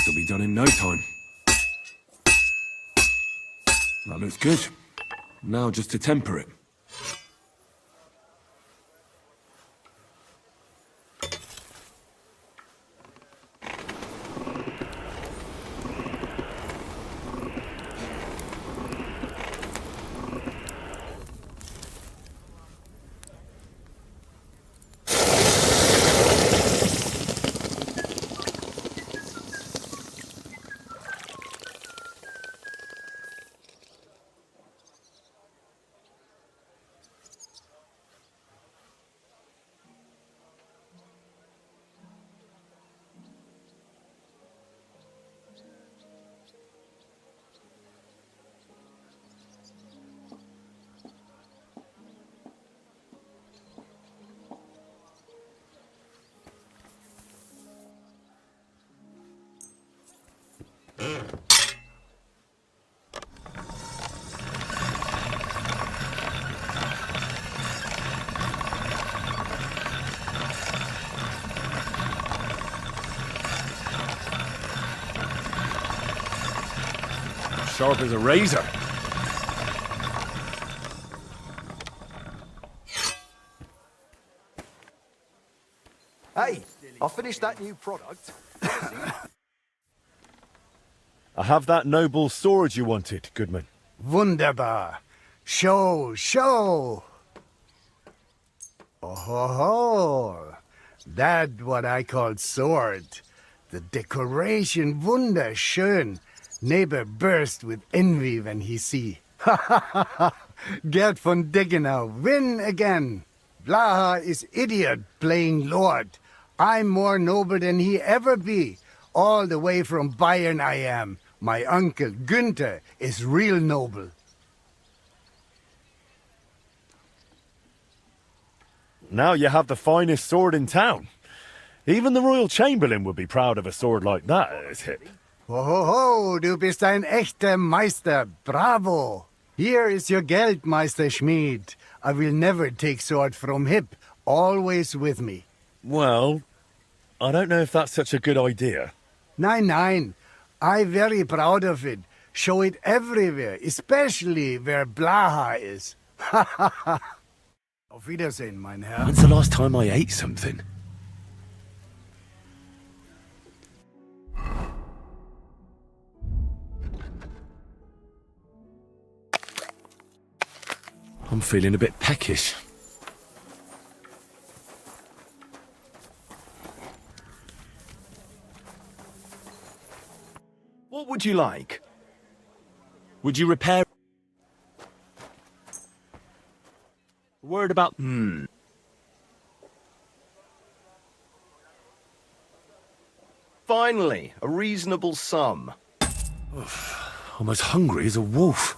It'll be done in no time. That looks good. Now just to temper it. Sharp as a razor. Hey, I finished that new product. I have that noble sword you wanted, Goodman. Wunderbar. Show, show. Oh ho ho. That what I call sword. The decoration wunderschön. Neighbor burst with envy when he see. Ha ha ha ha. Gerd von Deggenau win again. Blaha is idiot playing lord. I'm more noble than he ever be. All the way from Bayern I am. My uncle Günther is real noble. Now you have the finest sword in town. Even the Royal Chamberlain would be proud of a sword like that at his hip. Ho ho ho, du bist ein echter Meister. Bravo. Here is your Geld, Meister Schmied. I will never take sword from hip. Always with me. Well, I don't know if that's such a good idea. Nein, nein. I very proud of it. Show it everywhere, especially where Blaha is. Ha ha ha. Auf Wiedersehen, mein Herr. When's the last time I ate something? I'm feeling a bit peckish. What would you like? Would you repair... A word about... Finally, a reasonable sum. I'm as hungry as a wolf.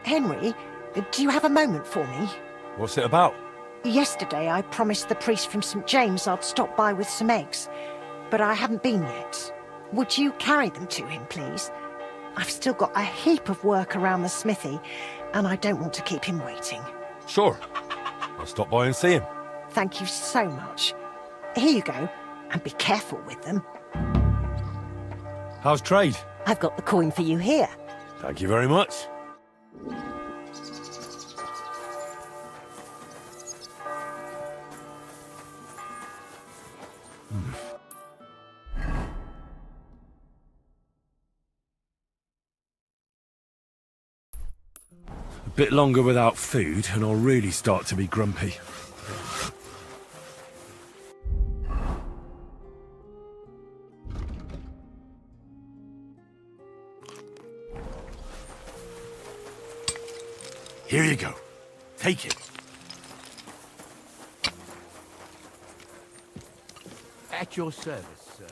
Henry, do you have a moment for me? What's it about? Yesterday I promised the priest from St. James I'd stop by with some eggs, but I haven't been yet. Would you carry them to him, please? I've still got a heap of work around the smithy, and I don't want to keep him waiting. Sure. I'll stop by and see him. Thank you so much. Here you go, and be careful with them. How's trade? I've got the coin for you here. Thank you very much. A bit longer without food and I'll really start to be grumpy. Here you go. Take it. At your service, sir.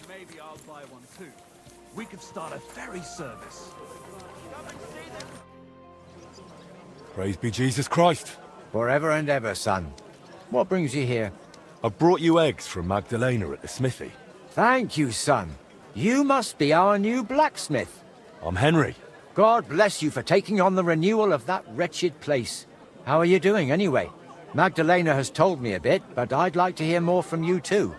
Maybe I'll buy one too. We could start a ferry service. Praise be Jesus Christ. Forever and ever, son. What brings you here? I brought you eggs from Magdalena at the smithy. Thank you, son. You must be our new blacksmith. I'm Henry. God bless you for taking on the renewal of that wretched place. How are you doing, anyway? Magdalena has told me a bit, but I'd like to hear more from you, too.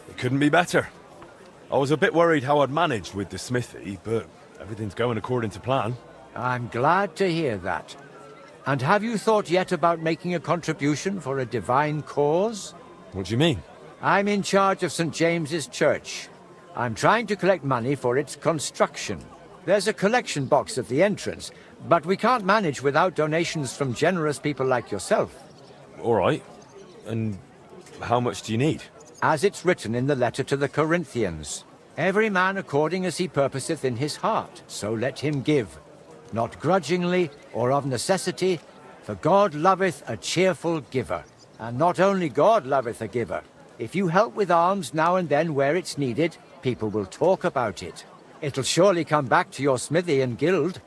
It couldn't be better. I was a bit worried how I'd managed with the smithy, but everything's going according to plan. I'm glad to hear that. And have you thought yet about making a contribution for a divine cause? What do you mean? I'm in charge of St. James's Church. I'm trying to collect money for its construction. There's a collection box at the entrance, but we can't manage without donations from generous people like yourself. All right. And How much do you need? As it's written in the letter to the Corinthians, every man according as he purposeth in his heart, so let him give, not grudgingly or of necessity, for God loveth a cheerful giver. And not only God loveth a giver. If you help with alms now and then where it's needed, people will talk about it. It'll surely come back to your smithy and guild,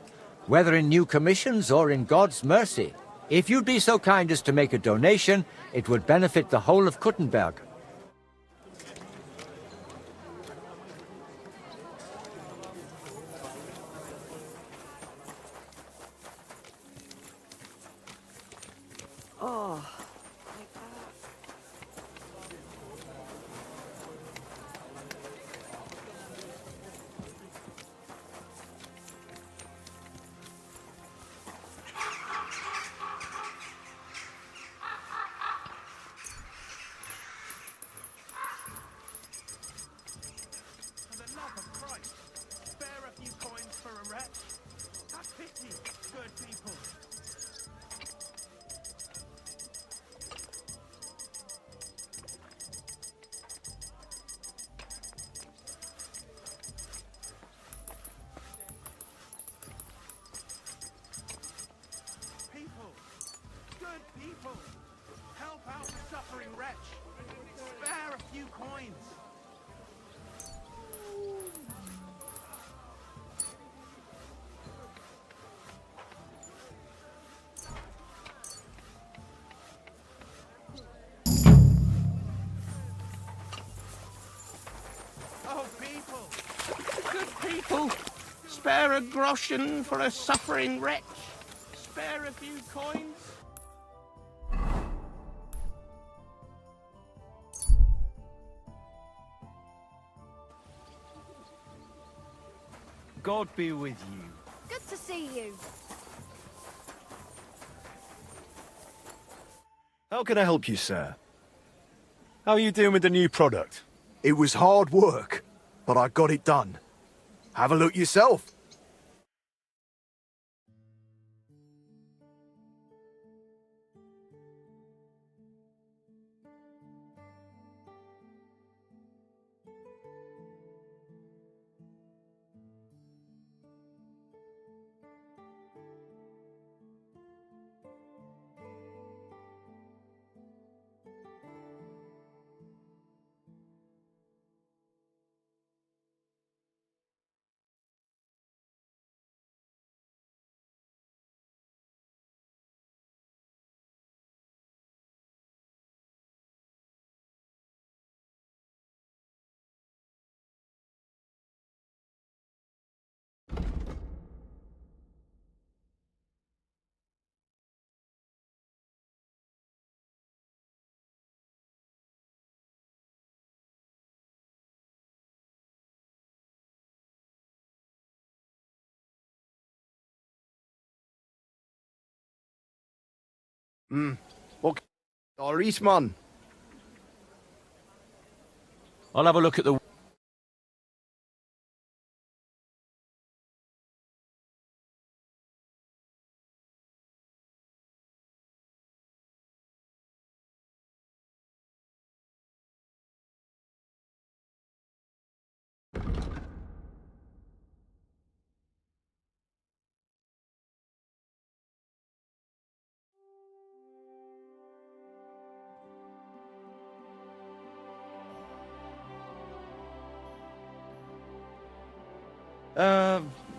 whether in new commissions or in God's mercy. If you'd be so kind as to make a donation, it would benefit the whole of Kuttenberg. Oh. For the love of Christ, spare a few coins for a wretch. Have pity, good people. People, good people, help out the suffering wretch. Spare a few coins. Oh, people, good people, spare a groschen for a suffering wretch. Spare a few coins. God be with you. Good to see you. How can I help you, sir? How are you doing with the new product? It was hard work, but I got it done. Have a look yourself. What? Doris, man. I'll have a look at the...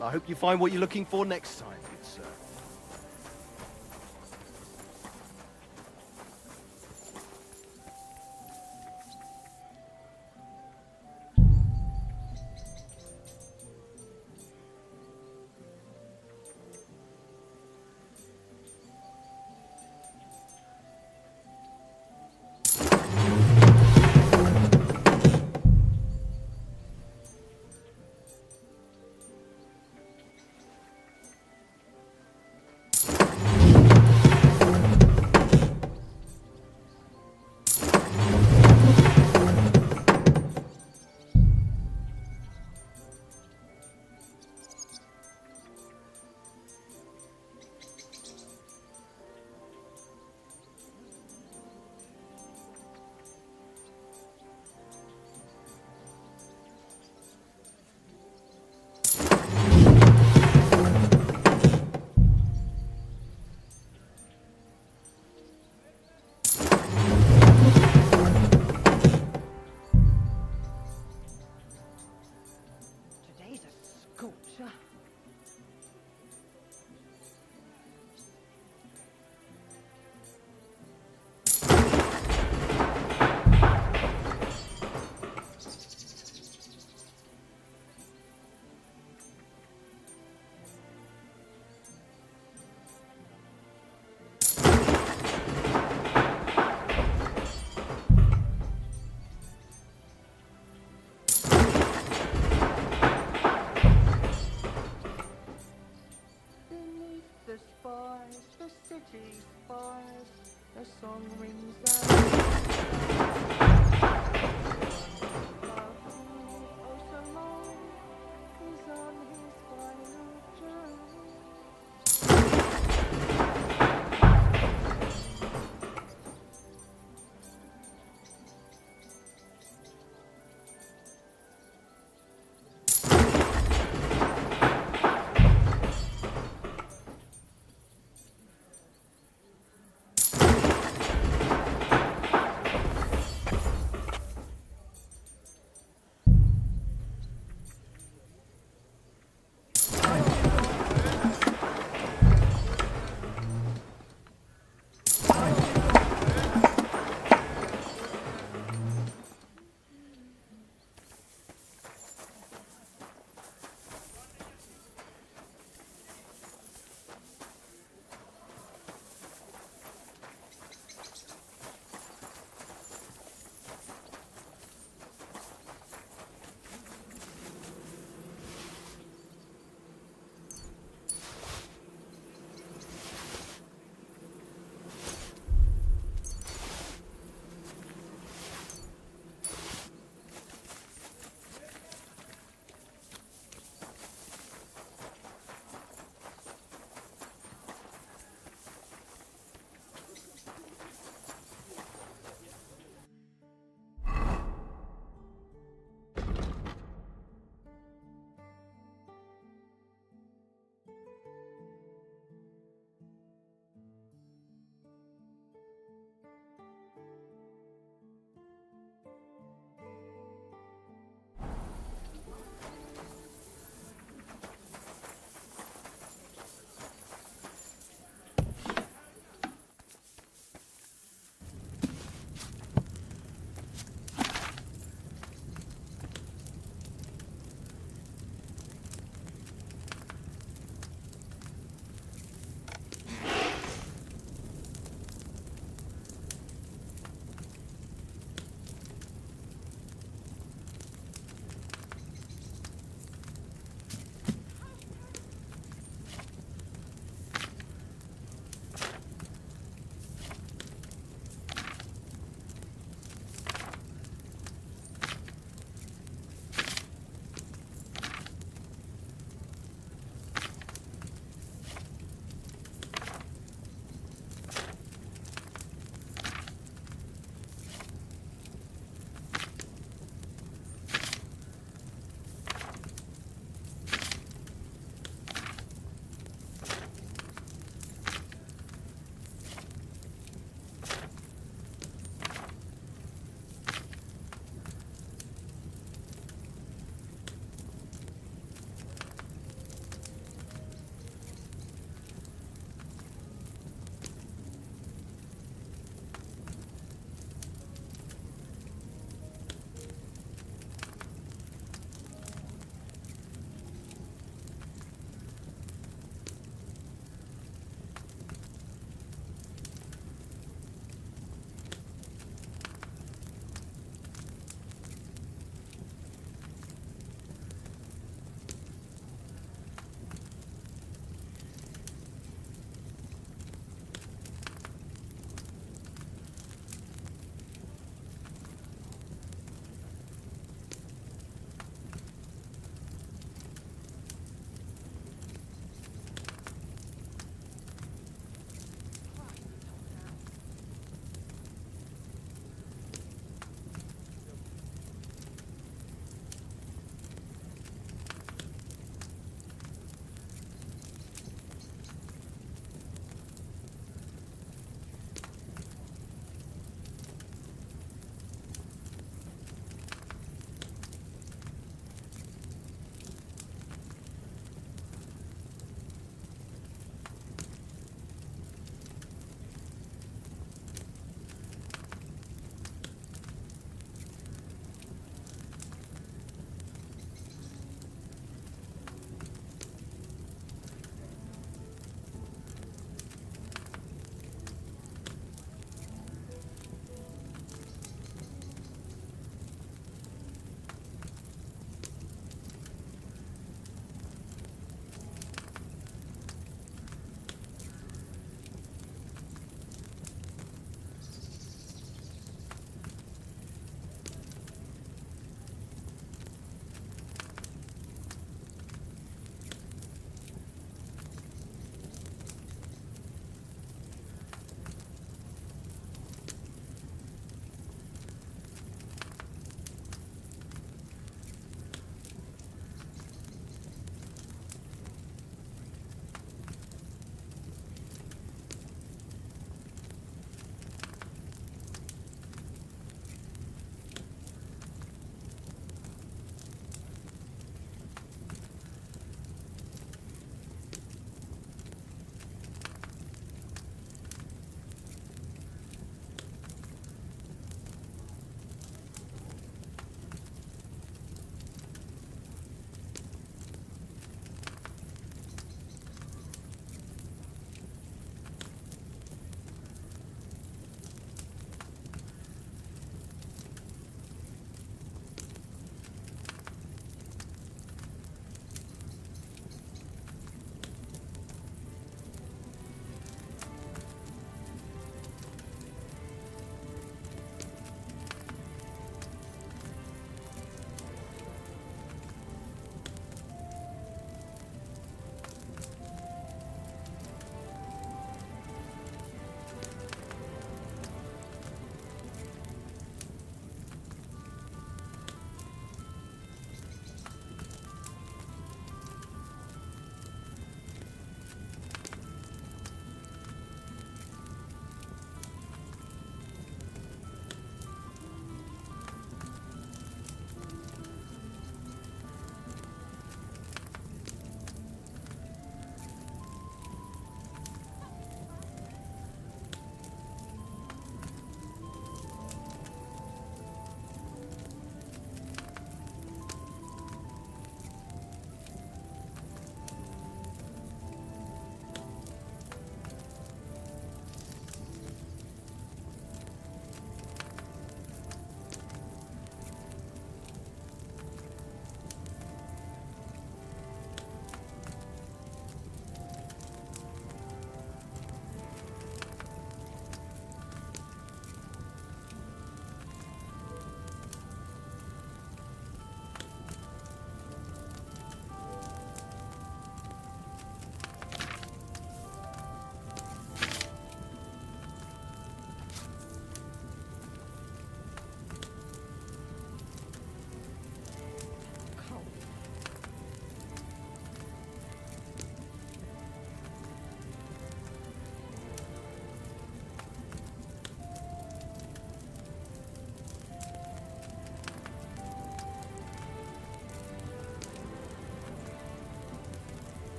I hope you find what you're looking for next time, good sir. comes the